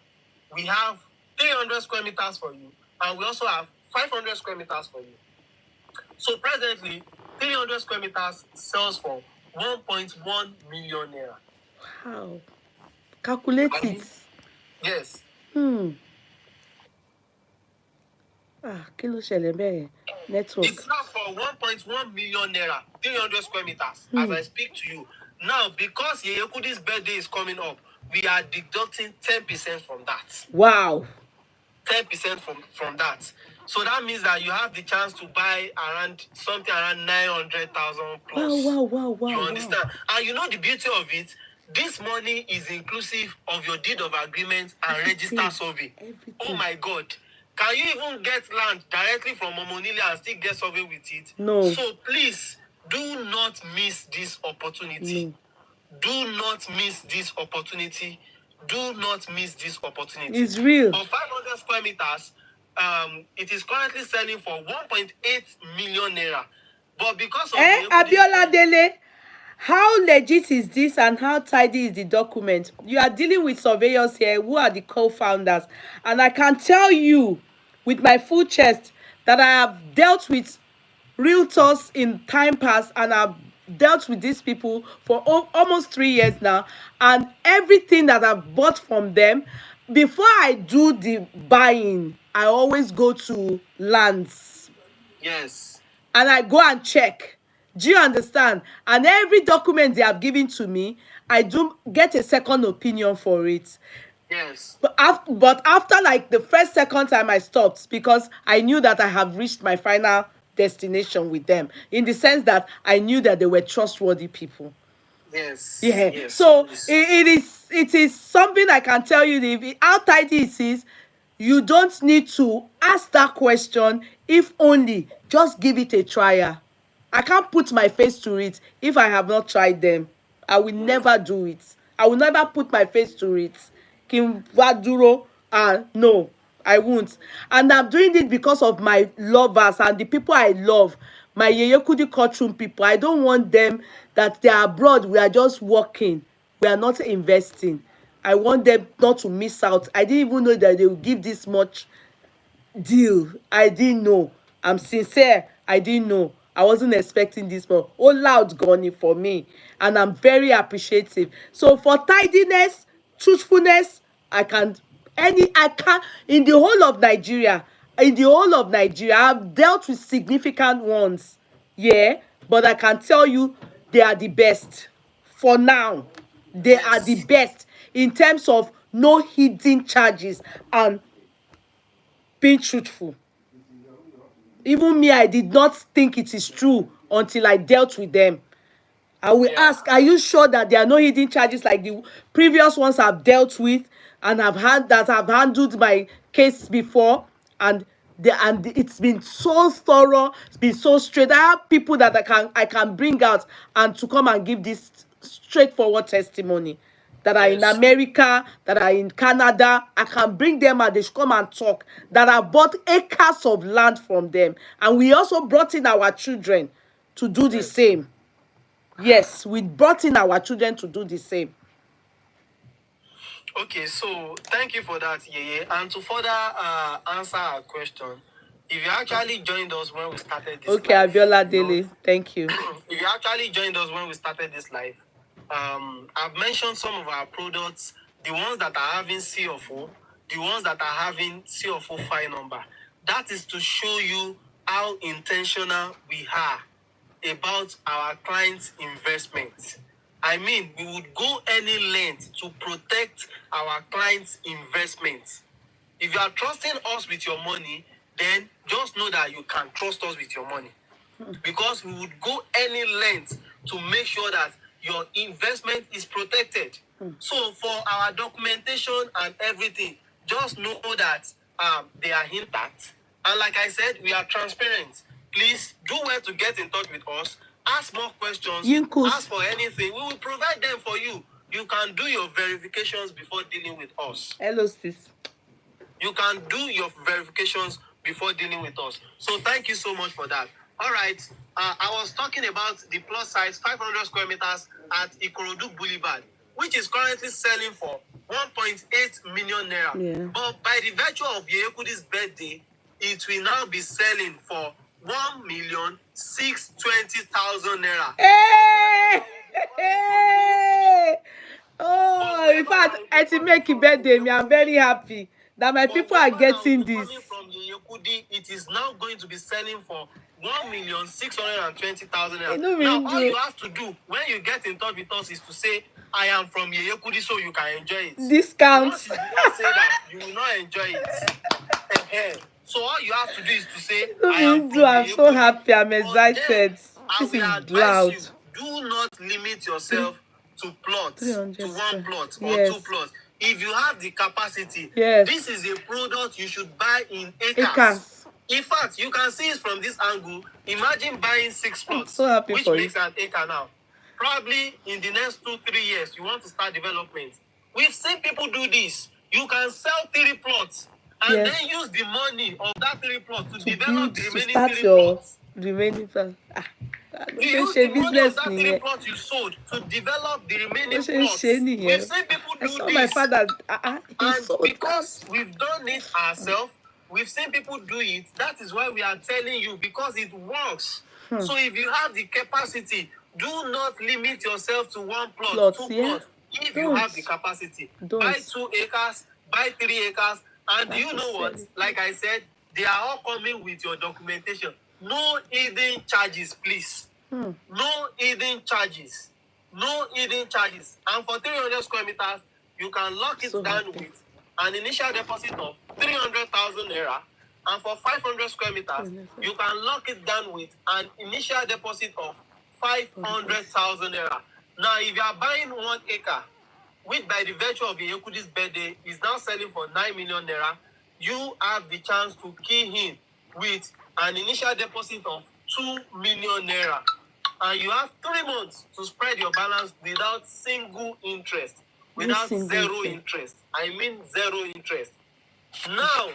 we have 300 square meters for you, and we also have 500 square meters for you. So presently, 300 square meters sells for 1.1 million naira. Wow. Calculate it. Yes. Kilo ṣẹlẹ̀ network. It's now for 1.1 million naira, 300 square meters, as I speak to you. Now, because Yeye Kudi's birthday is coming up, we are deducting 10% from that. Wow. 10% from that. So that means that you have the chance to buy something around 900,000 plus. Wow. You understand? And you know the beauty of it? This money is inclusive of your deed of agreement and register survey. Everything. Oh my God. Can you even get land directly from Omonile and still get survey with it? No. So please do not miss this opportunity. No. Do not miss this opportunity. Do not miss this opportunity. It's real. For 500 square meters, it is currently selling for 1.8 million naira. But because of Abiola Dele, how legit is this and how tidy is the document? You are dealing with surveyors here who are the co-founders, and I can tell you with my full chest that I have dealt with realtors in time past, and I've dealt with these people for almost 3 years now, and everything that I've bought from them, before I do the buying, I always go to lands. Yes. And I go and check. Do you understand? And every document they have given to me, I do get a second opinion for it. Yes. But after like the second time I stopped, because I knew that I have reached my final destination with them, in the sense that I knew that they were trustworthy people. Yes. Yeah. Yes. So Yes. it is something I can tell you. How tidy it is, you don't need to ask that question. If only just give it a trial. I can't put my face to it if I have not tried them. I will never do it. I will never put my face to it. No, I won't. And I'm doing it because of my lovers and the people I love. My Yeye Kudi courtroom people. I don't want them that they are abroad. We are just working. We are not investing. I want them not to miss out. I didn't even know that they would give this much deal. I didn't know. I'm sincere. I didn't know. I wasn't expecting this one. Oh, loud gunny for me. And I'm very appreciative. So for tidiness, truthfulness, I can in the whole of Nigeria, I've dealt with significant ones. Yeah, but I can tell you they are the best. For now, they are the best in terms of no hidden charges and being truthful. Even me, I did not think it is true until I dealt with them. I will ask, are you sure that there are no hidden charges like the previous ones I've dealt with and I've handled my case before? And it's been so thorough, it's been so straight. I have people that I can bring out and to come and give this straightforward testimony, that are in America, that are in Canada. I can bring them and they should come and talk, that I bought acres of land from them. And we also brought in our children to do the same. Yes, we brought in our children to do the same. Okay, so thank you for that, Yeye. And to further answer our question, if you actually joined us when we started this okay, live, Abiola Dele, thank you. If you actually joined us when we started this live, I've mentioned some of our products, the ones that are having CFO, the ones that are having CFO file number. That is to show you how intentional we are about our clients' investments. I mean, we would go any length to protect our clients' investments. If you are trusting us with your money, then just know that you can trust us with your money. Because we would go any length to make sure that your investment is protected. So for our documentation and everything, just know that they are intact. And like I said, we are transparent. Please do well to get in touch with us. Ask more questions. Ask for anything. We will provide them for you. You can do your verifications before dealing with us. Hello, sis. You can do your verifications before dealing with us. So thank you so much for that. All right. I was talking about the plus size 500 square meters at Ikorodu Boulevard, which is currently selling for 1.8 million naira. Yeah. But by the virtue of Yeye Kudi's birthday, it will now be selling for 1,620,000 naira. Hey! Hey! Oh, in fact, I to make a birthday, me, I'm very happy that my people are getting this. Coming from Yeye Kudi, it is now going to be selling for 1,620,000 naira. Now, all you have to do when you get in touch with us is to say, I am from Yeye Kudi, so you can enjoy it. Discounts. Once you not say that, you will not enjoy it. So all you have to do is to say, I am from I'm Yeye so Kudi. happy. I'm excited. This is loud. You, do not limit yourself to plots, to one plot or 2 plots. if you have the capacity, Yes. this is a product you should buy in acres. Acres. In fact, you can see it from this angle. Imagine buying 6 plots, so happy which for makes you. an acre now. Probably in the next 2-3 years, you want to start development. We've seen people do this. You can sell 3 plots and Yes. then use the money of that 3 plots to To develop build, the to remaining start 3 your plots. remaining plan. You use the money of that 3 plots you sold to develop the remaining plots. We've seen people I do saw this. my father. He And sold because that. we've done it ourselves, we've seen people do it. That is why we are telling you, because it works. So if you have the capacity, do not limit yourself to 1 plot, Plots, 2 yeah? plots. If you have the capacity, buy 2 acres, buy 3 acres. And do you know what? Like I said, they are all coming with your documentation. No hidden charges, please. No hidden charges. No hidden charges. And for 300 square meters, you can lock it down with an initial deposit of 300,000 naira. And for 500 square meters, you can lock it down with an initial deposit of 500,000 naira. Now, if you are buying 1 acre, which by the virtue of Yekudi's birthday is now selling for 9 million naira, you have the chance to key in with an initial deposit of 2 million naira. And you have 3 months to spread your balance without single interest. Without zero interest. I mean 0 interest. Now,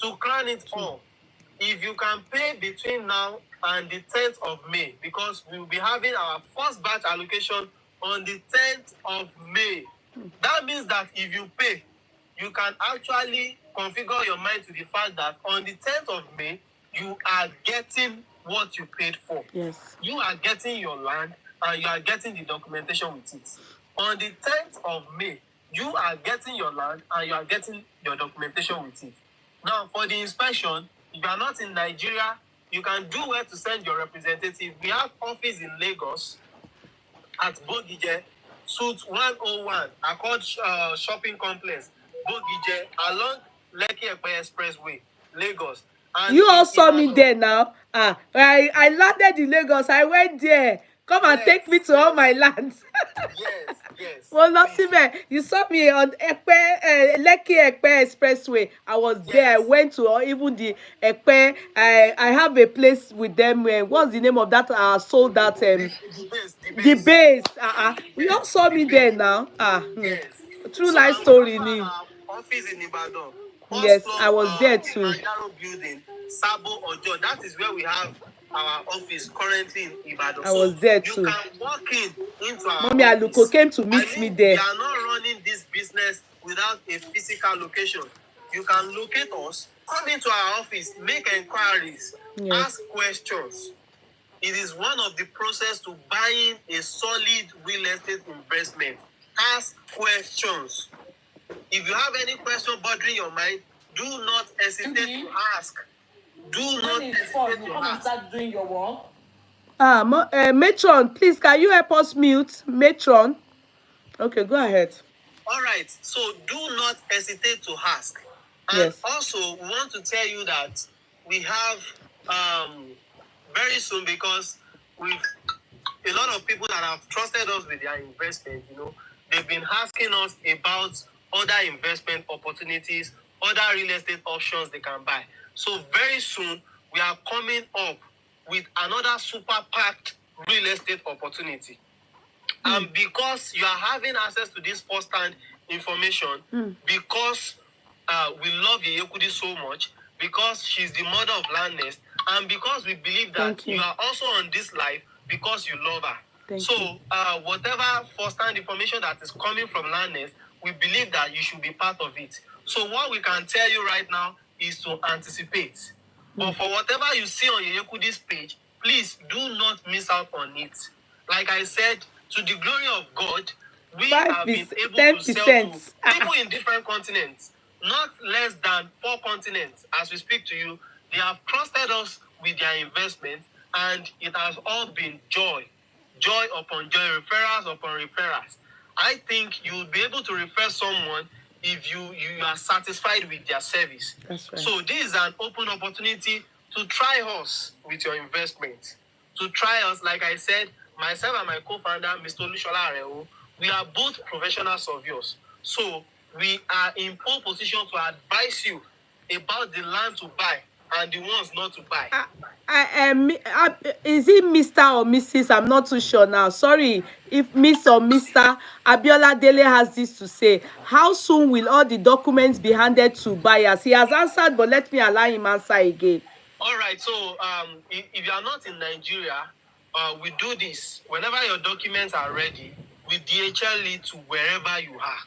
to crown it all, if you can pay between now and the 10th of May, because we will be having our first batch allocation on the 10th of May. That means that if you pay, you can actually configure your mind to the fact that on the 10th of May, you are getting what you paid for. Yes. You are getting your land and you are getting the documentation with it. On the 10th of May, you are getting your land and you are getting your documentation with it. Now, for the inspection, if you are not in Nigeria, you can do where to send your representative. We have office in Lagos at Bogije, Suite 101, Accord Shopping Complex, Bogije, along Lekki Epe Expressway, Lagos. And you all saw Ibadan. me there now. I landed in Lagos. I went there. Come and take me to all my lands. Yes. Well, Losime, you saw me on Lekki Epe Expressway. I was there. I went to even the Epe. I have a place with them. What's the name of that? Sold that. The base. You all saw me there now. Yes. True So life story. Office in Ibadan. Yes, I was there too. Kilimanjaro building, Sabo Ojo. That is where we have our office currently in Ibadan. I was there too. You can walk into our Mommy office. Aluko came to meet me there. We are not running this business without a physical location. You can locate us, come into our office, make enquiries, ask questions. It is one of the process to buying a solid real estate investment. Ask questions. If you have any question bothering your mind, do not hesitate to ask. Do not hesitate to ask. Start doing your work. Matron, please, can you help us mute? Matron. Okay, go ahead. All right. So do not hesitate to ask. And also, we want to tell you that we have very soon, because with a lot of people that have trusted us with their investment, they've been asking us about other investment opportunities, other real estate options they can buy. So very soon, we are coming up with another super packed real estate opportunity. And because you are having access to this first-hand information, because we love Yeye Kudi so much, because she's the mother of Landnest, and because we believe that you are also on this life because you love her. So whatever first-hand information that is coming from Landnest, we believe that you should be part of it. So what we can tell you right now is to anticipate. But for whatever you see on Yeye Kudi's page, please do not miss out on it. Like I said, to the glory of God, we have been able to sell to people in different continents, not less than 4 continents. As we speak to you, they have trusted us with their investment, and it has all been joy upon joy, referrals upon referrals. I think you will be able to refer someone if you are satisfied with their service. That's right. So this is an open opportunity to try us with your investment. To try us, like I said, myself and my co-founder, Mr. Olushola Areo, we are both professional surveyors. So we are in pole position to advise you about the land to buy and the ones not to buy. Is it Mr. or Mrs.? I'm not too sure now. Sorry if Miss or Mr. Abiola Dele has this to say. How soon will all the documents be handed to buyers? He has answered, but let me allow him answer again. All right. So if you are not in Nigeria, we do this. Whenever your documents are ready, we DHL it to wherever you are.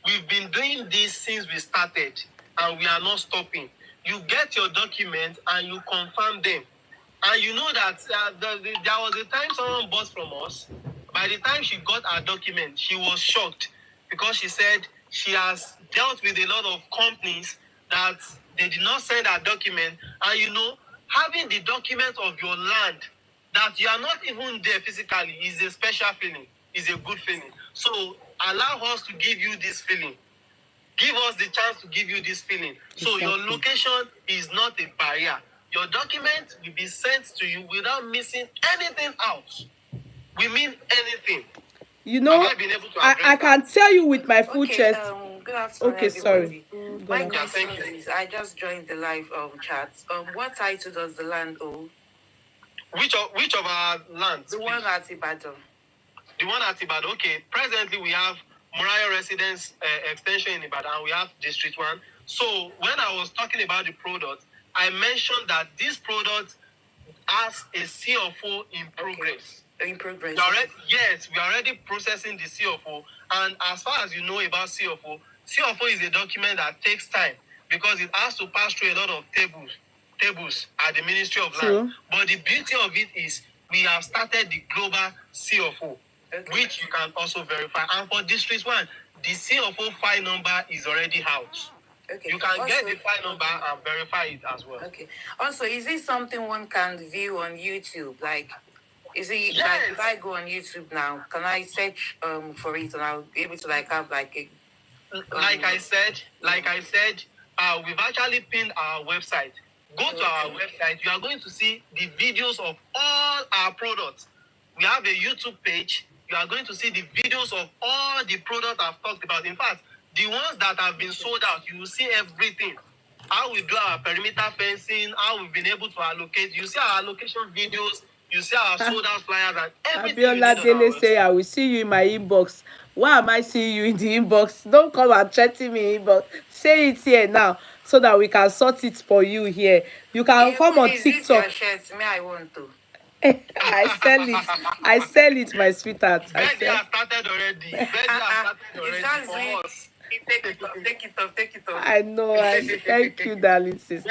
We've been doing this since we started, and we are not stopping. You get your documents and you confirm them. And you know that there was a time someone bought from us. By the time she got her document, she was shocked because she said she has dealt with a lot of companies that they did not send her document. And having the document of your land that you are not even there physically is a special feeling, is a good feeling. So allow us to give you this feeling. Give us the chance to give you this feeling. So your location is not a barrier. Your document will be sent to you without missing anything out. We mean anything. I can tell you with my full chest. Good afternoon, okay, everybody. sorry. My question is, I just joined the live chat. What title does the land own? Which of our lands? The one at Ibadan. The one at Ibadan. Okay. Presently, we have Mor Residence extension in Ibadan. We have District 1. So when I was talking about the product, I mentioned that this product has a CFO in progress. Okay. In progress. Yes, we are already processing the CFO. And as far as you know about CFO is a document that takes time because it has to pass through a lot of tables at the Ministry of Land. But the beauty of it is we have started the global CFO, which you can also verify. And for District 1, the CFO file number is already out. Okay. You can get the file number and verify it as well. Okay. Also, is it something one can view on YouTube? Like, is it yes. Like if I go on YouTube now, can I search for it and I'll be able to have like a like I said, we've actually pinned our website. Go to our website. You are going to see the videos of all our products. We have a YouTube page. You are going to see the videos of all the products I've talked about. In fact, the ones that have been sold out, you will see everything. How we do our perimeter fencing, how we've been able to allocate. You see our allocation videos, you see our sold out flyers and everything. Abiola Dele say, I will see you in my inbox. Why am I seeing you in the inbox? Don't come and threaten me inbox. Say it here now so that we can sort it for you here. You can come on TikTok. I want to. I sell it, my sweetheart. Benji has started already. For us. Take it off. I know. Thank you, darling sister.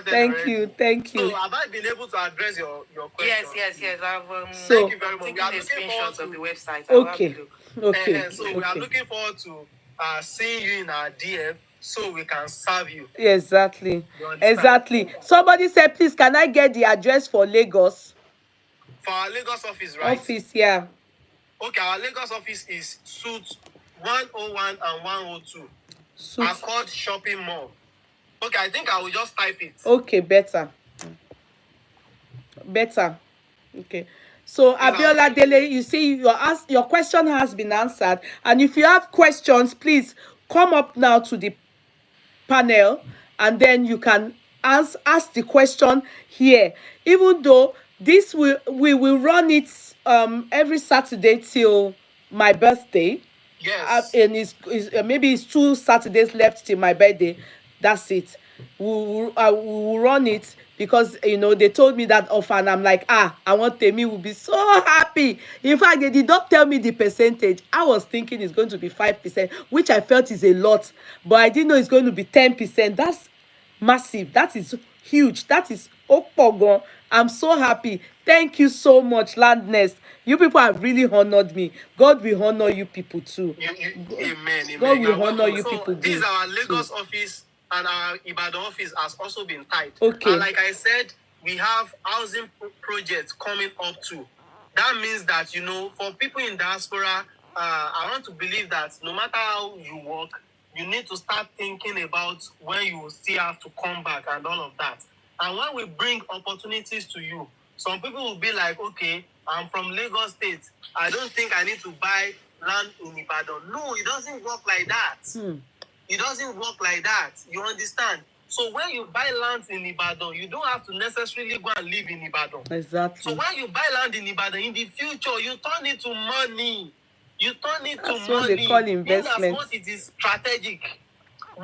Thank you. So have I been able to address your question? Yes. I've thank you very much. We are looking forward to the website. Okay. So we are looking forward to seeing you in our DM so we can serve you. Exactly. Somebody said, please, can I get the address for Lagos? For our Lagos office, right? Office, yeah. Okay, our Lagos office is Suite 101 and 102. Accord Shopping Mall. Okay, I think I will just type it. Okay, better. Okay. So Abiola Dele, you see your question has been answered. And if you have questions, please come up now to the panel and then you can ask the question here. Even though we will run it every Saturday till my birthday. Yes. And maybe it's 2 Saturdays left till my birthday. That's it. We will run it because they told me that often. I'm like, I want Temi will be so happy. In fact, they did not tell me the percentage. I was thinking it's going to be 5%, which I felt is a lot, but I didn't know it's going to be 10%. That's massive. That is huge. That is Opogon. I'm so happy. Thank you so much, Landnest. You people have really honored me. God will honor you people too. Amen. God will honor you people too. This is our Lagos office and our Ibadan office has also been tied. Okay. And like I said, we have housing projects coming up too. That means that, for people in diaspora, I want to believe that no matter how you work, you need to start thinking about when you will still have to come back and all of that. And when we bring opportunities to you, some people will be like, okay, I'm from Lagos State. I don't think I need to buy land in Ibadan. No, it doesn't work like that. It doesn't work like that. You understand? So when you buy land in Ibadan, you don't have to necessarily go and live in Ibadan. Exactly. So when you buy land in Ibadan, in the future, you turn it to money. You turn it That's to what money. they call In as investment. much it is strategic,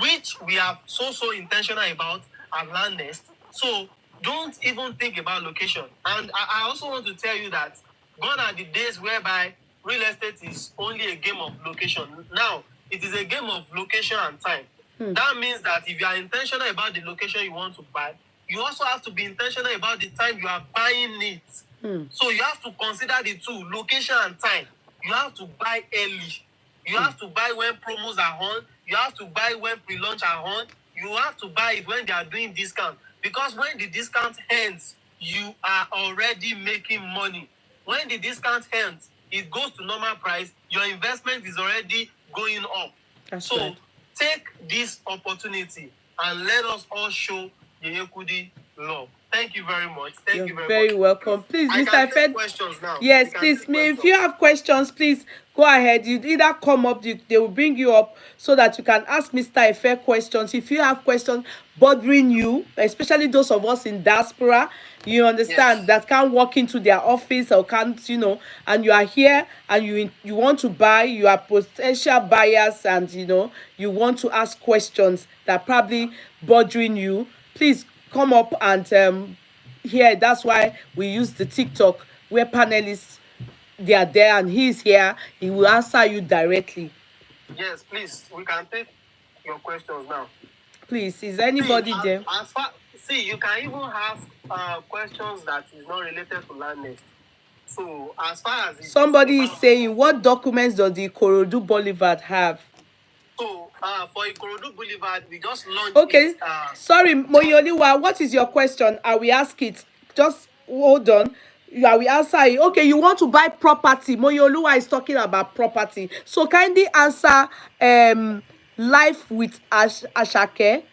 which we are so intentional about at Landnest. So don't even think about location. And I also want to tell you that gone are the days whereby real estate is only a game of location. Now, it is a game of location and time. That means that if you are intentional about the location you want to buy, you also have to be intentional about the time you are buying it. So you have to consider the two, location and time. You have to buy early. You have to buy when promos are on. You have to buy when pre-launch are on. You have to buy it when they are doing discount. Because when the discount ends, you are already making money. When the discount ends, it goes to normal price. Your investment is already going up. That's so right. Take this opportunity and let us all show Yeye Kudi love. Thank you very much. Thank you You're very very much. welcome. Please, I Mr. can take Ifed. questions now. Yes, We can please. take If questions. you have questions, please go ahead. You either come up, they will bring you up so that you can ask Mr. Ife questions. If you have questions bothering you, especially those of us in diaspora, you understand, Yes. that can't walk into their office or can't, and you are here and you want to buy, you are potential buyers, and you want to ask questions that probably bothering you, please come up and here. That's why we use the TikTok where panelists, they are there and he's here. He will answer you directly. Yes, please. We can take your questions now. Please, is anybody there? You can even ask questions that is not related to Landnest. So as far as Somebody is saying, what documents does the Ikorodu Boulevard have? So for Ikorodu Boulevard, we just launched Okay, it. sorry, Moyoliwa, what is your question? I will ask it. Just hold on. I will answer it. Okay, you want to buy property. Moyoluwa is talking about property. So kindly answer life with Ashake.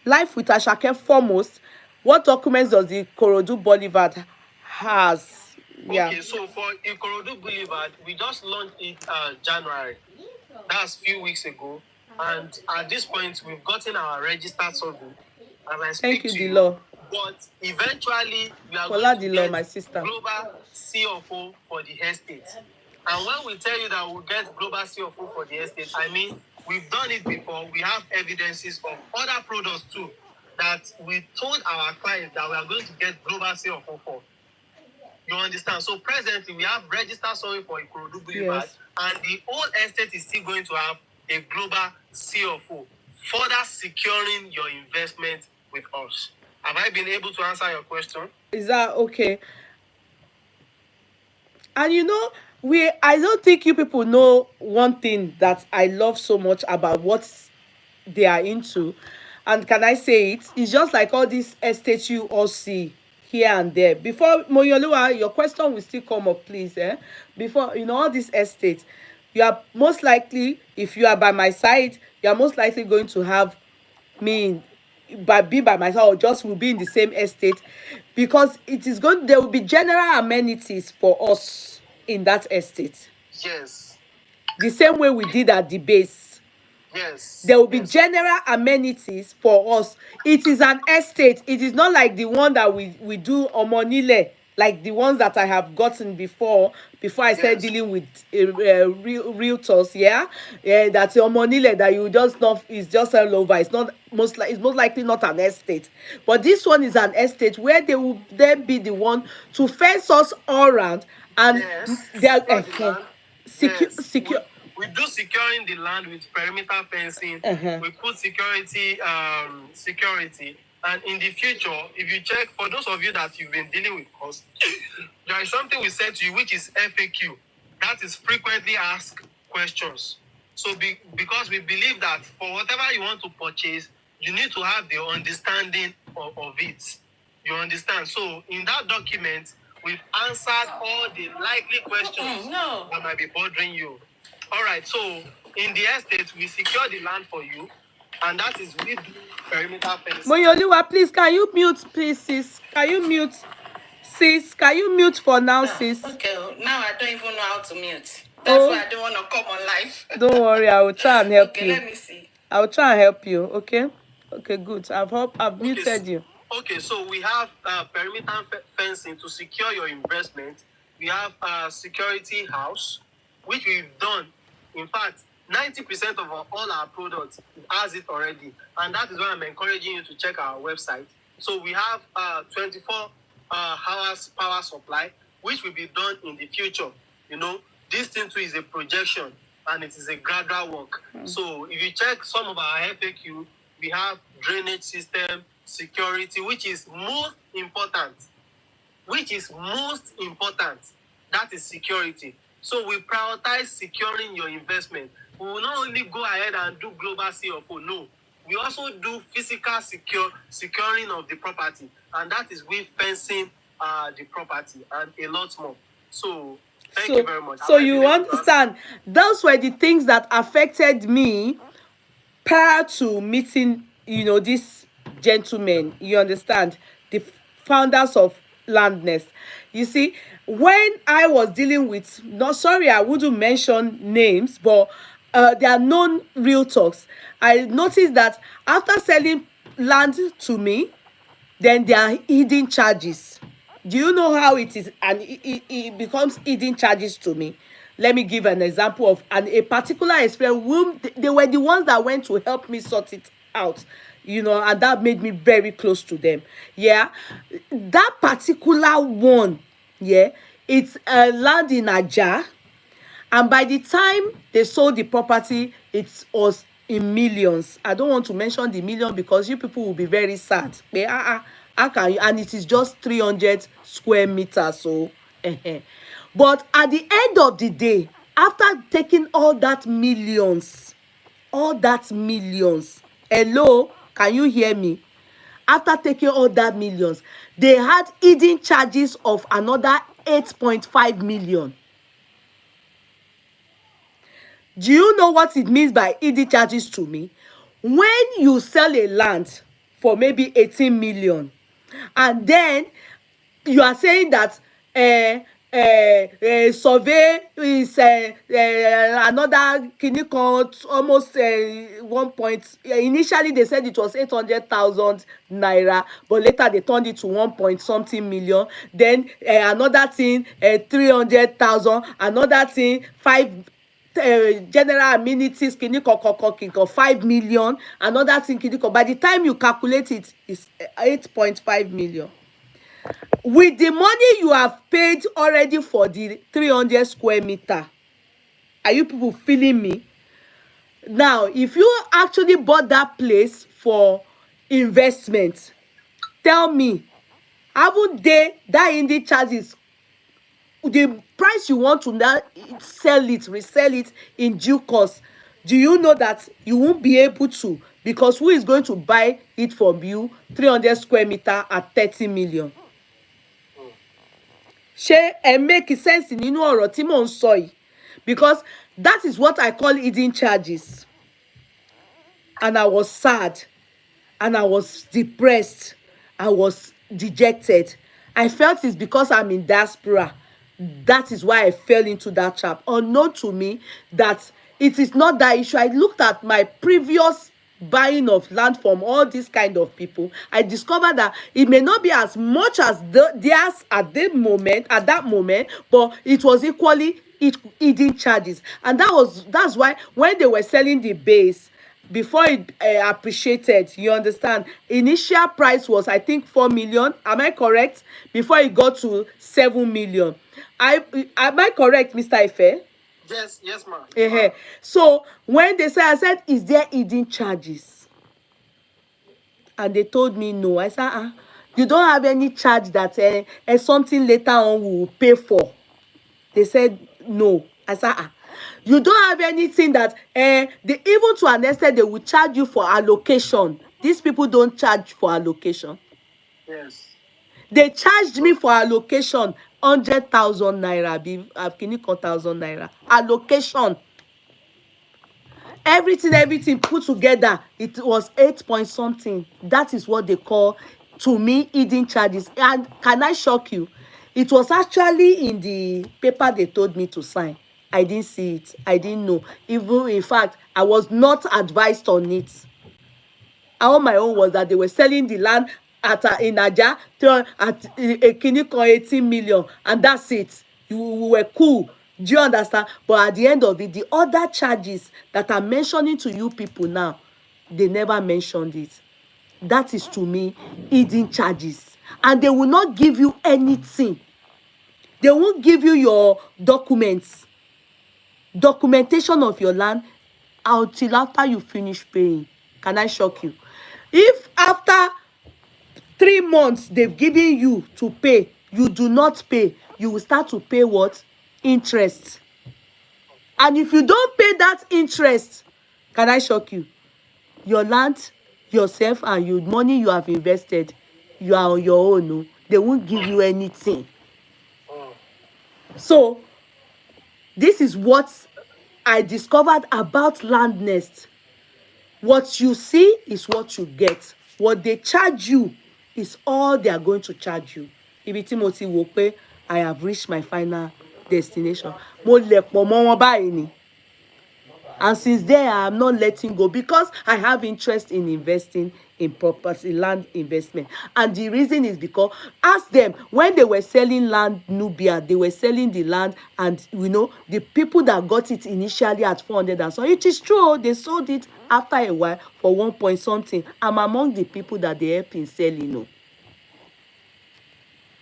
Life with Ashake foremost. What documents does the Ikorodu Boulevard has? Yeah. Okay, so for Ikorodu Boulevard, we just launched it January. That's a few weeks ago. And at this point, we've gotten our registered survey. As I speak Thank you, to you. Dilo. But eventually, we are Fola going to Dilo, get my sister. global CFO for the estate. And when we tell you that we'll get global CFO for the estate, I mean, we've done it before. We have evidences of other products too that we told our clients that we are going to get global CFO for. You understand? So presently, we have registered survey for Ikorodu Boulevard, Yes. and the whole estate is still going to have a global CFO, further securing your investment with us. Have I been able to answer your question? Is that okay? And I don't think you people know one thing that I love so much about what they are into. And can I say it? It's just like all these estates you all see here and there. Before Moyoluwa, your question will still come up, please. Before all these estates, you are most likely, if you are by my side, you are most likely going to have me by myself, or just will be in the same estate, because there will be general amenities for us in that estate. Yes. The same way we did at the base. Yes. There will be general amenities for us. It is an estate. It is not like the one that we do Omonile, like the ones that I have gotten before I started dealing with realtors. That's Omonile that you just not, it's just all over. It's most likely not an estate. But this one is an estate where they will then be the one to fence us all around, and they are secure. We do securing the land with perimeter fencing. We put security, and in the future, if you check, for those of you that you've been dealing with us, there is something we said to you, which is FAQ. That is frequently asked questions. So because we believe that for whatever you want to purchase, you need to have the understanding of it. You understand? So in that document, we've answered all the likely questions that might be bothering you. All right, so in the estate, we secure the land for you, and that is with perimeter fencing. Moyoliwa, please, can you mute, please, sis? Can you mute, sis? Can you mute for now, sis? Okay, now I don't even know how to mute. That's Oh, why I don't want to come on live. don't worry, I will try and help Okay, you. let me see. I will try and help you. Okay. Okay, good. I've Okay, muted you. Okay, so we have perimeter fencing to secure your investment. We have security house, which we've done. In fact, 90% of all our products has it already, and that is why I'm encouraging you to check our website. So we have 24 hours power supply, which will be done in the future. You know, this thing too is a projection, and it is a gradual work. So if you check some of our FAQ, we have drainage system, security, which is most important. That is security. So we prioritize securing your investment. We will not only go ahead and do global CFO, no. We also do physical securing of the property, and that is with fencing the property and a lot more. So thank you very much. So you understand, those were the things that affected me prior to meeting, this gentleman. You understand, the founders of Landnest. You see, when I was dealing with, not sorry, I wouldn't mention names, but they are known real talks. I noticed that after selling land to me, then there are hidden charges. Do you know how it is? And it becomes hidden charges to me. Let me give an example of a particular experience. They were the ones that went to help me sort it out, and that made me very close to them. Yeah, that particular one, yeah, it's land in Aja, and by the time they sold the property, it was in millions. I don't want to mention the million because you people will be very sad. How can you? And it is just 300 square meters. So but at the end of the day, after taking all that millions, hello, can you hear me? After taking all that millions, they had hidden charges of another 8.5 million. Do you know what it means by hidden charges to me? When you sell a land for maybe 18 million, and then you are saying that survey is another kini kan almost 1 point. Initially they said it was 800,000 naira, but later they turned it to 1 point something million. Then another thing 300,000, another thing 5 general amenities kini kan 5 million, another thing kini kan. By the time you calculate it, is 8.5 million. With the money you have paid already for the 300 square meter, are you people feeling me? Now, if you actually bought that place for investment, tell me, haven't they that in the charges, the price you want to now resell it in due course? Do you know that you won't be able to? Because who is going to buy it from you 300 square meter at 30 million? Ṣé ẹ make sense nínú ọ̀rọ̀ tí mò ń sọ yìí? Because that is what I call hidden charges. And I was sad, and I was depressed, I was dejected. I felt it's because I'm in diaspora. That is why I fell into that trap. Unknown to me that it is not that issue. I looked at my previous buying of land from all these kind of people. I discovered that it may not be as much as theirs at that moment, but it was equally hidden charges. And that's why when they were selling the base, before it appreciated, you understand, initial price was I think 4 million, am I correct? Before it got to 7 million. Am I correct, Mr. Ife? Yes, ma'am. So when they said, I said, is there hidden charges? And they told me no. I said, you don't have any charge that something later on we will pay for. They said no. I said, you don't have anything that even to an extent they will charge you for allocation. These people don't charge for allocation. Yes. They charged me for allocation 100,000 naira, 1,000 naira allocation. Everything put together, it was 8 point something. That is what they call, to me, hidden charges. And can I shock you? It was actually in the paper they told me to sign. I didn't see it. I didn't know. Even in fact, I was not advised on it. All my own was that they were selling the land at in Aja at a Kiniko 18 million, and that's it. We were cool. Do you understand? But at the end of it, the other charges that I'm mentioning to you people now, they never mentioned it. That is to me hidden charges, and they will not give you anything. They won't give you your documentation of your land until after you finish paying. Can I shock you? If after 3 months they've given you to pay, you do not pay, you will start to pay what? Interest. And if you don't pay that interest, can I shock you? Your land, yourself, and your money you have invested, you are on your own. No? They won't give you anything. So this is what I discovered about Landnest. What you see is what you get. What they charge you is all they are going to charge you. Ibi tí mo ti wò pé I have reached my final destination. Mo lẹ̀ pọ̀ mọ́ wọn báyìí ni. And since there, I am not letting go because I have interest in investing in property, land investment. And the reason is because ask them, when they were selling land Nubia, they were selling the land, and you know, the people that got it initially at 400 and so it is true, they sold it after a while for 1 point something. I'm among the people that they help in selling, you know,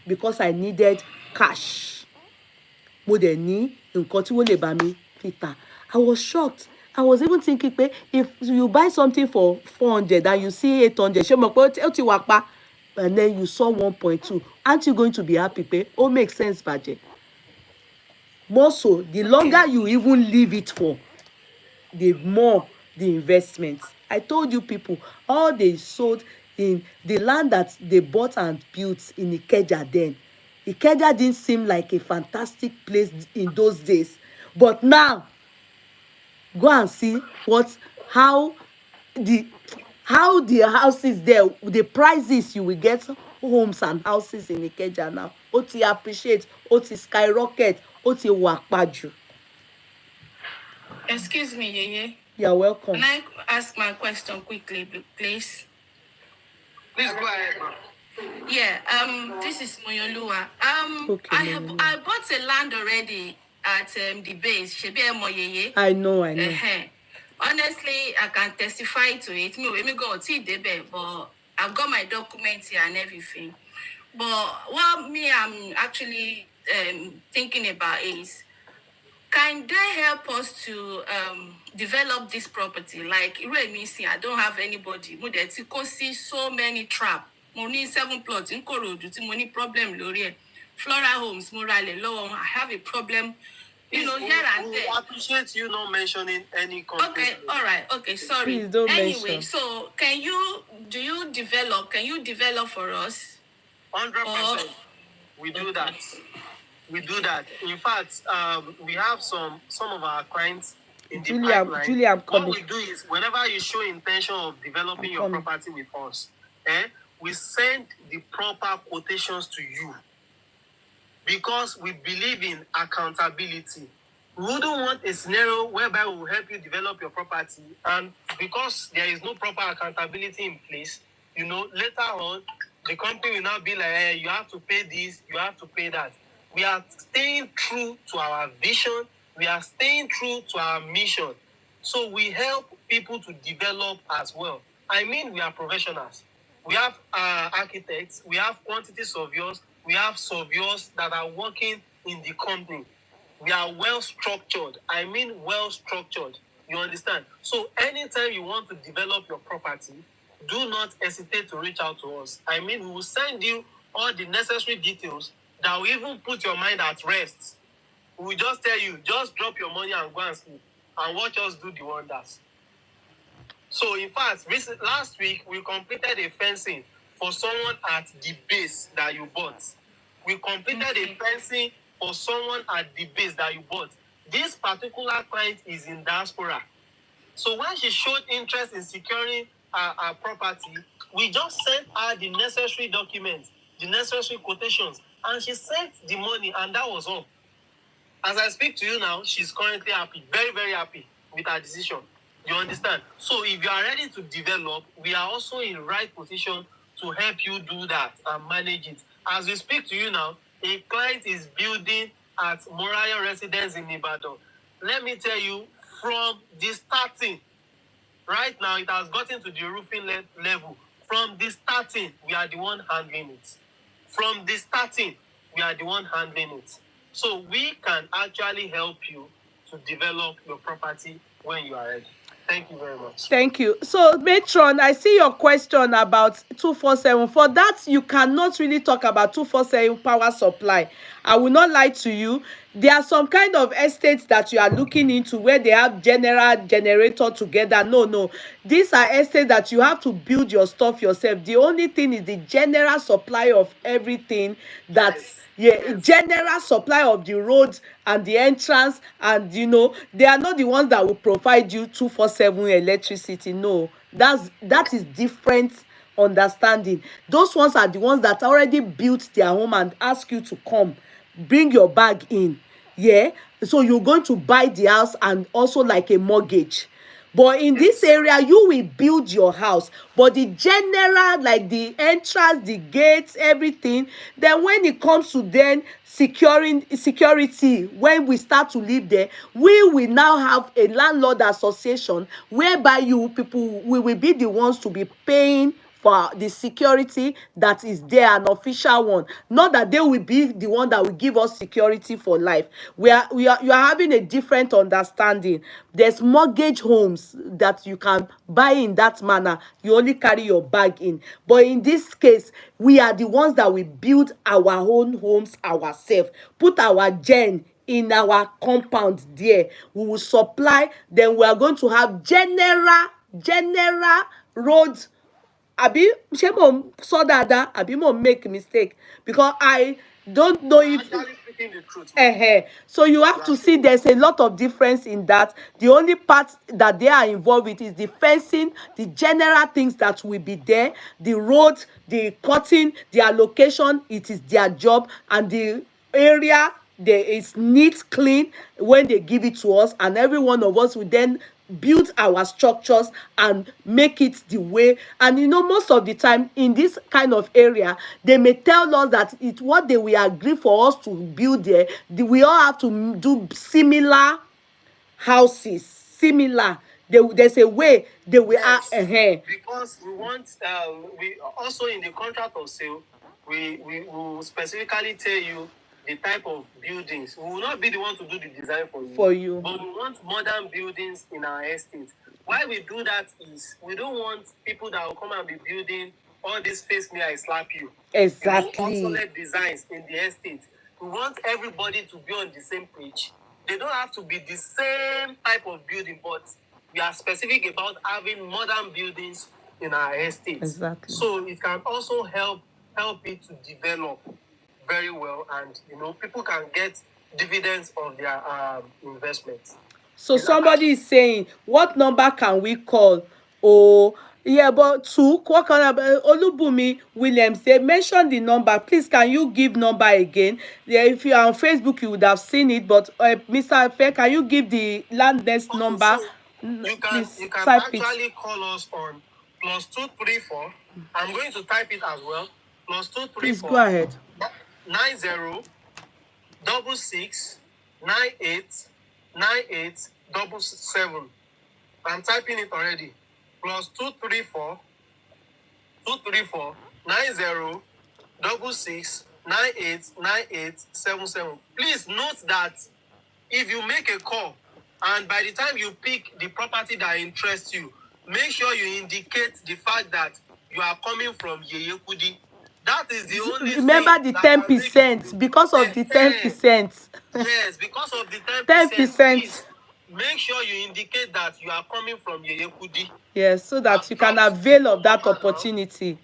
because I needed cash. Mo dẹ̀ ní nǹkan tí wọ́n lè bá mi fi tà. I was shocked. I was even thinking, if you buy something for 400 and you see 800, ṣé mo pé ó ti wà pa, and then you saw 1.2, aren't you going to be happy? Ó make sense, bàjẹ́. More so, the longer you even leave it for, the more the investment. I told you people, all they sold in the land that they bought and built in Ikeja then. Ikeja didn't seem like a fantastic place in those days. But now, go and see how the houses there, the prices you will get homes and houses in Ikeja now. Ó ti appreciate, ó ti skyrocket, ó ti wà pàjù. Excuse me, Yeye. You're welcome. Can I ask my question quickly, please? Please go ahead, ma'am. Yeah, this is Moyolua. Okay, I bought a land already at the base. Shebe Moyeye. I know. Honestly, I can testify to it. Me go see debe, but I've got my documents here and everything. But what I'm actually thinking about is, can they help us to develop this property? Like, I don't have anybody. Mo see so many traps. Mo ní 7 plots in Korodu. Mo ní problem lórí. Flora Homes, Morale, low. I have a problem, here and there. I appreciate you not mentioning any company. Okay, all right. Okay, sorry. Please don't anyway, mention. so can you develop for us? 100%. We do that. We do that. In fact, we have some of our clients in the pipeline. Julie, I'm coming. What we do is, whenever you show intention of developing your property with us, we send the proper quotations to you, because we believe in accountability. We wouldn't want a scenario whereby we will help you develop your property, and because there is no proper accountability in place, later on, the company will now be like, hey, you have to pay this, you have to pay that. We are staying true to our vision. We are staying true to our mission. So we help people to develop as well. I mean, we are professionals. We have architects. We have quantity surveyors. We have surveyors that are working in the company. We are well structured. I mean, well structured. You understand? So anytime you want to develop your property, do not hesitate to reach out to us. I mean, we will send you all the necessary details that will even put your mind at rest. We will just tell you, just drop your money and go and sleep, and watch us do the wonders. So, in fact, last week, we completed a fencing for someone at the base that you bought. We completed a fencing for someone at the base that you bought. This particular client is in diaspora. So when she showed interest in securing our property, we just sent her the necessary documents, the necessary quotations, and she sent the money, and that was all. As I speak to you now, she's currently happy, very, very happy with her decision. You understand? So if you are ready to develop, we are also in right position to help you do that and manage it. As we speak to you now, a client is building at Mor Residence in Ibadan. Let me tell you, from the starting, right now it has gotten to the roofing level. From the starting, we are the one handling it. From the starting, we are the one handling it. So we can actually help you to develop your property when you are ready. Thank you very much. Thank you. So, Matron, I see your question about 247. For that, you cannot really talk about 247 power supply. I will not lie to you. There are some kind of estates that you are looking into where they have general generator together. No. These are estates that you have to build your stuff yourself. The only thing is the general supply of everything that's general supply of the roads and the entrance, and they are not the ones that will provide you 247 electricity. No, that is different understanding. Those ones are the ones that already built their home and ask you to come bring your bag in. So you're going to buy the house and also like a mortgage. But in this area, you will build your house, but the general, like the entrance, the gates, everything, then when it comes to then securing security, when we start to live there, we will now have a landlord association whereby you people, we will be the ones to be paying for the security that is there, an official one. Not that they will be the one that will give us security for life. You are having a different understanding. There's mortgage homes that you can buy in that manner. You only carry your bag in. But in this case, we are the ones that will build our own homes ourselves, put our gen in our compound there. We will supply. Then we are going to have general roads. Àbí ṣé mò ń sọ dáadáa àbí mò ń make mistake, because I don't know if Actually speaking the truth. so you have to see there's a lot of difference in that. The only part that they are involved with is the fencing, the general things that will be there, the roads, the cutting, the allocation. It is their job, and the area there is neat, clean when they give it to us, and every one of us will then build our structures and make it the way. And most of the time in this kind of area, they may tell us that it's what they will agree for us to build there. We all have to do similar houses, similar. There's a way they will Because we want we also in the contract of sale, we will specifically tell you the type of buildings. We will not be the one to do the design for you. But we want modern buildings in our estate. Why we do that is we don't want people that will come and be building all this face me, I slap you. Exactly. Obsolete designs in the estate. We want everybody to be on the same page. They don't have to be the same type of building, but we are specific about having modern buildings in our estate. Exactly. So it can also help it to develop very well, and people can get dividends of their investments. So somebody is saying, what number can we call? Oh, yeah, but what kind of Olubumi Williams, they mentioned the number. Please, can you give number again? Yeah, if you are on Facebook, you would have seen it. But Mr. Fair, can you give the Landnest number? So you can type actually call us on +234. I'm going to type it as well. +234. Please go ahead. 90 66 98 98 77. I'm typing it already. +234 90 66 98 98 77. Please note that if you make a call and by the time you pick the property that interests you, make sure you indicate the fact that you are coming from Yeye Kudi. That is the only remember the 10%, because of the 10%. Yes, because of the 10%. 10%. Make sure you indicate that you are coming from Yeye Kudi. Yes, so that you can avail of that opportunity.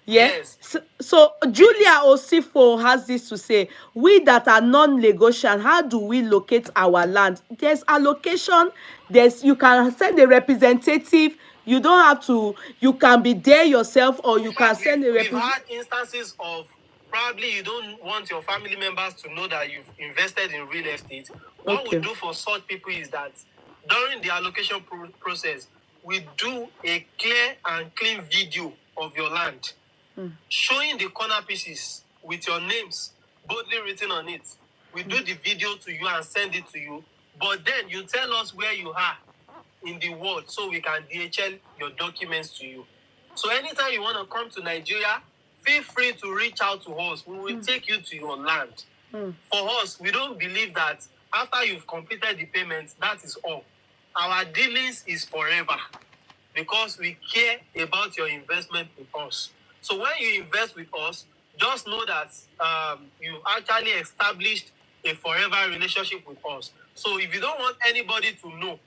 Yes. So Julia Osifo has this to say: we that are non-negotiable, how do we locate our land? There's allocation. You can send a representative. You don't have to. You can be there yourself, or you can send a representative. We've had instances of probably you don't want your family members to know that you've invested in real estate. What Okay. we do for such people is that during the allocation process, we do a clear and clean video of your land, showing the corner pieces with your names boldly written on it. We do the video to you and send it to you, but then you tell us where you are in the world so we can DHL your documents to you. So anytime you want to come to Nigeria, feel free to reach out to us. We will take you to your land. For us, we don't believe that after you've completed the payment, that is all. Our dealings is forever because we care about your investment with us. So when you invest with us, just know that you've actually established a forever relationship with us. So if you don't want anybody to know,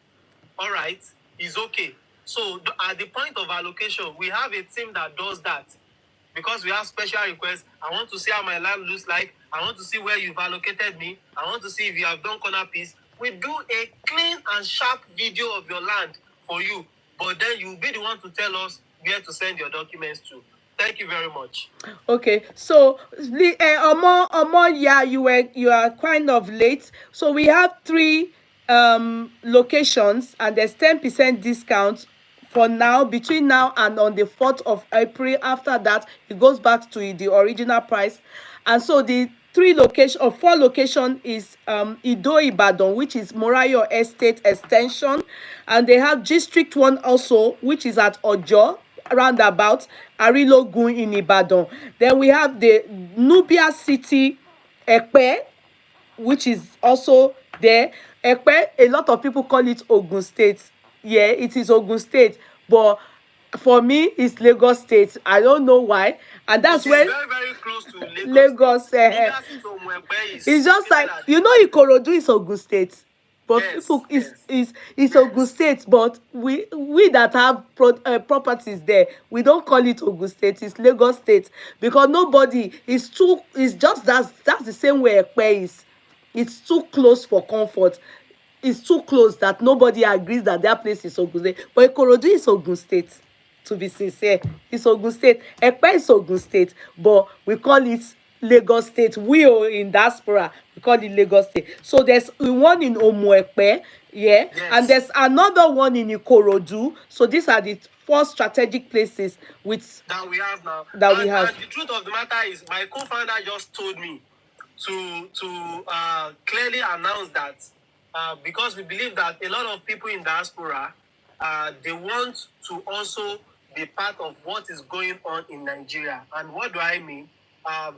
all right, it's okay. So at the point of allocation, we have a team that does that because we have special requests. I want to see how my land looks like. I want to see where you've allocated me. I want to see if you have done corner piece. We do a clean and sharp video of your land for you, but then you'll be the one to tell us where to send your documents to. Thank you very much. Okay, so Omo, yeah, you are kind of late. So we have three locations, and there's 10% discount for now, between now and on the 4th of April. After that, it goes back to the original price. And so the four location is Ido Ibadan, which is Morayo Estate Extension, and they have District 1 also, which is at Ojo roundabout Arilogun in Ibadan. Then we have the Nubia City, Epe, which is also there. Epe, a lot of people call it Ogun State. Yeah, it is Ogun State, but for me it's Lagos State. I don't know why, and that's where very, very close to Lagos. It's just like, you know, Ikorodu is Ogun State, but Yes, people yes. is Ogun State, but we that have properties there, we don't call it Ogun State. It's Lagos State, because nobody is too. It's just that's the same way Ekpe is. It's too close for comfort. It's too close that nobody agrees that their place is Ogun State. But Ikorodu is Ogun State. To be sincere, it's Ogun State. Ekpe is Ogun State, but we call it Lagos State. We are in diaspora, we call it Lagos State. So there's one in Omo-Ekpe, yeah, Yes. and there's another one in Ikorodu. So these are the four strategic places that we have now. That we have. And the truth of the matter is, my co-founder just told me to clearly announce that because we believe that a lot of people in diaspora, they want to also be part of what is going on in Nigeria. And what do I mean?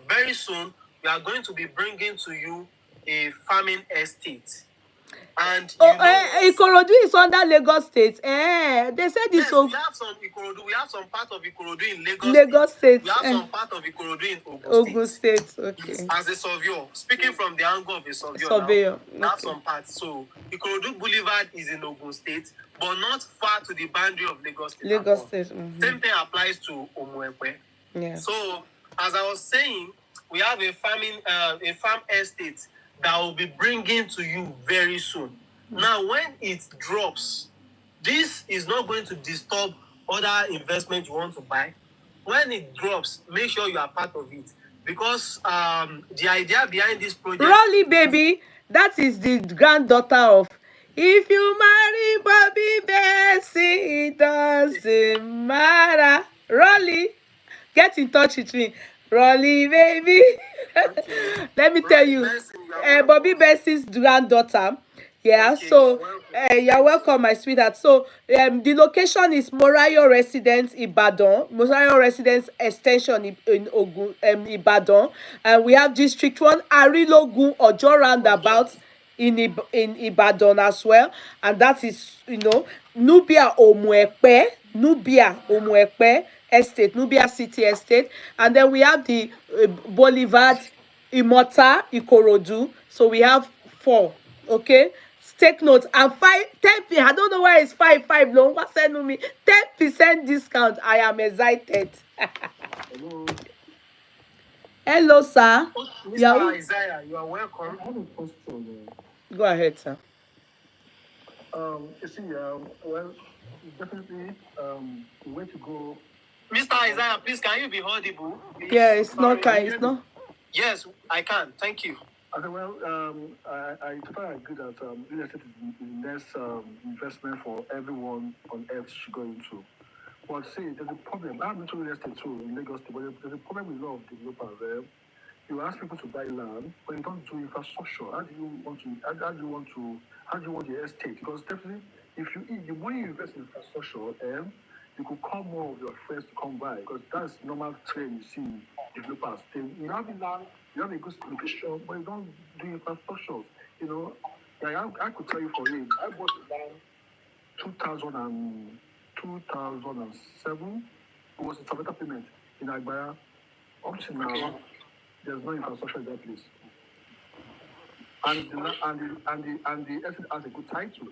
Very soon, we are going to be bringing to you a farming estate. And Ikorodu is under Lagos State. They said yes, it's we have some Ikorodu. We have some part of Ikorodu in Lagos State. We have some part of Ikorodu in Ogun State. Okay. Yes, as a surveyor, speaking from the angle of a surveyor, Surveyor. we have some parts. So Ikorodu Boulevard is in Ogun State, but not far to the boundary of Lagos State. Lagos State. Same thing applies to Omo-Ekpe. Yeah. So, as I was saying, we have a farm estate that will be bringing to you very soon. Now, when it drops, this is not going to disturb other investment you want to buy. When it drops, make sure you are part of it, because the idea behind this project. Rolly baby, that is the granddaughter of. If you marry Bobby Bessie, it doesn't matter. Rolly, get in touch with me. Rolly baby. Okay. Let me tell you, Bobby Bessie's granddaughter. Yeah, okay, so you're welcome, my sweetheart. So the location is Morayo Residence, Ibadan. Morayo Residence Extension in Ogun, Ibadan. And we have District 1, Arilogun, Ojo roundabout in Ibadan as well. And that is, Nubia Omo-Ekpe, Nubia Omo-Ekpe Estate, Nubia City Estate. And then we have the Boulevard, Imota, Ikorodu. So we have 4, okay? Take note, and 10%. I don't know why it's 5 long. What's sending me 10% discount? I am excited. Hello. Hello, sir. Mr. Isaiah, you are welcome. I have a question. Go ahead, sir. You see, well, definitely the way to go. Mr. Isaiah, please, can you be audible? Please? Yeah, it's not kind. It's not. Yes, I can. Thank you. I said, well, I totally agree that real estate is the next investment for everyone on earth should go into. But see, there's a problem. I'm into real estate too in Lagos, but there's a problem with a lot of developers there. You ask people to buy land, but you don't do infrastructure. How do you want to? How do you want the estate? Because definitely, if you the more you invest in infrastructure, you could call more of your friends to come by because that's normal trend you see in developers. You have a land, you have a good location, but you don't do infrastructure. You know, like I could tell you for you, I bought a land 2007. It was a Tabata payment in Agbara. Up to now, there's no infrastructure in that place. And the estate has a good title.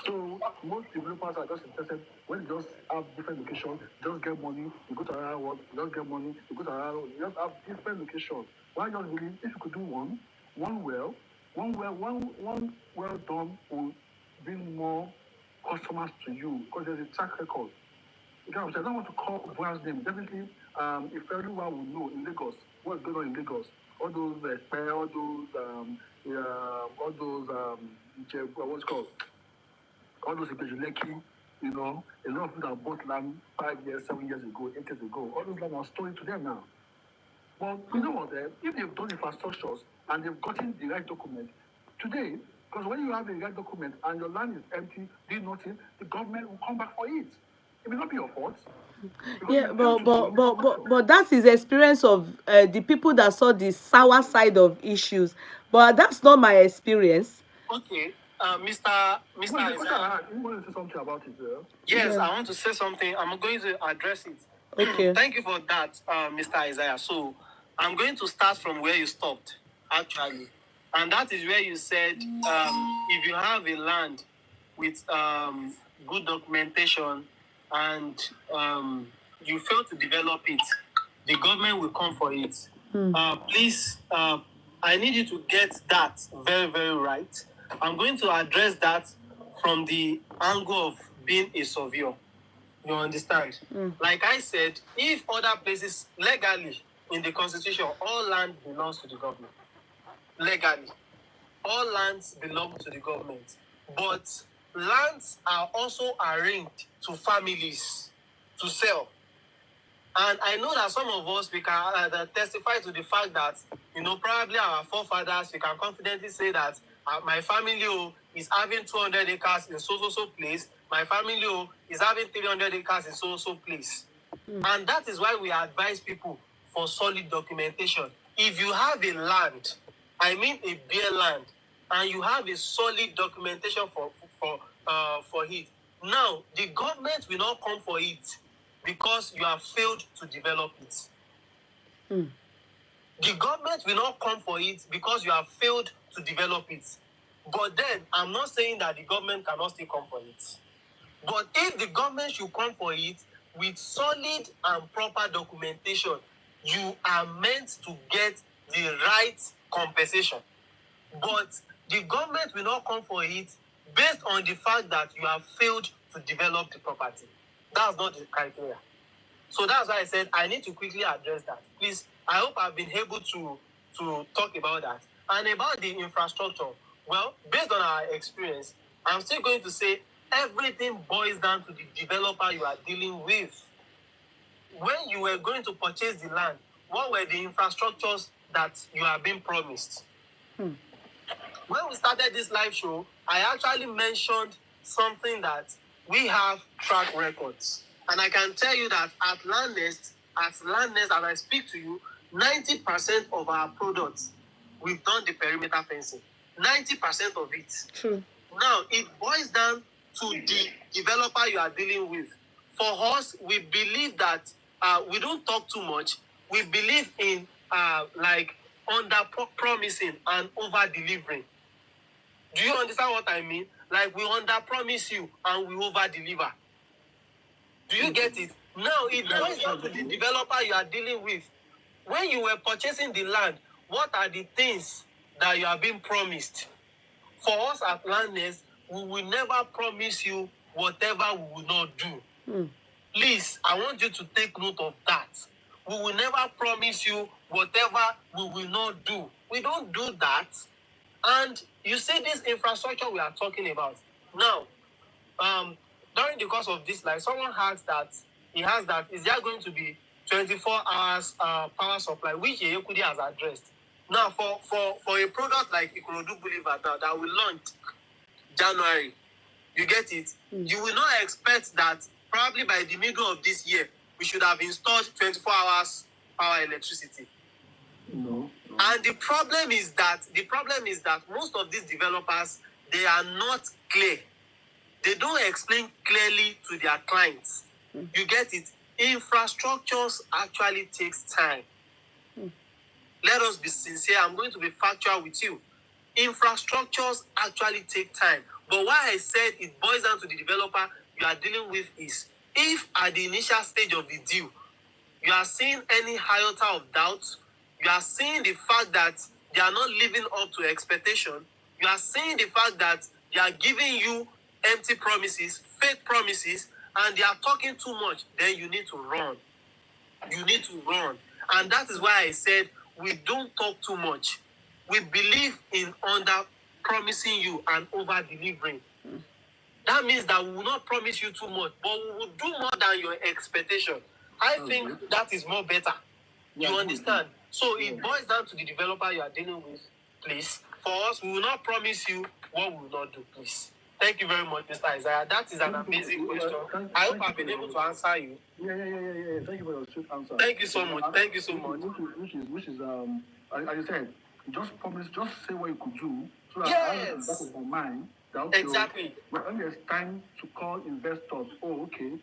So most developers are just interested when you just have different locations, just get money, you go to another one, you just get money, you go to another one, you just have different locations. Why just really if you could do one well done will bring more customers to you because there's a track record. You know, I don't want to call brand's name. Definitely, if everyone will know in Lagos what's going on in Lagos, all those what's it called, all those Ibejuleki, you know, a lot of people that bought land 5 years, 7 years ago, 8 years ago, all those land are stolen to them now. Well, you know what? If they've done infrastructures and they've gotten the right document today, because when you have the right document and your land is empty, doing nothing, the government will come back for it. It may not be your fault. Yeah, but that is the experience of the people that saw the sour side of issues. But that's not my experience. Okay, Mr. Isaiah. You want to say something about it? Yes, I want to say something. I'm going to address it. Okay. Thank you for that, Mr. Isaiah. So I'm going to start from where you stopped, actually. And that is where you said if you have a land with good documentation and you fail to develop it, the government will come for it. Please, I need you to get that very, very right. I'm going to address that from the angle of being a surveyor. You understand? Like I said, if other places legally in the constitution, all land belongs to the government. Legally, all lands belong to the government. But lands are also arranged to families to sell. And I know that some of us, we can testify to the fact that, you know, probably our forefathers, we can confidently say that my family is having 200 acres in so place. My family is having 300 acres in so place. And that is why we advise people for solid documentation. If you have a land, I mean a bare land, and you have a solid documentation for it, now the government will not come for it because you have failed to develop it. The government will not come for it because you have failed to develop it. But then, I'm not saying that the government cannot still come for it. But if the government should come for it with solid and proper documentation, you are meant to get the right compensation. But the government will not come for it based on the fact that you have failed to develop the property. That's not the criteria. So that's why I said I need to quickly address that. Please, I hope I've been able to talk about that. And about the infrastructure, well, based on our experience, I'm still going to say everything boils down to the developer you are dealing with. When you were going to purchase the land, what were the infrastructures that you are being promised? When we started this live show, I actually mentioned something that we have track records. And I can tell you that at Landnest, as I speak to you, 90% of our products, we've done the perimeter fencing. 90% of it. True. Now, it boils down to the developer you are dealing with. For us, we believe that we don't talk too much. We believe in under-promising and over-delivering. Do you understand what I mean? Like we under-promise you and we over-deliver. Do you get it? Now, it boils down to the developer you are dealing with. When you were purchasing the land, what are the things that you are being promised? For us at Landnest, we will never promise you whatever we will not do. Please, I want you to take note of that. We will never promise you whatever we will not do. We don't do that. And you see this infrastructure we are talking about. Now, during the course of this life, someone asked that is there going to be 24 hours power supply, which Yeye Kudi has addressed. Now, for a product like Ikorodu Boulevard now that will launch January, you get it? You will not expect that probably by the middle of this year, we should have installed 24 hours power electricity. No. And the problem is that most of these developers, they are not clear. They don't explain clearly to their clients. You get it? Infrastructures actually takes time. Let us be sincere. I'm going to be factual with you. Infrastructures actually take time. But why I said it boils down to the developer you are dealing with is, if at the initial stage of the deal, you are seeing any iota of doubt, you are seeing the fact that they are not living up to expectation, you are seeing the fact that they are giving you empty promises, fake promises, and they are talking too much, then you need to run. You need to run. And that is why I said we don't talk too much. We believe in under promising you and over delivering. That means that we will not promise you too much, but we will do more than your expectation. I think that is more better. You understand? So it boils down to the developer you are dealing with, please. For us, we will not promise you what we will not do, please. Thank you very much, Mr. Isaiah. That is an amazing question. I hope I've been able to answer you. Yeah. Thank you for your sweet answer. Thank you so much. Thank you so much. Which is as you said, just promise, just say what you could do, so that Yes. back of my mind. Exactly. When there's time to call investors, okay,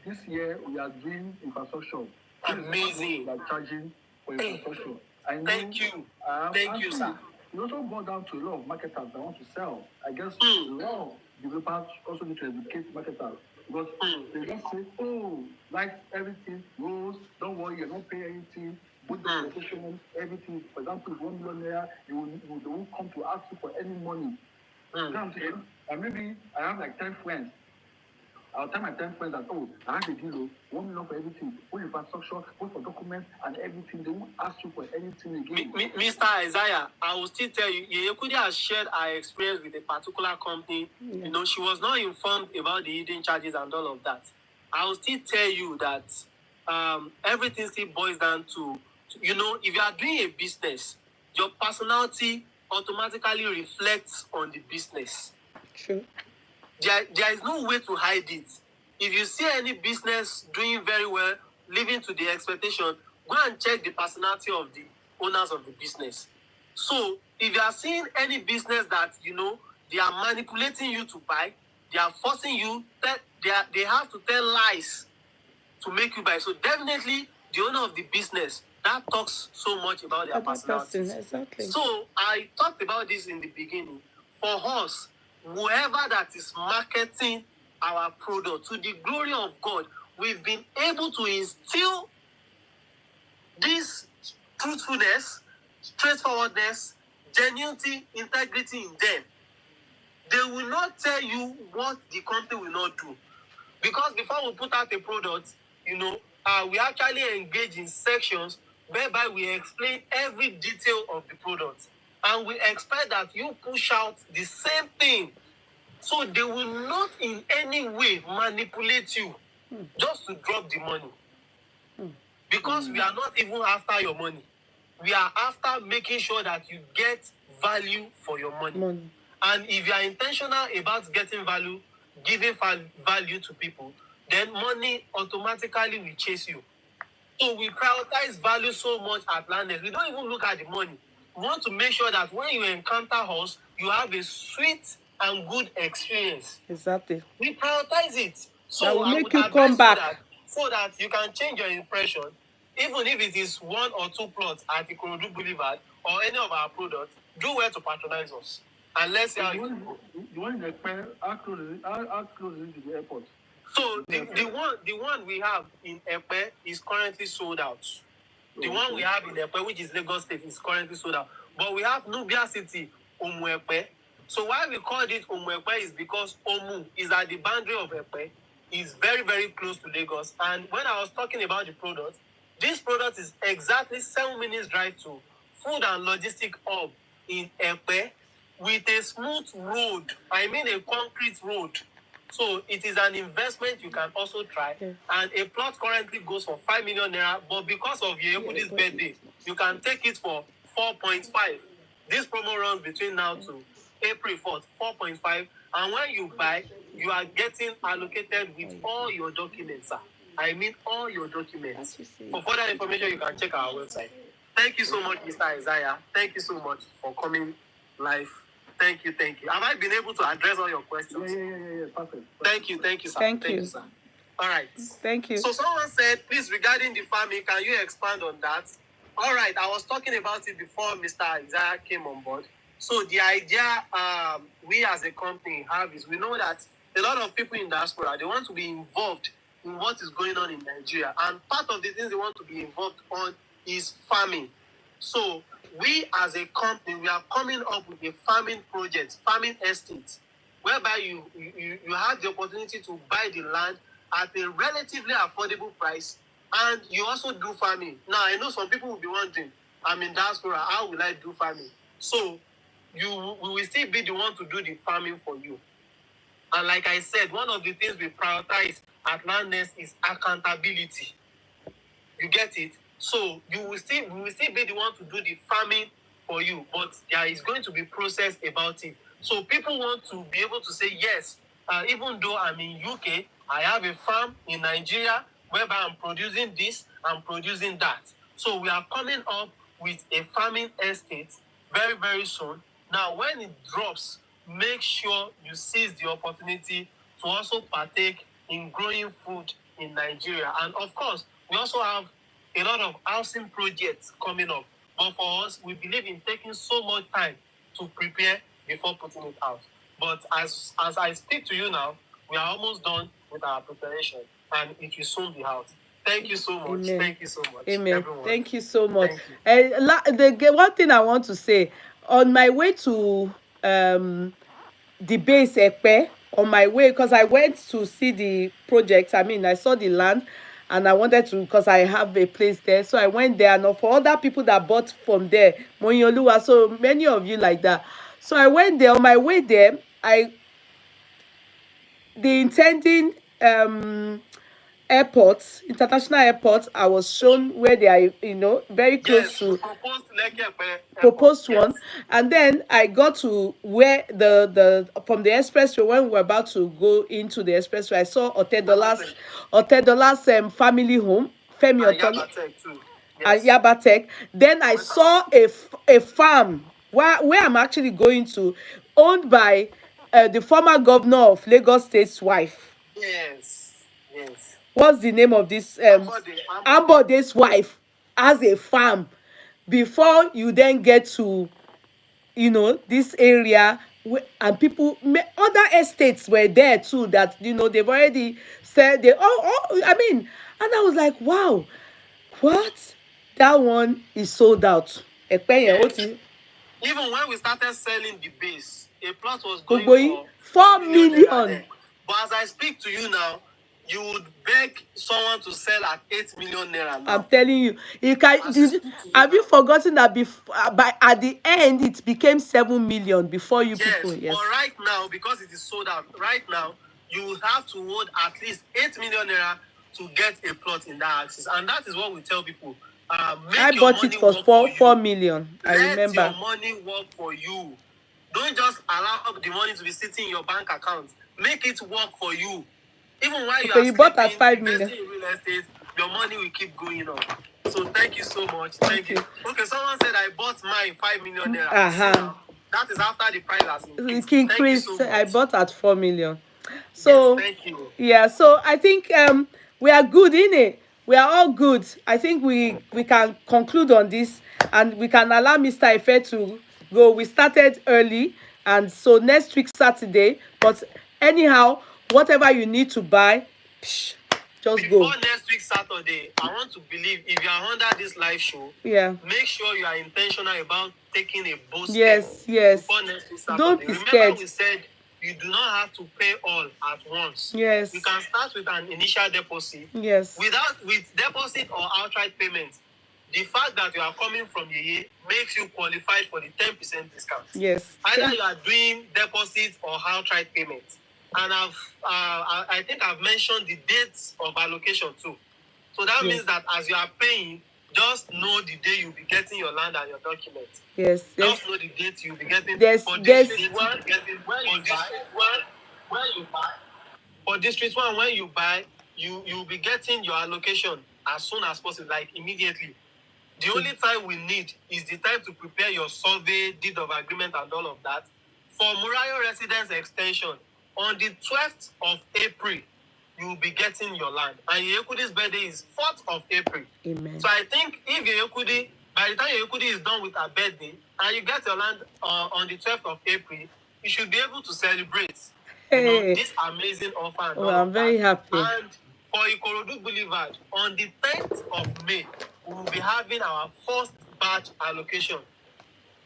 this year we are doing infrastructure. Amazing. We are charging for infrastructure. I know, Thank you. Thank you, sir. You also go down to a lot of marketers that want to sell. I guess a lot of developers also need to educate marketers, because they just say, oh, like everything goes, don't worry, you're not paying anything. With the location, everything. For example, if 1 million naira, they won't come to ask you for any money. You know what I'm saying? And maybe I have like 10 friends. I'll tell my 10 friends that, oh, I have a deal, 1 million for everything, full infrastructure, full for documents and everything. They won't ask you for anything again. Mr. Isaiah, I will still tell you, Yeye Kudi has shared our experience with a particular company. Yeah. You know, she was not informed about the hidden charges and all of that. I will still tell you that everything still boils down to, you know, if you are doing a business, your personality automatically reflects on the business. True. There is no way to hide it. If you see any business doing very well, living to the expectation, go and check the personality of the owners of the business. So, if you are seeing any business that, you know, they are manipulating you to buy, they are forcing you, they have to tell lies to make you buy. So, definitely, the owner of the business, that talks so much about their personality. Exactly. So, I talked about this in the beginning. For us, whoever that is marketing our product, to the glory of God, we've been able to instill this truthfulness, straightforwardness, genuinity, integrity in them. They will not tell you what the company will not do. Because before we put out a product, you know, we actually engage in sections whereby we explain every detail of the product. And we expect that you push out the same thing. So they will not in any way manipulate you just to drop the money. Because we are not even after your money. We are after making sure that you get value for your money. And if you are intentional about getting value, giving value to people, then money automatically will chase you. So we prioritize value so much at Landnest. We don't even look at the money. We want to make sure that when you encounter us, you have a sweet and good experience. Exactly. We prioritize it. So that will I make would you come back. So that you can change your impression, even if it is 1 or 2 plots at Ikorodu Boulevard or any of our products, do well to patronize us. And let's see how it goes. The one in Ekpe, how close is it to the airport? So the one we have in Ekpe is currently sold out. The one we have in Ekpe, which is Lagos State, is currently sold out. But we have Nubia City, Omu Ekpe. So why we called it Omu Ekpe is because Omu is at the boundary of Ekpe. It's very, very close to Lagos. And when I was talking about the product, This product is exactly 7 minutes drive to food and logistic hub in Epe with a smooth road. I mean a concrete road. So it is an investment you can also try. Yeah. And a plot currently goes for 5 million naira, but because of Yekudi's birthday, you can take it for 4.5. This promo runs between now to April 4th, 4.5. And when you buy, you are getting allocated with all your documents, sir. I mean all your documents. For further information, you can check our website. Thank you so much, Mr. Isaiah. Thank you so much for coming live. Thank you, thank you. Have I been able to address all your questions? Yeah. Perfect. Thank you, sir. Thank you. Sir. All right. Thank you. So someone said, please, regarding the farming, can you expand on that? All right, I was talking about it before Mr. Isaiah came on board. So the idea we as a company have is we know that a lot of people in diaspora, they want to be involved in what is going on in Nigeria. And part of the things they want to be involved on is farming. So we as a company, we are coming up with a farming project, farming estate, whereby you have the opportunity to buy the land at a relatively affordable price, and you also do farming. Now, I know some people will be wondering, I'm in diaspora, how will I do farming? So we will still be the one to do the farming for you. And like I said, one of the things we prioritize at Landnest is accountability. You get it? So we will still be the one to do the farming for you, but there is going to be process about it. So people want to be able to say, yes, even though I'm in UK, I have a farm in Nigeria whereby I'm producing this, I'm producing that. So we are coming up with a farming estate very, very soon. Now, when it drops, make sure you seize the opportunity to also partake in growing food in Nigeria. And of course, we also have a lot of housing projects coming up. But for us, we believe in taking so much time to prepare before putting it out. But as I speak to you now, we are almost done with our preparation, and it will soon be out. Thank you so much. Amen. Thank you so much, Amen. everyone. Thank you so much. Thank you. The one thing I want to say, on my way to the base Epe, on my way, because I went to see the project. I mean, I saw the land, and I wanted to, because I have a place there. So I went there, and for other people that bought from there, Moyoluwa, so many of you like that. So I went there. On my way there, the intending airport, international airport, I was shown where they are, very close to proposed one. And then I got to where the from the expressway, when we were about to go into the expressway, I saw Otedola's family home, Femi Otola and Yabatek. Then I saw a farm where I'm actually going to, owned by the former governor of Lagos State's wife. Yes. What's the name of this? Ambode's wife has a farm. Before you then get to, this area, and people, other estates were there too, that, they've already said and I was like, wow, what? That one is sold out. Yes. Even when we started selling the base, a plot was going for 4 million. But as I speak to you now, you would beg someone to sell at 8 million naira now. I'm telling you, have you forgotten that at the end it became 7 million before you people? Yes. But right now, because it is sold out, right now you will have to hold at least 8 million naira to get a plot in that axis, and that is what we tell people. I bought it for 4 million. I remember. Let your money work for you. Don't just allow the money to be sitting in your bank account. Make it work for you. Even while you bought at 5 million. In real estate, your money will keep going up. So thank you so much. Thank you. Okay, someone said I bought mine 5 million naira. That is after the price has increased. So I bought at 4 million. So yes, thank you. Yeah, so I think we are good in it. We are all good. I think we can conclude on this, and we can allow Mr. Ife to go. We started early, and so next week Saturday. But anyhow, whatever you need to buy, just go. Before next week Saturday, I want to believe if you are under this live show, make sure you are intentional about taking a bold step. Yes. Before next week Saturday. Don't be Remember scared. we said you do not have to pay all at once. Yes. You can start with an initial deposit. Yes. With deposit or outright payment, the fact that you are coming from Yeye makes you qualified for the 10% discount. Yes. Either you are doing deposit or outright payment. And I think I've mentioned the dates of allocation too. So that means that as you are paying, just know the day you'll be getting your land and your documents. Yes. Just know the date you'll be getting. For district one, when you buy, you'll be getting your allocation as soon as possible, like immediately. The only time we need is the time to prepare your survey, deed of agreement, and all of that. For Mor Residence extension, on the 12th of April, you will be getting your land. And Yeye Kudi's birthday is 4th of April. Amen. So I think if Yeye Kudi, by the time Yeye Kudi is done with her birthday, and you get your land on the 12th of April, you should be able to celebrate this amazing offer. And I'm very happy. And for Ikorodu Boulevard, on the 10th of May, we will be having our first batch allocation.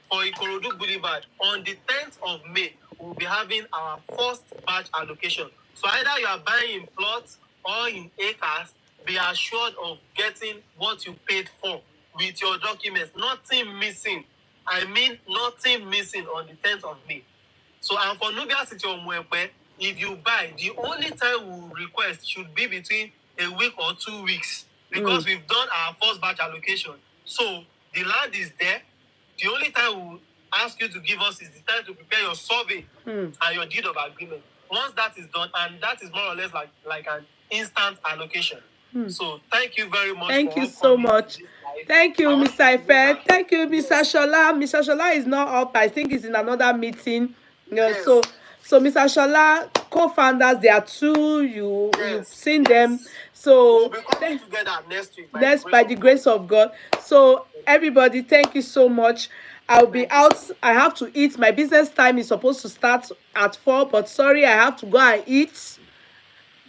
For Ikorodu Boulevard, on the 10th of May, we will be having our first batch allocation. So either you are buying in plots or in acres, be assured of getting what you paid for with your documents. Nothing missing. I mean, nothing missing on the 10th of May. So, and for Nubia City or Mwepe, if you buy, the only time we request should be between a week or 2 weeks, because we've done our first batch allocation. So the land is there. The only time we'll ask you to give us is the time to prepare your survey and your deed of agreement. Once that is done, and that is more or less like an instant allocation. So thank you very much. Thank you so much. Thank you, Mr. Ife. Thank you, Mr. Shola. Mr. Shola is not up. I think he's in another meeting. Yes. So Mr. Shola, co-founders, there are two. You've seen them. So we'll be coming together next week. By the grace of God. So everybody, thank you so much. I'll be out. I have to eat. My business time is supposed to start at 4, but sorry, I have to go and eat.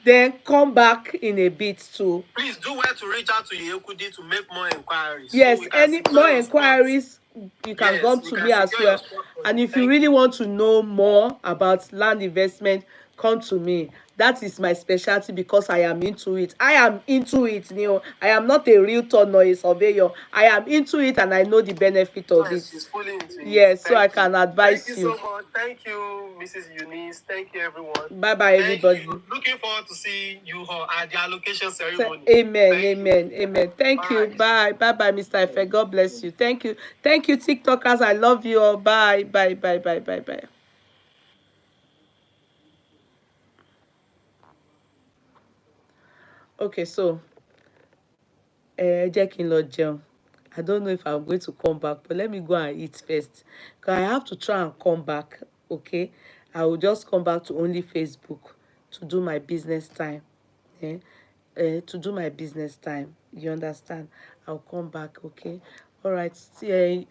Then come back in a bit too. Please do well to reach out to Yeye Kudi to make more enquiries. Yes, so any more enquiries, you can come to me as well. And if you really want to know more about land investment, come to me. That is my specialty because I am into it. I am into it, Neil. I am not a realtor nor a surveyor. I am into it and I know the benefit of it. She's fully into it. Yes, so I can advise you. Thank you so much. Thank you, Mrs. Eunice. Thank you, everyone. Bye-bye, everybody. Looking forward to seeing you at the allocation ceremony. Amen. Thank you. Bye. Bye-bye, Mr. Ife. God bless you. Thank you, TikTokers. I love you all. Bye. Okay, so jẹ́ kí n lọ jẹun. I don't know if I'm going to come back, but let me go and eat first. Because I have to try and come back, okay? I will just come back to only Facebook to do my business time. To do my business time. You understand? I'll come back, okay? All right. See,